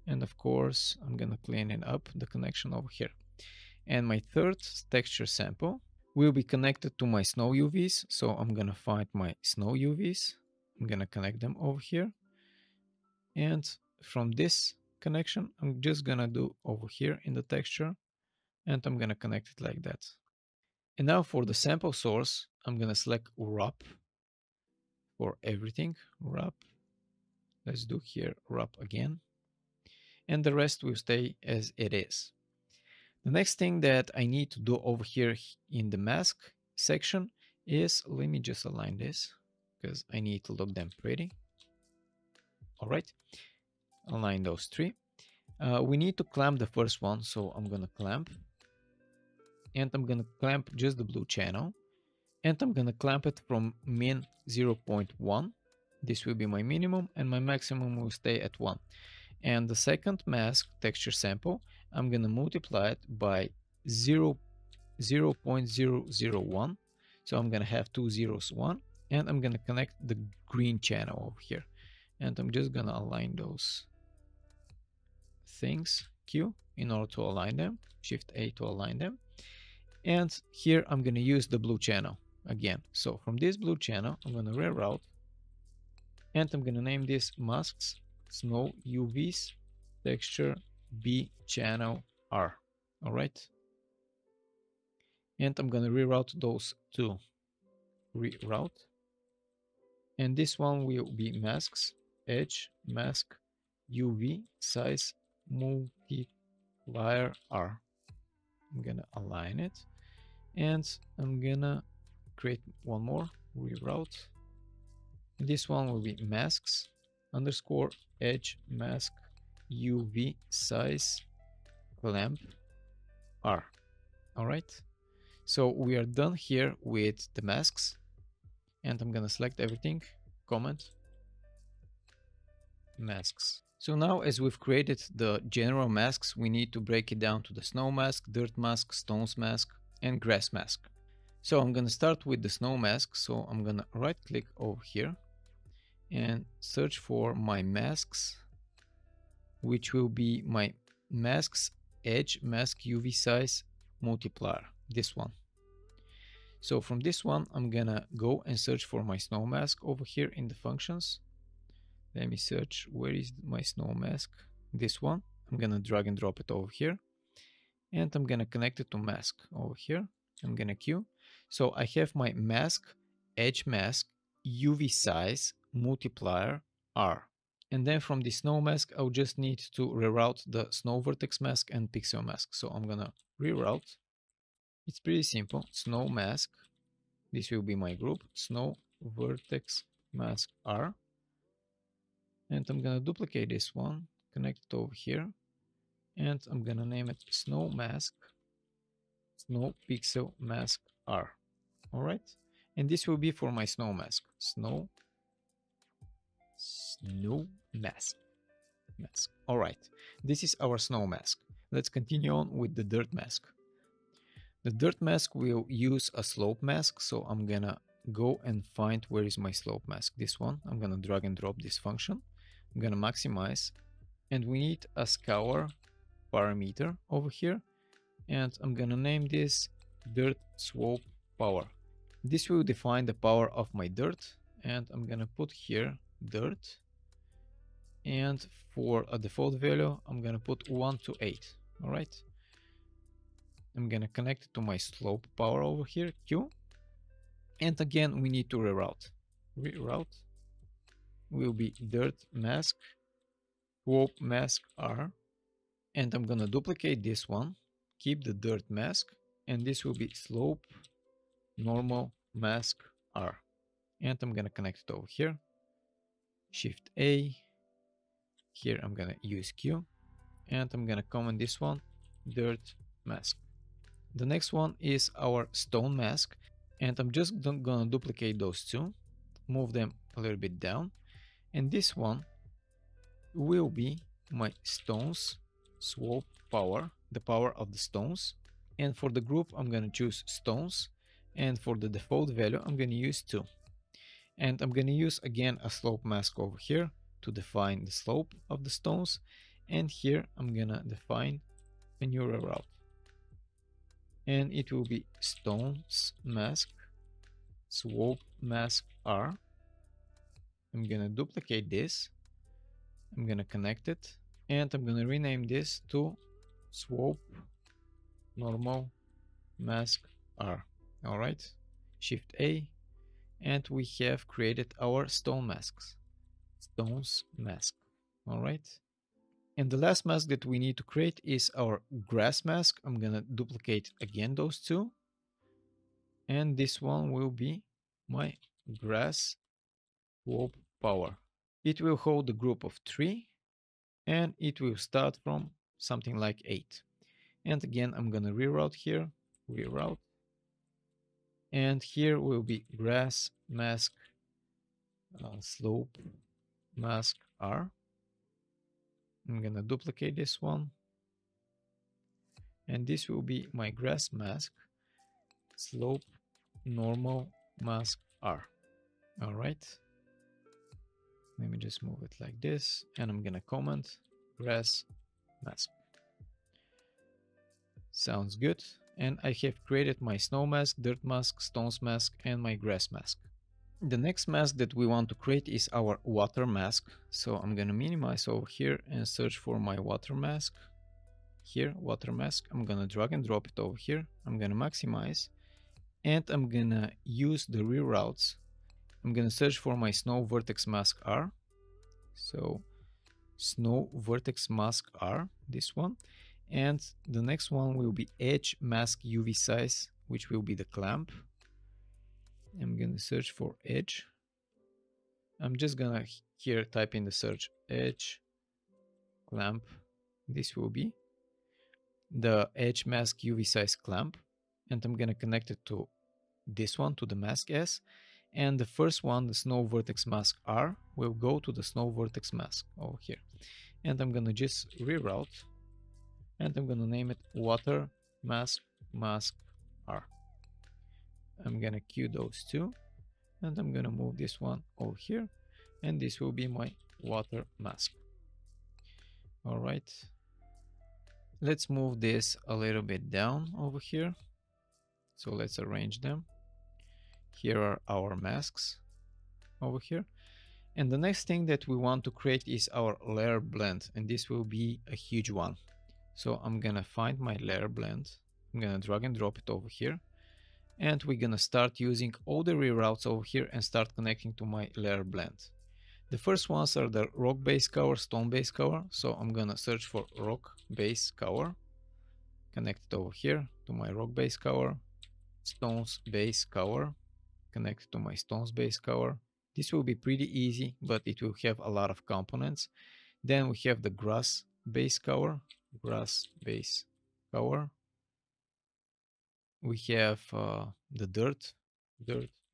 And of course, I'm gonna clean it up, the connection over here. And my third texture sample will be connected to my snow UVs. So I'm gonna find my snow UVs. I'm gonna connect them over here. And from this connection, I'm just gonna do over here in the texture. And I'm gonna connect it like that. And now for the sample source, I'm gonna select wrap for everything, wrap. Let's do here wrap again. And the rest will stay as it is. The next thing that I need to do over here in the mask section is, let me just align this because I need to look them pretty. All right, align those three. We need to clamp the first one, so I'm gonna clamp. And I'm gonna clamp just the blue channel. And I'm gonna clamp it from min 0.1. This will be my minimum, and my maximum will stay at 1. And the second mask texture sample, I'm gonna multiply it by 0.001. So I'm gonna have 2 zeros, 1, and I'm gonna connect the green channel over here. And I'm just gonna align those things, Q, in order to align them, Shift A to align them. And here I'm gonna use the blue channel again. So from this blue channel, I'm gonna reroute, and I'm gonna name this masks snow UVs texture B channel R. All right. And I'm gonna reroute those two. Reroute. And this one will be masks edge mask UV size multiplier R. I'm gonna align it, and I'm gonna create one more, reroute. This one will be masks underscore edge mask UV size clamp R. All right. So we are done here with the masks. and I'm gonna select everything, comment, masks. So now as we've created the general masks, we need to break it down to the snow mask, dirt mask, stones mask, and grass mask. So I'm gonna start with the snow mask. So I'm gonna right click over here and search for my masks, which will be my masks edge mask UV size multiplier, this one. So from this one, I'm gonna go and search for my snow mask over here in the functions. Let me search, where is my snow mask? This one. I'm gonna drag and drop it over here, and I'm gonna connect it to mask over here. I'm gonna queue. So I have my mask edge mask UV size multiplier R. And then from the snow mask, I'll just need to reroute the snow vertex mask and pixel mask. So I'm gonna reroute. It's pretty simple. Snow mask. This will be my group. Snow vertex mask R. And I'm gonna duplicate this one, connect it over here, and I'm gonna name it snow mask, snow pixel mask R. All right. And this will be for my snow mask. Snow mask. All right. This is our snow mask. Let's continue on with the dirt mask. The dirt mask will use a slope mask. So I'm gonna go and find where is my slope mask. This one. I'm gonna drag and drop this function. I'm gonna maximize, and we need a scour parameter over here, and I'm gonna name this dirt slope power. This will define the power of my dirt, and I'm gonna put here dirt, and for a default value I'm gonna put 1 to 8. All right, I'm gonna connect it to my slope power over here, Q, and again we need to reroute. Will be dirt mask slope mask R, and I'm gonna duplicate this one, keep the dirt mask, and this will be slope normal mask R, and I'm gonna connect it over here, Shift A, here I'm gonna use Q, and I'm gonna comment this one, dirt mask. The next one is our stone mask, and I'm just gonna duplicate those two, move them a little bit down, and this one will be my stones slope power, the power of the stones. And for the group, I'm going to choose stones. And for the default value, I'm going to use 2. And I'm going to use again a slope mask over here to define the slope of the stones. And here I'm going to define a new reroute. And it will be stones mask slope mask R. I'm gonna duplicate this, I'm gonna connect it, and I'm gonna rename this to slope normal mask R. All right, Shift A, and we have created our stone masks, stones mask. All right, and the last mask that we need to create is our grass mask. I'm gonna duplicate again those two, and this one will be my grass slope power. It will hold a group of 3, and it will start from something like 8. And again, I'm gonna reroute here, reroute, and here will be grass mask slope mask R. I'm gonna duplicate this one, and this will be my grass mask slope normal mask R. All right. Let me just move it like this, and I'm gonna comment grass mask. Sounds good. And I have created my snow mask, dirt mask, stones mask, and my grass mask. The next mask that we want to create is our water mask. So I'm gonna minimize over here and search for my water mask. Here, water mask. I'm gonna drag and drop it over here. I'm gonna maximize, and I'm gonna use the reroutes. I'm gonna search for my snow vertex mask R. So snow vertex mask R, this one. And the next one will be edge mask UV size, which will be the clamp. I'm gonna search for edge. I'm just gonna here type in the search edge clamp. This will be the edge mask UV size clamp. And I'm gonna connect it to this one, to the mask S. And the first one, the snow vertex mask R, will go to the snow vertex mask over here. And I'm gonna just reroute, and I'm gonna name it water mask R. I'm gonna queue those two, and I'm gonna move this one over here, and this will be my water mask. All right, let's move this a little bit down over here. So let's arrange them. Here are our masks over here. And the next thing that we want to create is our layer blend, and this will be a huge one. So I'm gonna find my layer blend. I'm gonna drag and drop it over here. And we're gonna start using all the reroutes over here and start connecting to my layer blend. The first ones are the rock base cover, stone base cover. So I'm gonna search for rock base cover, connect it over here to my rock base cover, stones base cover, connect it to my stones base cover. This will be pretty easy, but it will have a lot of components. Then we have the grass base cover, grass base cover. We have the dirt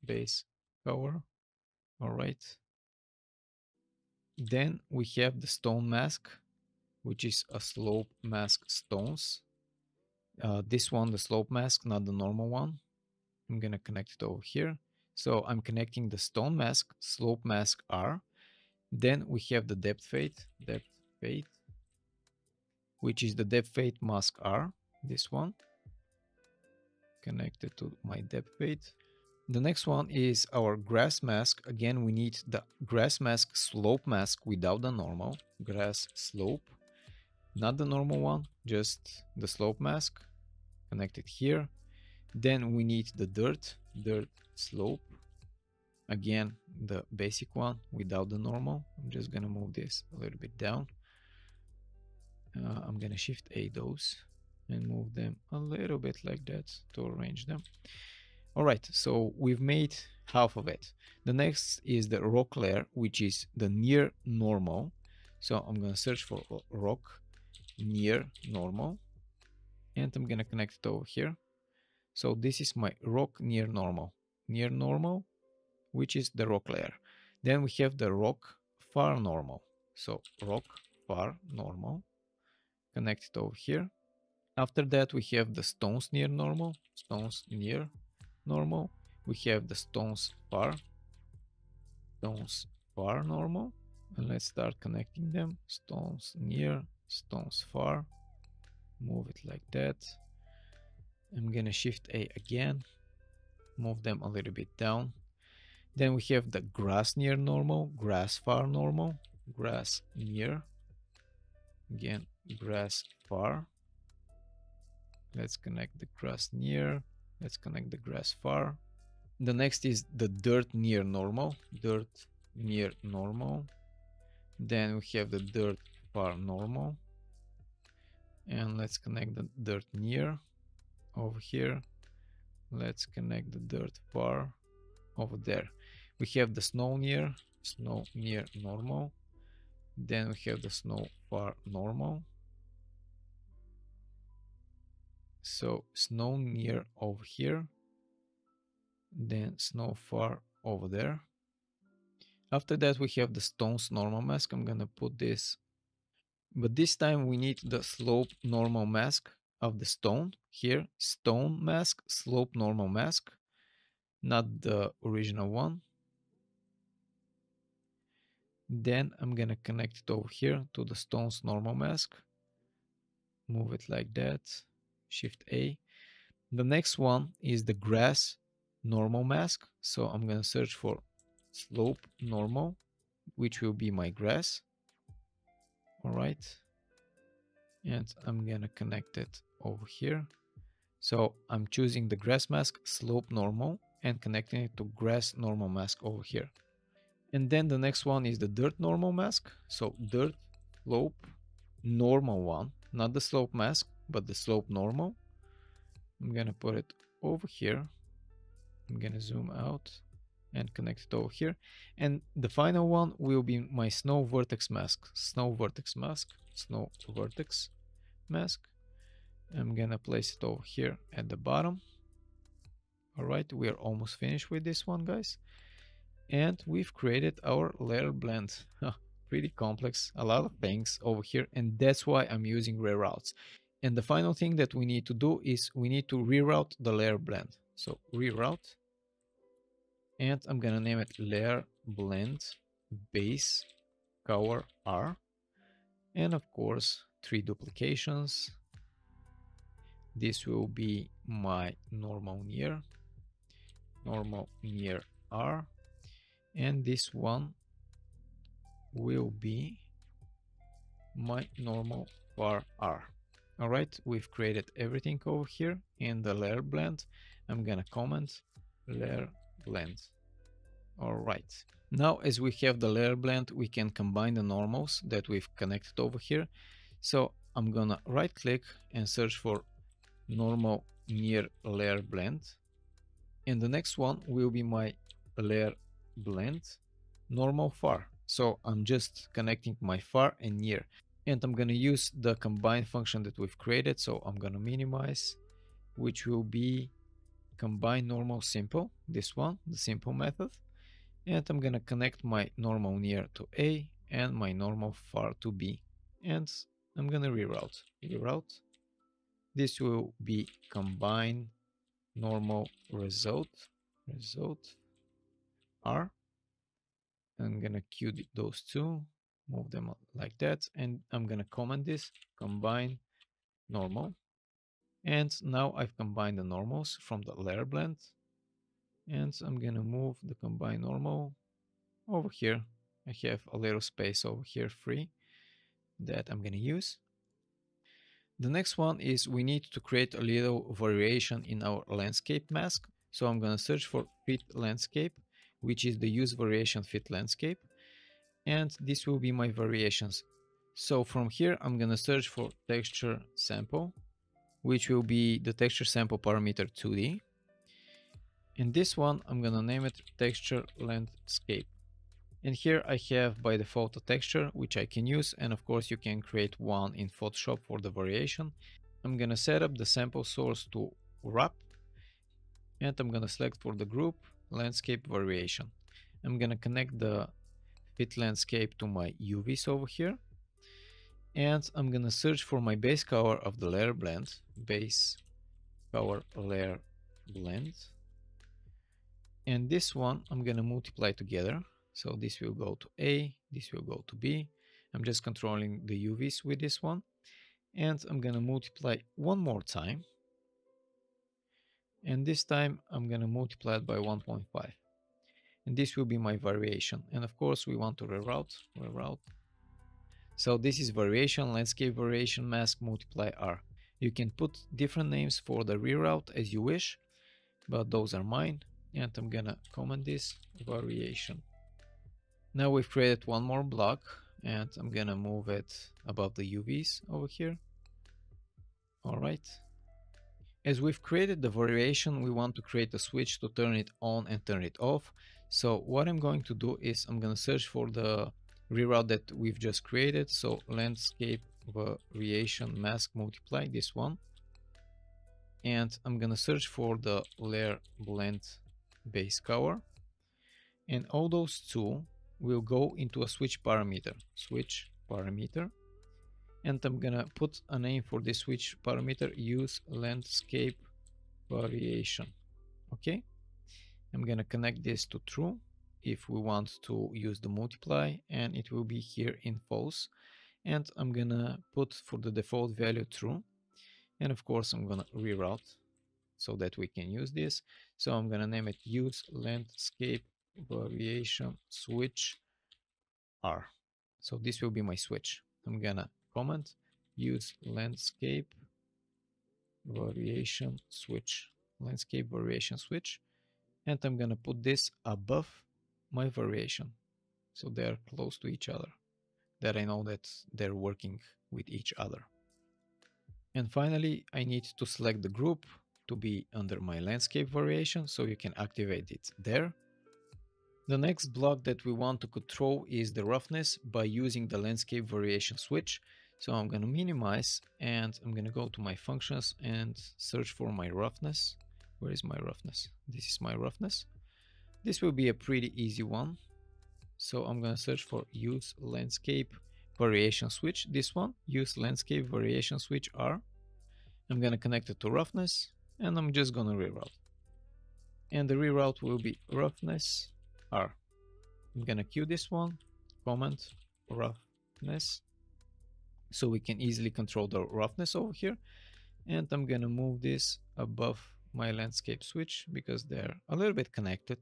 base cover. All right. Then we have the stone mask, which is a slope mask stones. This one, the slope mask, not the normal one. I'm gonna connect it over here. So I'm connecting the stone mask, slope mask R. Then we have the depth fade, which is the depth fade mask R, this one, connected to my depth fade. The next one is our grass mask. Again, we need the grass mask slope mask without the normal, grass slope, not the normal one, just the slope mask, connected here. Then we need the dirt slope, again the basic one without the normal. I'm just gonna move this a little bit down. I'm gonna shift A those and move them a little bit like that to arrange them. All right, so we've made half of it. The next is the rock layer, which is the near normal. So I'm gonna search for rock near normal, and I'm gonna connect it over here. So this is my rock near normal, which is the rock layer. Then we have the rock far normal. So rock far normal, connect it over here. After that, we have the stones near normal, We have the stones far normal. And let's start connecting them. Stones near, stones far. Move it like that. I'm gonna shift A again, move them a little bit down. Then we have the grass near normal, grass far normal, grass near, again grass far. Let's connect the grass near, let's connect the grass far. The next is the dirt near normal, Then we have the dirt far normal, and let's connect the dirt near over here. Let's connect the dirt far over there. We have the snow near normal. Then we have the snow far normal. So snow near over here, then snow far over there. After that, we have the stones normal mask. I'm gonna put this, but this time we need the slope normal mask of the stone here. Stone mask, slope normal mask, not the original one. Then I'm gonna connect it over here to the stones normal mask. Move it like that. Shift A. The next one is the grass normal mask. So I'm gonna search for slope normal, which will be my grass. All right. And I'm gonna connect it over here. So I'm choosing the grass mask slope normal and connecting it to grass normal mask over here. And then the next one is the dirt normal mask. So dirt slope normal one, not the slope mask, but the slope normal. I'm gonna put it over here. I'm gonna zoom out and connect it over here. And the final one will be my snow vertex mask. I'm gonna place it over here at the bottom. All right, we are almost finished with this one, guys. And we've created our layer blend. Pretty complex, a lot of things over here, and that's why I'm using reroutes. And the final thing that we need to do is we need to reroute the layer blend. So reroute, and I'm gonna name it layer blend base color R, and of course 3 duplications. This will be my normal near R, and this one will be my normal far R. All right, we've created everything over here in the layer blend. I'm gonna comment layer blend. All right, now as we have the layer blend, we can combine the normals that we've connected over here. So I'm gonna right click and search for normal near layer blend, and the next one will be my layer blend normal far. So I'm just connecting my far and near, and I'm gonna use the combine function that we've created. So I'm gonna minimize, which will be combine normal simple, this one, the simple method, and I'm gonna connect my normal near to A and my normal far to B, and I'm gonna reroute. This will be combine normal result R. I'm gonna queue those two, move them like that, and I'm gonna comment this combine normal. And now I've combined the normals from the layer blend, and I'm gonna move the combine normal over here. I have a little space over here free that I'm gonna use. The next one is we need to create a little variation in our landscape mask. So I'm gonna search for fit landscape, which is the use variation fit landscape, and this will be my variations. So from here I'm gonna search for texture sample, which will be the texture sample parameter 2D. And this one I'm gonna name it texture landscape. And here I have by default a texture which I can use, and of course you can create one in Photoshop for the variation. I'm gonna set up the sample source to wrap, and I'm gonna select for the group landscape variation. I'm gonna connect the fit landscape to my UVs over here, and I'm gonna search for my base color of the layer blend, base color layer blend, and this one I'm gonna multiply together. So this will go to A, this will go to B. I'm just controlling the UVs with this one, and I'm gonna multiply one more time, and this time I'm gonna multiply it by 1.5, and this will be my variation. And of course we want to reroute. So this is variation, landscape variation mask multiply R. You can put different names for the reroute as you wish, but those are mine, and I'm gonna comment this variation. Now we've created one more block, and I'm gonna move it above the UVs over here. All right. As we've created the variation, we want to create a switch to turn it on and turn it off. So what I'm going to do is I'm gonna search for the reroute that we've just created. So landscape variation mask multiply, this one. And I'm gonna search for the layer blend base color. And all those two will go into a switch parameter, and I'm gonna put a name for this switch parameter, use landscape variation. Okay, I'm gonna connect this to true if we want to use the multiply, and it will be here in false, and I'm gonna put for the default value true, and of course I'm gonna reroute so that we can use this. So I'm gonna name it use landscape variation switch R. So this will be my switch. I'm gonna comment use landscape variation switch, and I'm gonna put this above my variation, so they're close to each other, that I know that they're working with each other. And finally, I need to select the group to be under my landscape variation, so you can activate it there. The next block that we want to control is the roughness by using the landscape variation switch. So I'm going to minimize, and I'm going to go to my functions and search for my roughness. Where is my roughness? This is my roughness. This will be a pretty easy one. So I'm gonna search for use landscape variation switch. This one, use landscape variation switch R. I'm gonna connect it to roughness, and I'm just gonna reroute. And the reroute will be roughness R. I'm gonna queue this one, comment roughness, so we can easily control the roughness over here. And I'm gonna move this above my landscape switch because they're a little bit connected.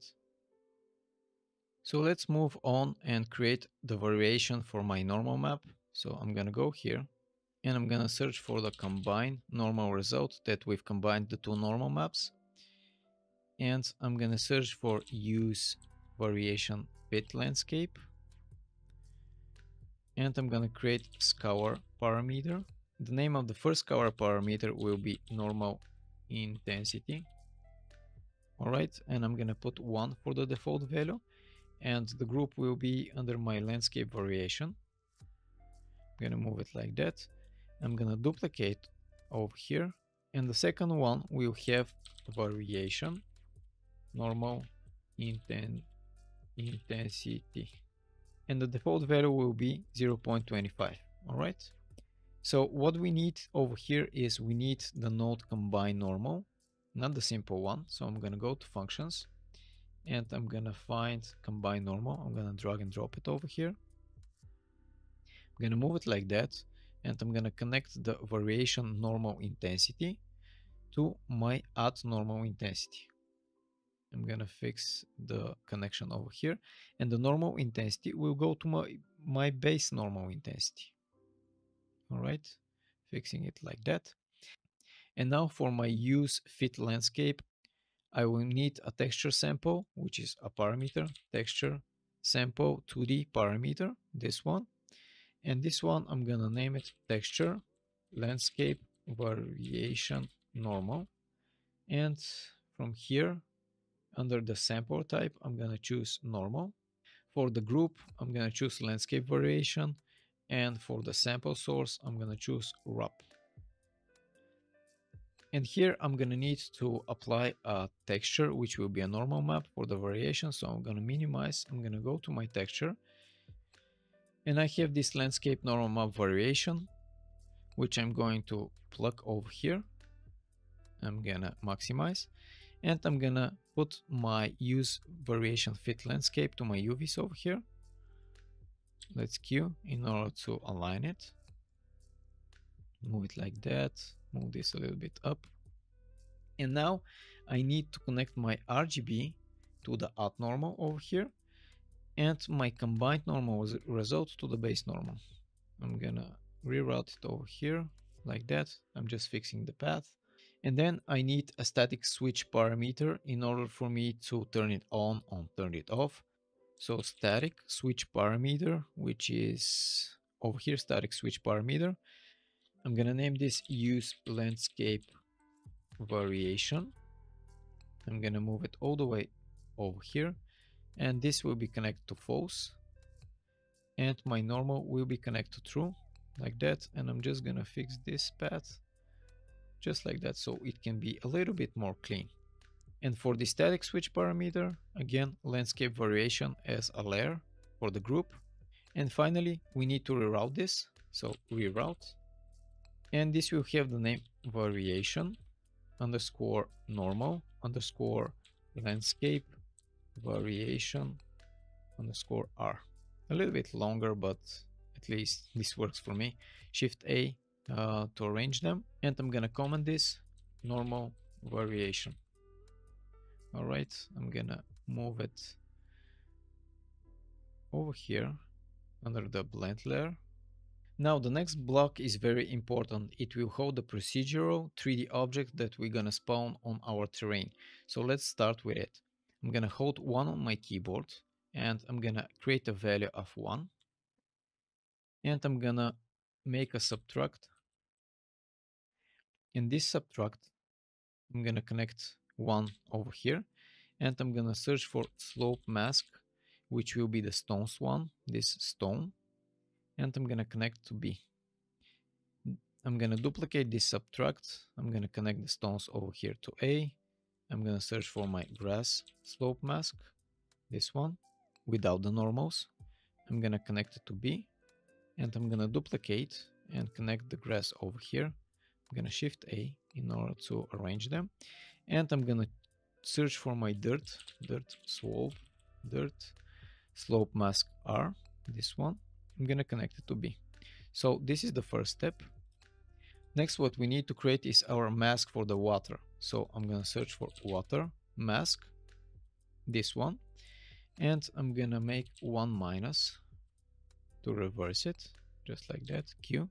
So let's move on and create the variation for my normal map. So I'm gonna go here and I'm gonna search for the combine normal result that we've combined the two normal maps. And I'm gonna search for use variation fit landscape. And I'm gonna create scour parameter. The name of the first scour parameter will be normal intensity. All right, and I'm gonna put 1 for the default value, and the group will be under my landscape variation. I'm gonna move it like that. I'm gonna duplicate over here, and the second one will have variation normal intensity, and the default value will be 0.25. all right, so what we need over here is we need the node combine normal, not the simple one. So I'm gonna go to functions and I'm gonna find combine normal. I'm gonna drag and drop it over here. I'm gonna move it like that, and I'm gonna connect the variation normal intensity to my add normal intensity. I'm gonna fix the connection over here, and the normal intensity will go to my base normal intensity. All right, fixing it like that. And now for my use fit landscape, I will need a texture sample, which is a parameter, texture sample 2D parameter, this one. And this one, I'm gonna name it texture landscape variation normal. And from here, under the sample type, I'm gonna choose normal. For the group, I'm gonna choose landscape variation. And for the sample source, I'm gonna choose RUP. And here I'm gonna need to apply a texture, which will be a normal map for the variation. So I'm gonna minimize, I'm gonna go to my texture, and I have this landscape normal map variation, which I'm going to plug over here. I'm gonna maximize, and I'm gonna put my use variation fit landscape to my UVs over here. Let's queue in order to align it. Move it like that, move this a little bit up. And now I need to connect my RGB to the add normal over here, and my combined normal result to the base normal. I'm gonna reroute it over here like that. I'm just fixing the path. And then I need a static switch parameter in order for me to turn it on or turn it off. So static switch parameter, which is over here, static switch parameter. I'm gonna name this use landscape variation. I'm gonna move it all the way over here, and this will be connected to false, and my normal will be connected to true, like that. And I'm just gonna fix this path just like that, so it can be a little bit more clean. And for the static switch parameter, again, landscape variation as a layer for the group. And finally, we need to reroute this, so reroute, and this will have the name variation underscore normal underscore landscape variation underscore R. A little bit longer, but at least this works for me. Shift A to arrange them, and I'm gonna comment this normal variation. All right, I'm gonna move it over here under the blend layer. Now the next block is very important. It will hold the procedural 3D object that we're gonna spawn on our terrain. So let's start with it. I'm gonna hold 1 on my keyboard, and I'm gonna create a value of 1. And I'm gonna make a subtract. In this subtract, I'm gonna connect 1 over here, and I'm gonna search for slope mask, which will be the stones one, this stone. And I'm gonna connect to B. I'm gonna duplicate this subtract. I'm gonna connect the stones over here to A. I'm gonna search for my grass slope mask. this one, without the normals. I'm gonna connect it to B, and I'm gonna duplicate and connect the grass over here. I'm gonna Shift A in order to arrange them, and I'm gonna search for my dirt slope mask R, this one. I'm gonna connect it to B. So this is the first step. Next, what we need to create is our mask for the water. So I'm gonna search for water mask, this one, and I'm gonna make 1 minus to reverse it, just like that, Q.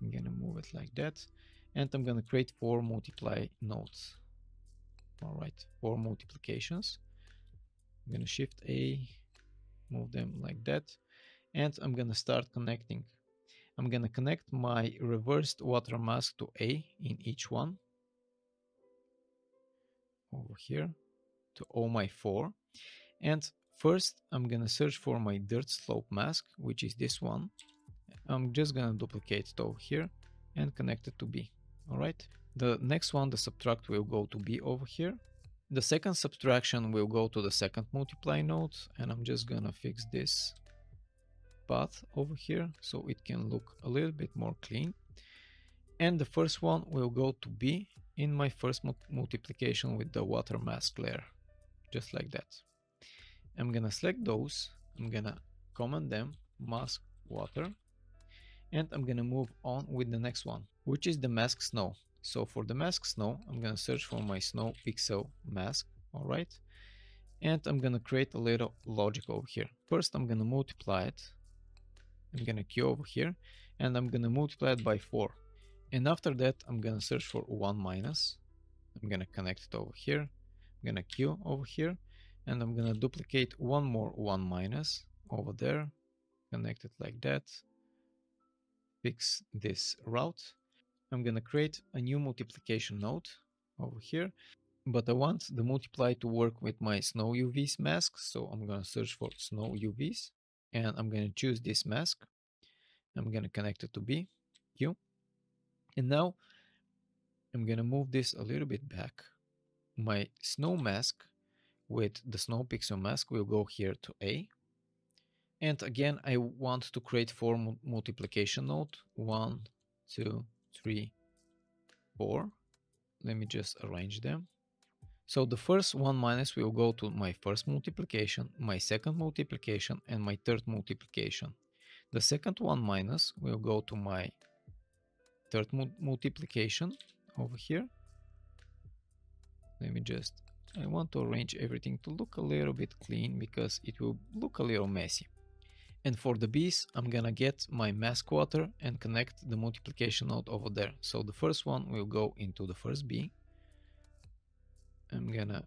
I'm gonna move it like that, and I'm gonna create 4 multiply nodes. All right, 4 multiplications. I'm gonna Shift A, move them like that, and I'm gonna start connecting. I'm gonna connect my reversed water mask to A in each one, over here, to all my 4. And first, I'm gonna search for my dirt slope mask, which is this one. I'm just gonna duplicate it over here and connect it to B. All right. The next one, the subtract, will go to B over here. The second subtraction will go to the second multiply node, and I'm just gonna fix this path over here so it can look a little bit more clean. And the first one will go to B in my first multiplication with the water mask layer, just like that. I'm gonna select those, I'm gonna comment them, mask water, and I'm gonna move on with the next one, which is the mask snow. So for the mask snow, I'm gonna search for my snow pixel mask, all right? And I'm gonna create a little logic over here. First, I'm gonna multiply it. I'm gonna Q over here, and I'm gonna multiply it by 4. And after that, I'm gonna search for 1 minus. I'm gonna connect it over here. I'm gonna Q over here, and I'm gonna duplicate one more 1 minus over there, connect it like that, fix this route. I'm gonna create a new multiplication node over here, but I want the multiply to work with my snow UVs mask, so I'm gonna search for snow UVs, and I'm gonna choose this mask. I'm gonna connect it to B, Q, and now I'm gonna move this a little bit back. My snow mask with the snow pixel mask will go here to A. And again, I want to create 4 multiplication node. 1, 2, 3, 4. Let me just arrange them. So the first 1 minus will go to my first multiplication, my second multiplication, and my third multiplication. The second 1 minus will go to my third multiplication over here. Let me just, I want to arrange everything to look a little bit clean because it will look a little messy. And for the B's, I'm gonna get my mask water and connect the multiplication node over there. So the first one will go into the first B. I'm gonna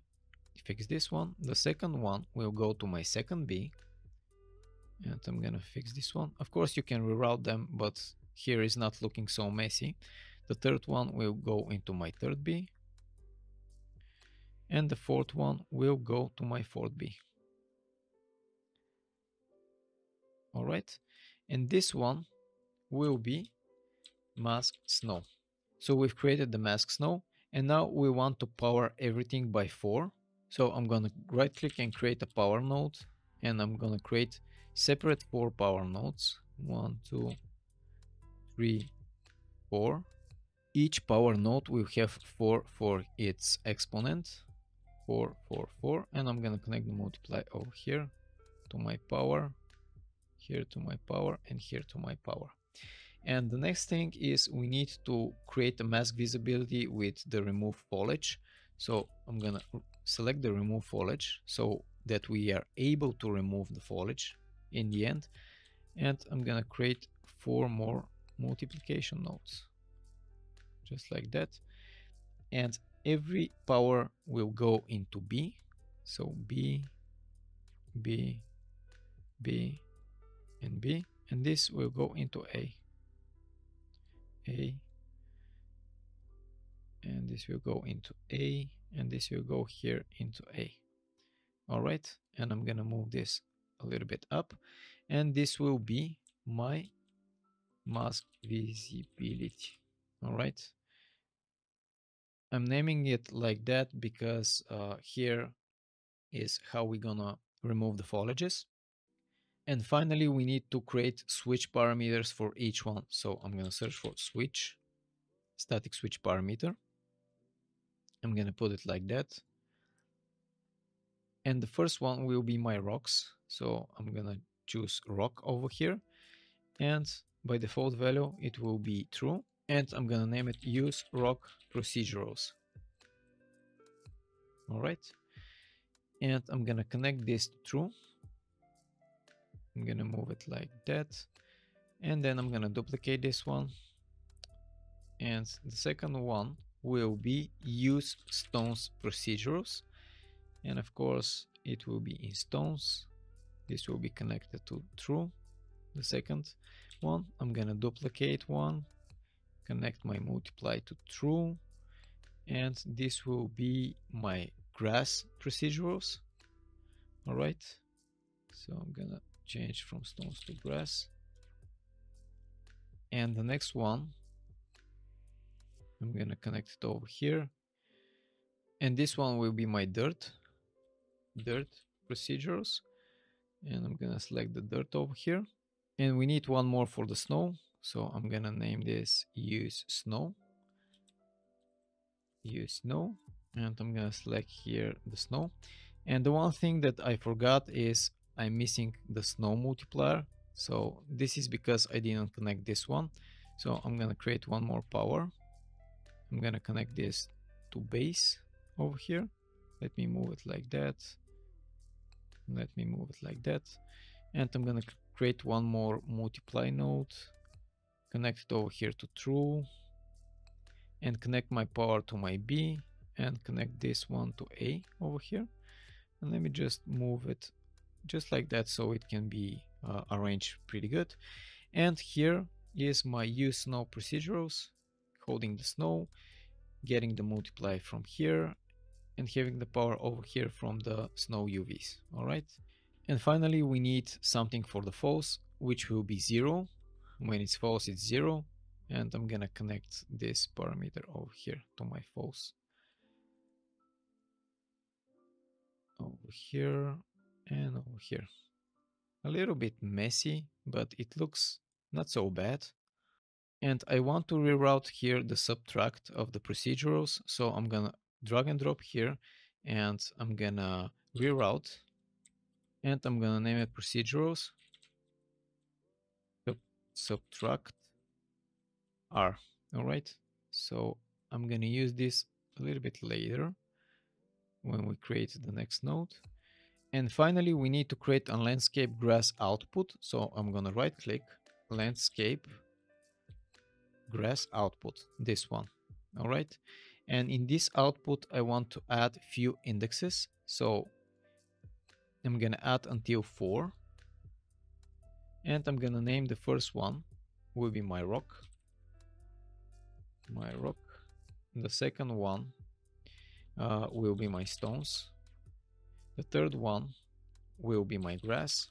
fix this one. The second one will go to my second B. And I'm gonna fix this one. Of course, you can reroute them, but here is not looking so messy. The third one will go into my third B. And the fourth one will go to my fourth B. All right. And this one will be mask snow. So we've created the mask snow, and now we want to power everything by 4. So I'm going to right click and create a power node, and I'm going to create separate 4 power nodes. 1, 2, 3, 4. Each power node will have 4 for its exponent. 4, 4, 4. And I'm going to connect the multiply over here to my power, here to my power, and here to my power. And the next thing is we need to create a mask visibility with the remove foliage. So I'm gonna select the remove foliage so that we are able to remove the foliage in the end. And I'm gonna create 4 more multiplication nodes, just like that. And every power will go into B. So B, B, B, and B. And this will go into A. A, and this will go into A, and this will go here into A. All right, and I'm gonna move this a little bit up, and this will be my mask visibility. All right, I'm naming it like that because here is how we're gonna remove the foliages. And finally, we need to create switch parameters for each one. So I'm gonna search for switch, static switch parameter. I'm gonna put it like that. And the first one will be my rocks. So I'm gonna choose rock over here. And by default value, it will be true. And I'm gonna name it use rock procedurals. All right. And I'm gonna connect this to true. I'm gonna move it like that. And then I'm gonna duplicate this one. And the second one will be use stones procedurals. And of course, it will be in stones. This will be connected to true. The second one, I'm gonna duplicate one, connect my multiply to true. And this will be my grass procedurals. All right. So I'm gonna change from stones to grass. And the next one, I'm gonna connect it over here. And this one will be my dirt procedurals. And I'm gonna select the dirt over here. And we need one more for the snow. So I'm gonna name this use snow. Use snow. And I'm gonna select here the snow. And the one thing that I forgot is I'm missing the snow multiplier. So this is because I didn't connect this one. So I'm gonna create one more power. I'm gonna connect this to base over here. Let me move it like that. Let me move it like that. And I'm gonna create one more multiply node. Connect it over here to true. And connect my power to my B. And connect this one to A over here. And let me just move it just like that so it can be arranged pretty good. And here is my use snow procedurals, holding the snow, getting the multiply from here, and having the power over here from the snow UVs. All right. And finally, we need something for the false, which will be 0. When it's false, it's 0. And I'm gonna connect this parameter over here to my false. Over here and over here. A little bit messy, but it looks not so bad. And I want to reroute here the subtract of the procedurals. So I'm gonna drag and drop here and I'm gonna reroute and I'm gonna name it procedurals subtract R. All right. So I'm gonna use this a little bit later when we create the next node. And finally, we need to create a landscape grass output. So I'm gonna right click landscape grass output, this one. All right. And in this output, I want to add few indexes. So I'm gonna add until 4. And I'm gonna name the first one will be my rock. The second one will be my stones. The third one will be my grass.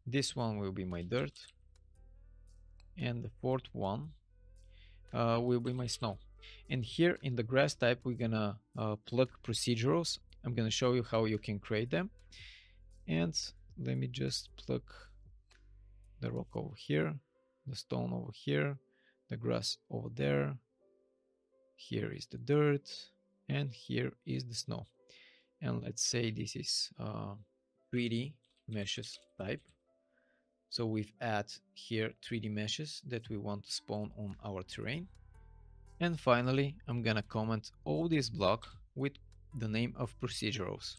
This one will be my dirt. And the fourth one will be my snow. And here in the grass type, we're gonna plug procedurals. I'm gonna show you how you can create them. And let me just plug the rock over here, the stone over here, the grass over there. Here is the dirt, and here is the snow. And let's say this is 3D meshes type. So we've added here 3D meshes that we want to spawn on our terrain. And finally, I'm gonna comment all this block with the name of procedurals.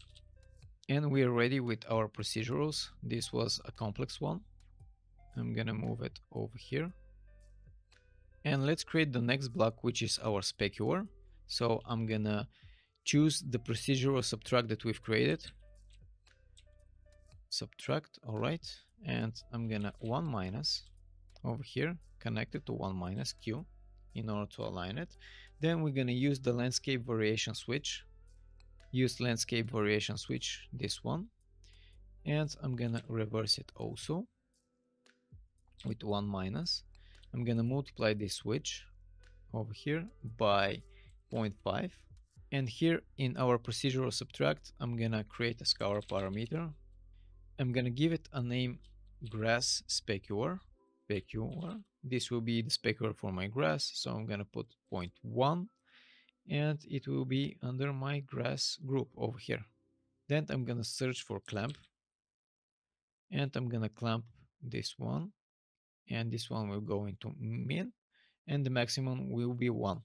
And we are ready with our procedurals. This was a complex one. I'm gonna move it over here. And let's create the next block, which is our specular. So I'm gonna choose the procedural subtract that we've created. Subtract, all right. And I'm gonna 1 minus over here, connect it to 1 minus Q in order to align it. Then we're gonna use the landscape variation switch. Use landscape variation switch, this one. And I'm gonna reverse it also with 1 minus. I'm gonna multiply this switch over here by 0.5. And here in our procedural subtract, I'm gonna create a scour parameter. I'm gonna give it a name grass specular. This will be the specular for my grass. So I'm gonna put 0.1 and it will be under my grass group over here. Then I'm gonna search for clamp and I'm gonna clamp this one, and this one will go into min and the maximum will be 1.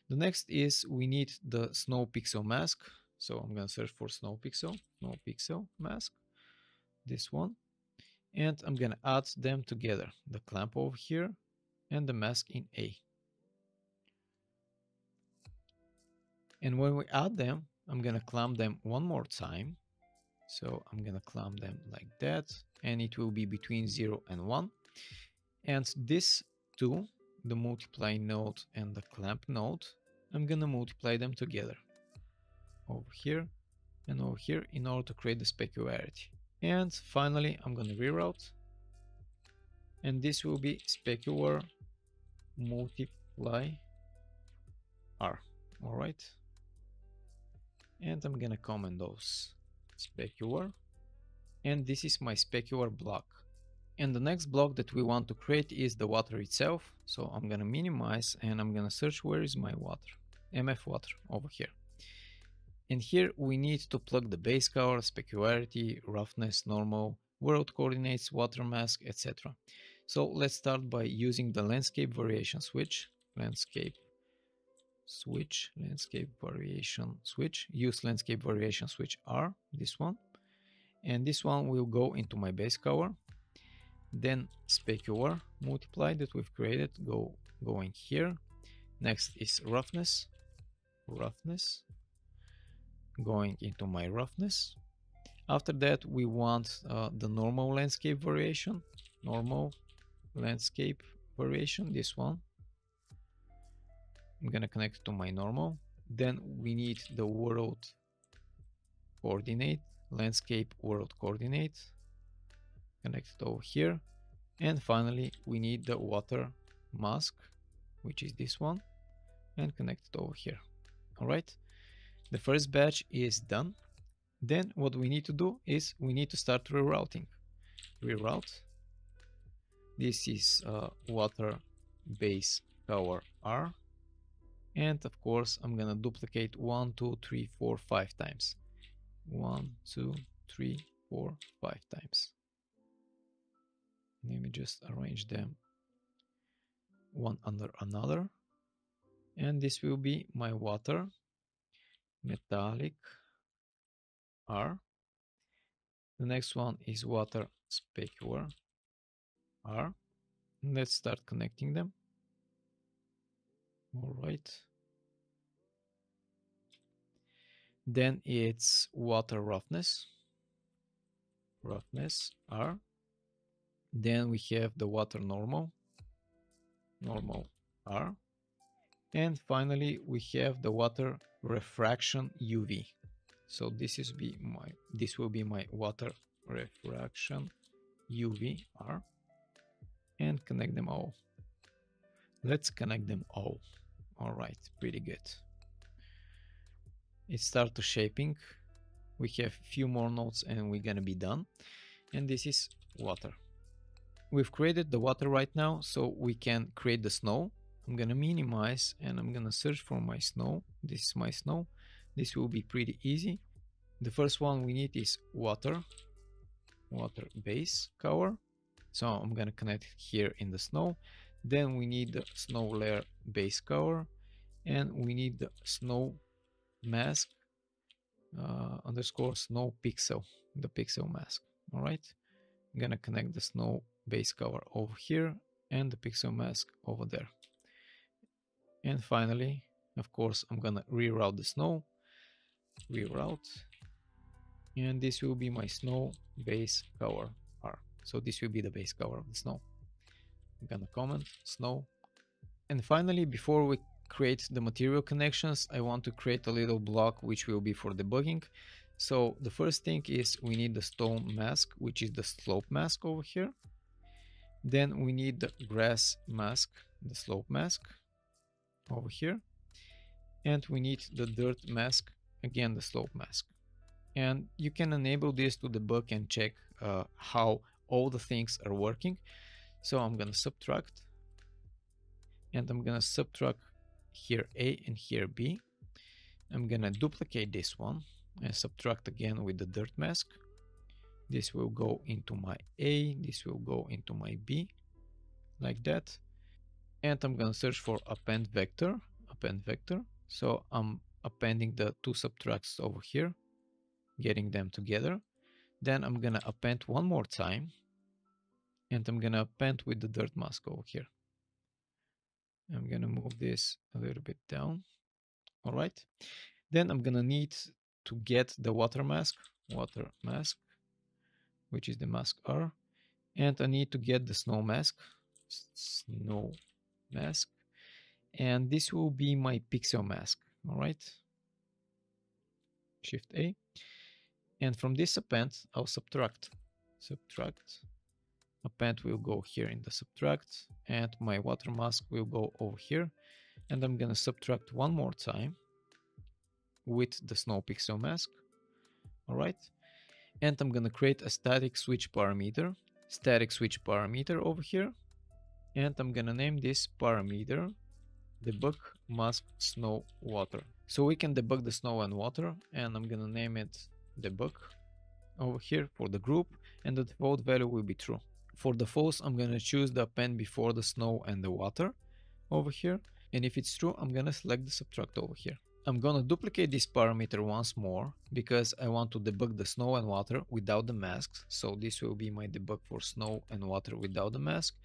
The next is we need the snow pixel mask. So I'm gonna search for snow pixel mask, this one, and I'm gonna add them together, the clamp over here and the mask in A. And when we add them, I'm gonna clamp them one more time. So I'm gonna clamp them like that, and it will be between 0 and 1. And this two, the multiply node and the clamp node, I'm gonna multiply them together over here and over here in order to create the specularity. And finally, I'm gonna reroute, and this will be specular multiply R. All right. And I'm gonna comment those specular, and this is my specular block. And the next block that we want to create is the water itself. So I'm gonna minimize and I'm gonna search where is my water, MF water over here. And here we need to plug the base color, specularity, roughness, normal, world coordinates, water mask, etc. So let's start by using the landscape variation switch, use landscape variation switch R, this one, and this one will go into my base color. Then specular multiply that we've created going here. Next is roughness going into my roughness. After that we want the normal landscape variation, this one. I'm gonna connect it to my normal. Then we need the world coordinate, landscape world coordinate, connect it over here. And finally we need the water mask, which is this one, and connect it over here. All right, the first batch is done. Then what we need to do is we need to start rerouting. Reroute, this is water base color R, and of course I'm gonna duplicate 1, 2, 3, 4, 5 times. 1, 2, 3, 4, 5 times. Let me just arrange them one under another. And this will be my water metallic R. The next one is water specular R. Let's start connecting them. All right. Then it's water roughness R. Then we have the water normal R. And finally we have the water refraction UV. So this will be my water refraction UV R, and connect them all. Let's connect them all. All right, pretty good. It starts to shaping. We have a few more nodes and we're gonna be done. And this is water. We've created the water right now, so we can create the snow. I'm gonna minimize and I'm gonna search for my snow. This is my snow. This will be pretty easy. The first one we need is water base color. So I'm gonna connect it here in the snow. Then we need the snow layer base color, and we need the snow mask underscore snow pixel, the pixel mask. All right, I'm gonna connect the snow base color over here and the pixel mask over there. And finally, of course, I'm gonna reroute the snow, and this will be my snow base color R. So this will be the base color of the snow. I'm gonna comment snow. And finally, before we create the material connections, I want to create a little block which will be for debugging. So the first thing is we need the stone mask, which is the slope mask over here. Then we need the grass mask, the slope mask over here. And we need the dirt mask, again the slope mask. And you can enable this to debug and check how all the things are working. So I'm gonna subtract, and I'm gonna subtract here A and here B. I'm gonna duplicate this one and subtract again with the dirt mask. This will go into my A, this will go into my B, like that. And I'm gonna search for append vector. So I'm appending the two subtracts over here, getting them together. Then I'm gonna append one more time, and I'm gonna append with the dirt mask over here. I'm gonna move this a little bit down. All right. Then I'm gonna need to get the water mask, which is the mask R, and I need to get the snow mask, and this will be my pixel mask. All right. Shift A, and from this append I'll subtract. Append will go here in the subtract, and my water mask will go over here, and I'm gonna subtract one more time with the snow pixel mask. All right. And I'm gonna create a static switch parameter over here, and I'm gonna name this parameter debug mask snow water. So we can debug the snow and water, and I'm gonna name it debug over here for the group, and the default value will be true. For the false, I'm gonna choose the append before the snow and the water over here, and if it's true, I'm gonna select the subtract over here. I'm gonna duplicate this parameter once more because I want to debug the snow and water without the masks. So this will be my debug for snow and water without the mask.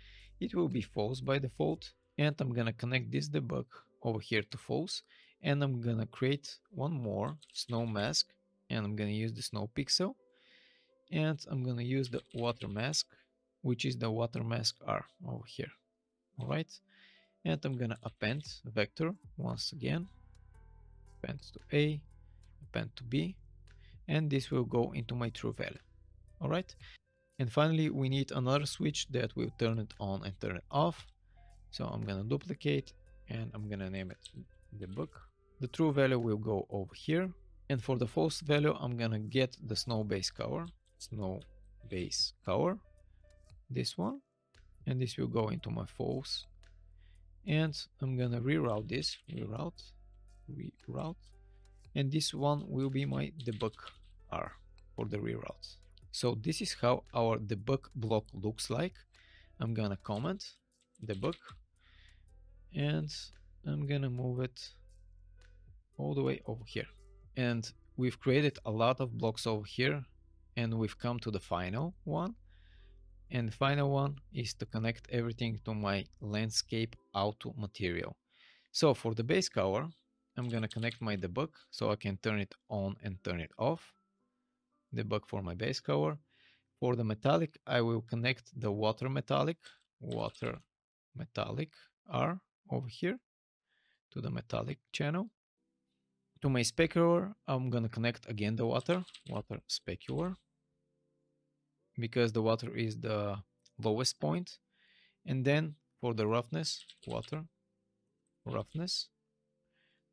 It will be false by default, and I'm gonna connect this debug over here to false, and I'm gonna create one more snow mask, and I'm gonna use the snow pixel, and I'm gonna use the water mask, which is the water mask R over here. All right, and I'm gonna append vector once again, append to A, append to B, and this will go into my true value. All right, and finally we need another switch that will turn it on and turn it off. So I'm gonna duplicate, and I'm gonna name it debug. The true value will go over here, and for the false value I'm gonna get the snow base cover, this one, and this will go into my false, and I'm gonna reroute this, reroute, and this one will be my debug R for the reroute. So this is how our debug block looks like. I'm gonna comment debug, and I'm gonna move it all the way over here. And we've created a lot of blocks over here, and we've come to the final one. And the final one is to connect everything to my landscape auto material. So for the base cover, I'm gonna connect my debug so I can turn it on and turn it off. Debug for my base cover. For the metallic, I will connect the water metallic R over here to the metallic channel. To my specular, I'm gonna connect again the water specular, because the water is the lowest point. And then for the roughness, roughness.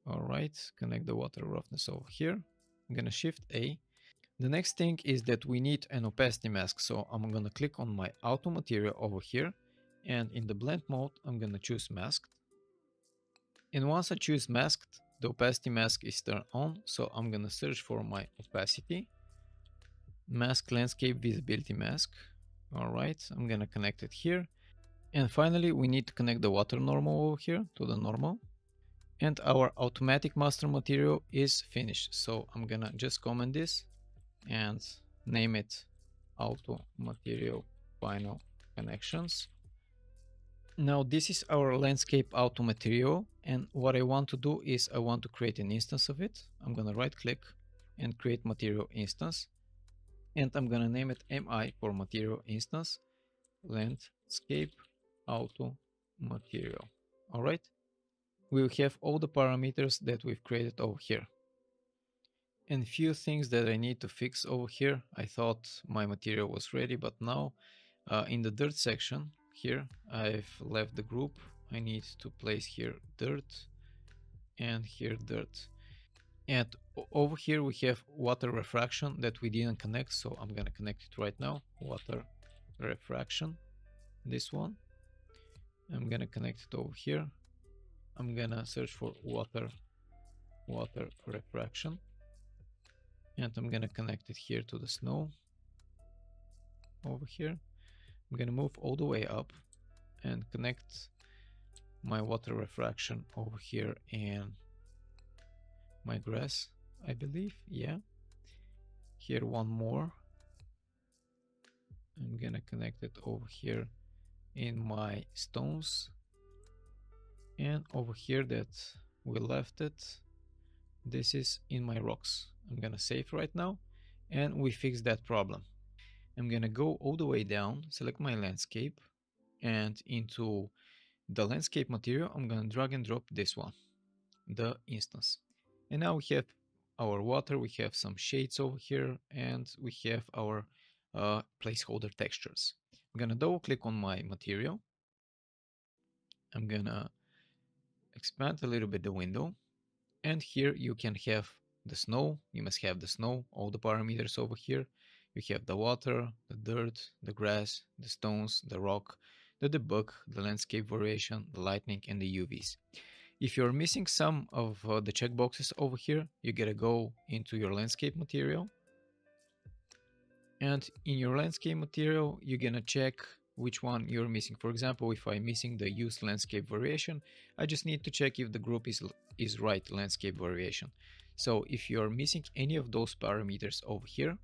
All right, connect the water roughness over here. I'm gonna shift A. The next thing is that we need an opacity mask. So I'm gonna click on my auto material over here, and in the blend mode, I'm gonna choose masked. And once I choose masked, the opacity mask is turned on. So I'm gonna search for my opacity mask landscape visibility mask. All right, I'm gonna connect it here. And finally, we need to connect the water normal over here to the normal. And our automatic master material is finished. So I'm gonna just comment this and name it auto material final connections. Now this is our landscape auto material, and what I want to do is I want to create an instance of it. I'm gonna right click and create material instance, and I'm gonna name it MI for material instance landscape auto material. All right, we'll have all the parameters that we've created over here. And few things that I need to fix over here. I thought my material was ready, but now in the dirt section here, I've left the group. I need to place here dirt, and here dirt. And over here we have water refraction that we didn't connect, so I'm gonna connect it right now. Water refraction, this one. I'm gonna connect it over here. I'm gonna search for water refraction, and I'm gonna connect it here to the snow over here. I'm gonna move all the way up and connect my water refraction over here in my grass, I believe. Yeah, here one more. I'm gonna connect it over here in my stones, and over here that we left it, this is in my rocks. I'm gonna save right now, and we fixed that problem. I'm gonna go all the way down, select my landscape, and into the landscape material I'm gonna drag and drop this one, the instance. And now we have our water, we have some shades over here, and we have our placeholder textures. I'm gonna double click on my material. I'm gonna expand a little bit the window, and here you can have the snow. You must have the snow, all the parameters over here. You have the water, the dirt, the grass, the stones, the rock, the debug, the landscape variation, the lightning, and the UVs. If you're missing some of the checkboxes over here, you gotta go into your landscape material. And in your landscape material, you're gonna check which one you're missing. For example, if I'm missing the use landscape variation, I just need to check if the group is right landscape variation. So if you're missing any of those parameters over here,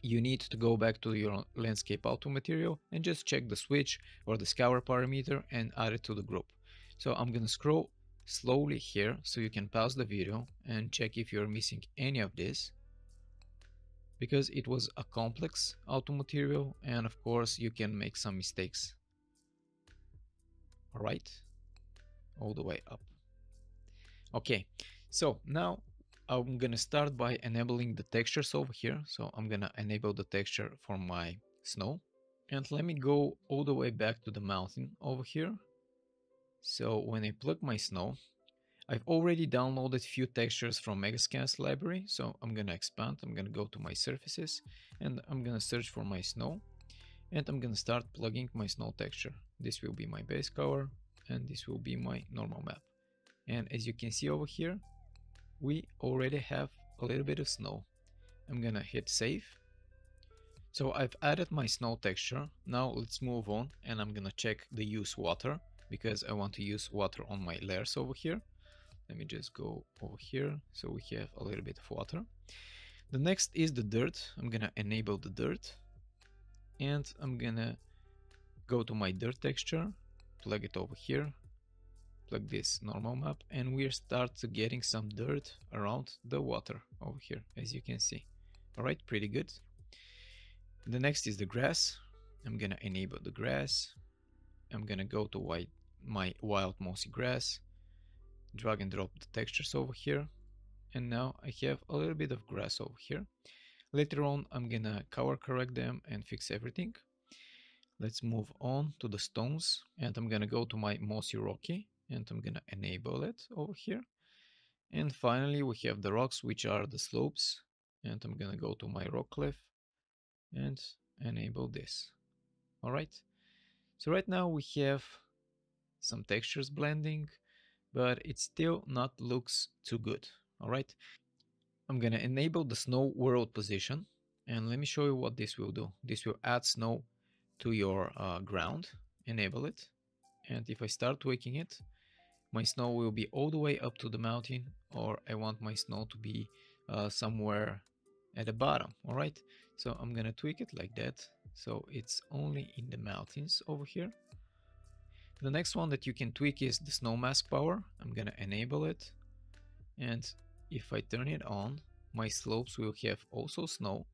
you need to go back to your landscape auto material and just check the switch or the scour parameter and add it to the group. So I'm gonna scroll slowly here so you can pause the video and check if you're missing any of this, because it was a complex auto material and of course you can make some mistakes. All right, all the way up. Okay, so now I'm gonna start by enabling the textures over here. So I'm gonna enable the texture for my snow, and let me go all the way back to the mountain over here. So when I plug my snow, I've already downloaded few textures from Megascans library. So I'm gonna expand, I'm gonna go to my surfaces, and I'm gonna search for my snow, and I'm gonna start plugging my snow texture. This will be my base color, and this will be my normal map. And as you can see over here, we already have a little bit of snow. I'm gonna hit save. So I've added my snow texture. Now let's move on, and I'm gonna check the use water because I want to use water on my layers over here. Let me just go over here so we have a little bit of water. The next is the dirt. I'm gonna enable the dirt, and I'm gonna go to my dirt texture, plug it over here, plug this normal map, and we start getting some dirt around the water over here, as you can see. All right, pretty good. The next is the grass. I'm gonna enable the grass. I'm gonna go to my wild mossy grass, drag and drop the textures over here, and now I have a little bit of grass over here. Later on I'm gonna color correct them and fix everything. Let's move on to the stones, and I'm gonna go to my mossy rocky, and I'm gonna enable it over here. And finally we have the rocks, which are the slopes, and I'm gonna go to my rock cliff and enable this. All right, so right now we have some textures blending, but it still not looks too good. All right, I'm gonna enable the snow world position, and let me show you what this will do. This will add snow to your ground. Enable it, and if I start tweaking it, my snow will be all the way up to the mountain, or I want my snow to be somewhere at the bottom. All right, so I'm gonna tweak it like that, so it's only in the mountains over here. The next one that you can tweak is the snow mask power. I'm gonna enable it, and if I turn it on, my slopes will have also snow,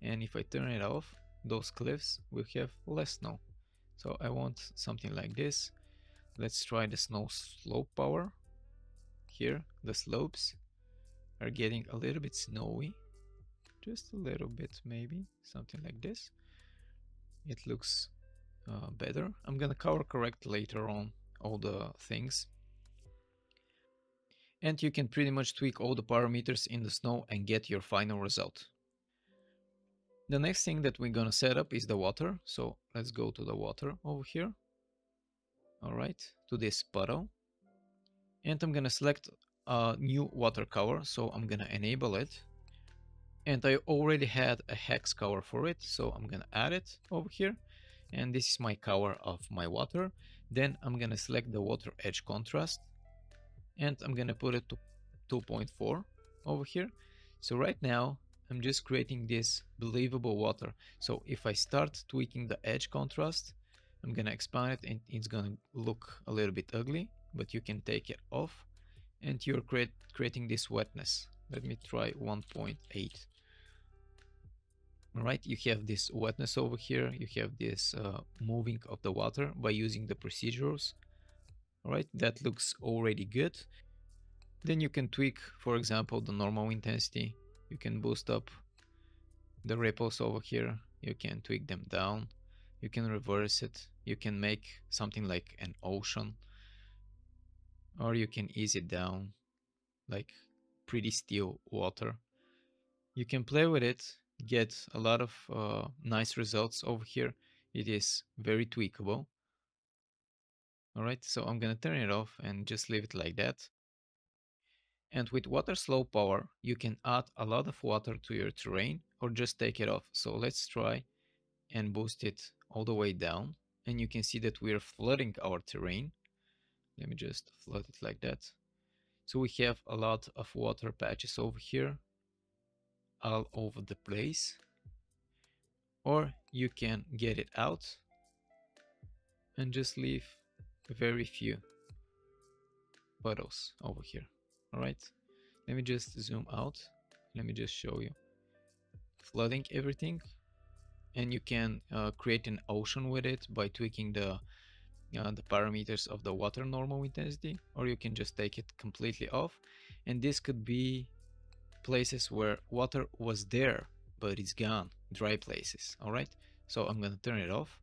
and if I turn it off, those cliffs will have less snow. So I want something like this. Let's try the snow slope power. Here the slopes are getting a little bit snowy, just a little bit, maybe something like this. It looks better. I'm gonna color correct later on all the things. And you can pretty much tweak all the parameters in the snow and get your final result. The next thing that we're gonna set up is the water. So let's go to the water over here. All right, to this puddle. And I'm gonna select a new water color. So I'm gonna enable it. And I already had a hex color for it. So I'm gonna add it over here. And this is my color of my water. Then I'm gonna select the water edge contrast. And I'm gonna put it to 2.4 over here. So right now, I'm just creating this believable water. So if I start tweaking the edge contrast, I'm gonna expand it and it's gonna look a little bit ugly, but you can take it off and you're creating this wetness. Let me try 1.8. All right, you have this wetness over here. You have this moving of the water by using the procedurals. All right, that looks already good. Then you can tweak, for example, the normal intensity. You can boost up the ripples over here. You can tweak them down. You can reverse it. You can make something like an ocean. Or you can ease it down like pretty still water. You can play with it, get a lot of nice results over here. It is very tweakable. All right, so I'm gonna turn it off and just leave it like that. And with water slow power, you can add a lot of water to your terrain or just take it off. So let's try and boost it all the way down. And you can see that we're flooding our terrain. Let me just flood it like that. So we have a lot of water patches over here, all over the place. Or you can get it out and just leave very few puddles over here. All right, let me just zoom out. Let me just show you. Flooding everything, and you can create an ocean with it by tweaking the parameters of the water normal intensity, or you can just take it completely off. And this could be places where water was there, but it's gone, dry places. All right, so I'm gonna turn it off.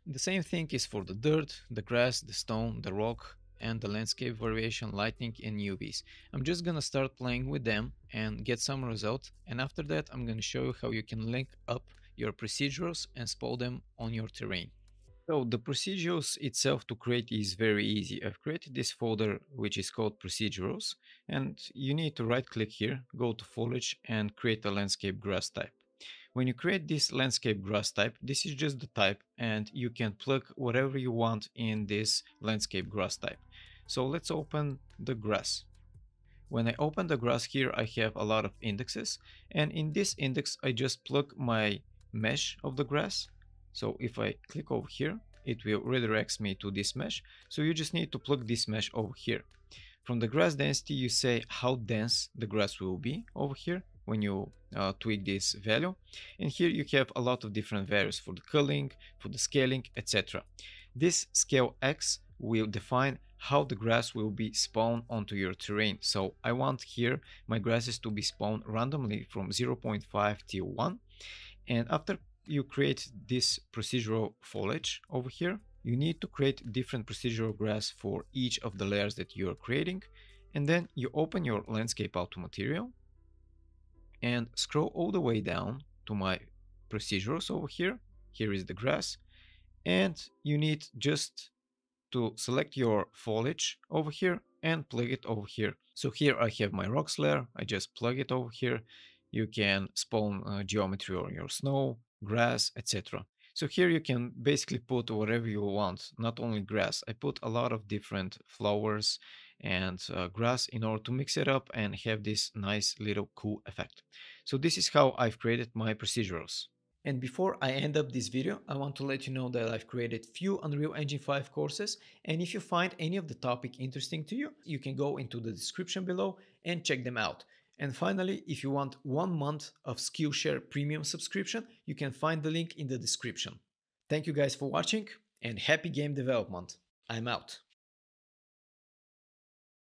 The same thing is for the dirt, the grass, the stone, the rock, and the landscape variation, lightning, and UVs. I'm just gonna start playing with them and get some results, and after that I'm gonna show you how you can link up your procedurals and spawn them on your terrain. So the procedurals itself to create is very easy. I've created this folder which is called procedurals, and you need to right click here, go to Foliage and create a landscape grass type. When you create this landscape grass type, this is just the type and you can plug whatever you want in this landscape grass type. So let's open the grass. When I open the grass here, I have a lot of indexes, and in this index, I just plug my mesh of the grass. So if I click over here, it will redirect me to this mesh. So you just need to plug this mesh over here. From the grass density, you say how dense the grass will be over here when you tweak this value. And here you have a lot of different values for the culling, for the scaling, etc. This scale X will define how the grass will be spawned onto your terrain. So I want here my grasses to be spawned randomly from 0.5 till 1. And after you create this procedural foliage over here, you need to create different procedural grass for each of the layers that you are creating. And then you open your landscape auto material and scroll all the way down to my procedurals over here. Here is the grass. And you need just to select your foliage over here and plug it over here. So here I have my rocks layer. I just plug it over here. You can spawn geometry on your snow, grass, etc. So here you can basically put whatever you want, not only grass. I put a lot of different flowers and grass in order to mix it up and have this nice little cool effect. So this is how I've created my procedurals. And before I end up this video, I want to let you know that I've created few Unreal Engine 5 courses, and if you find any of the topic interesting to you, you can go into the description below and check them out. And finally, if you want 1 month of Skillshare premium subscription, you can find the link in the description. Thank you guys for watching and happy game development. I'm out.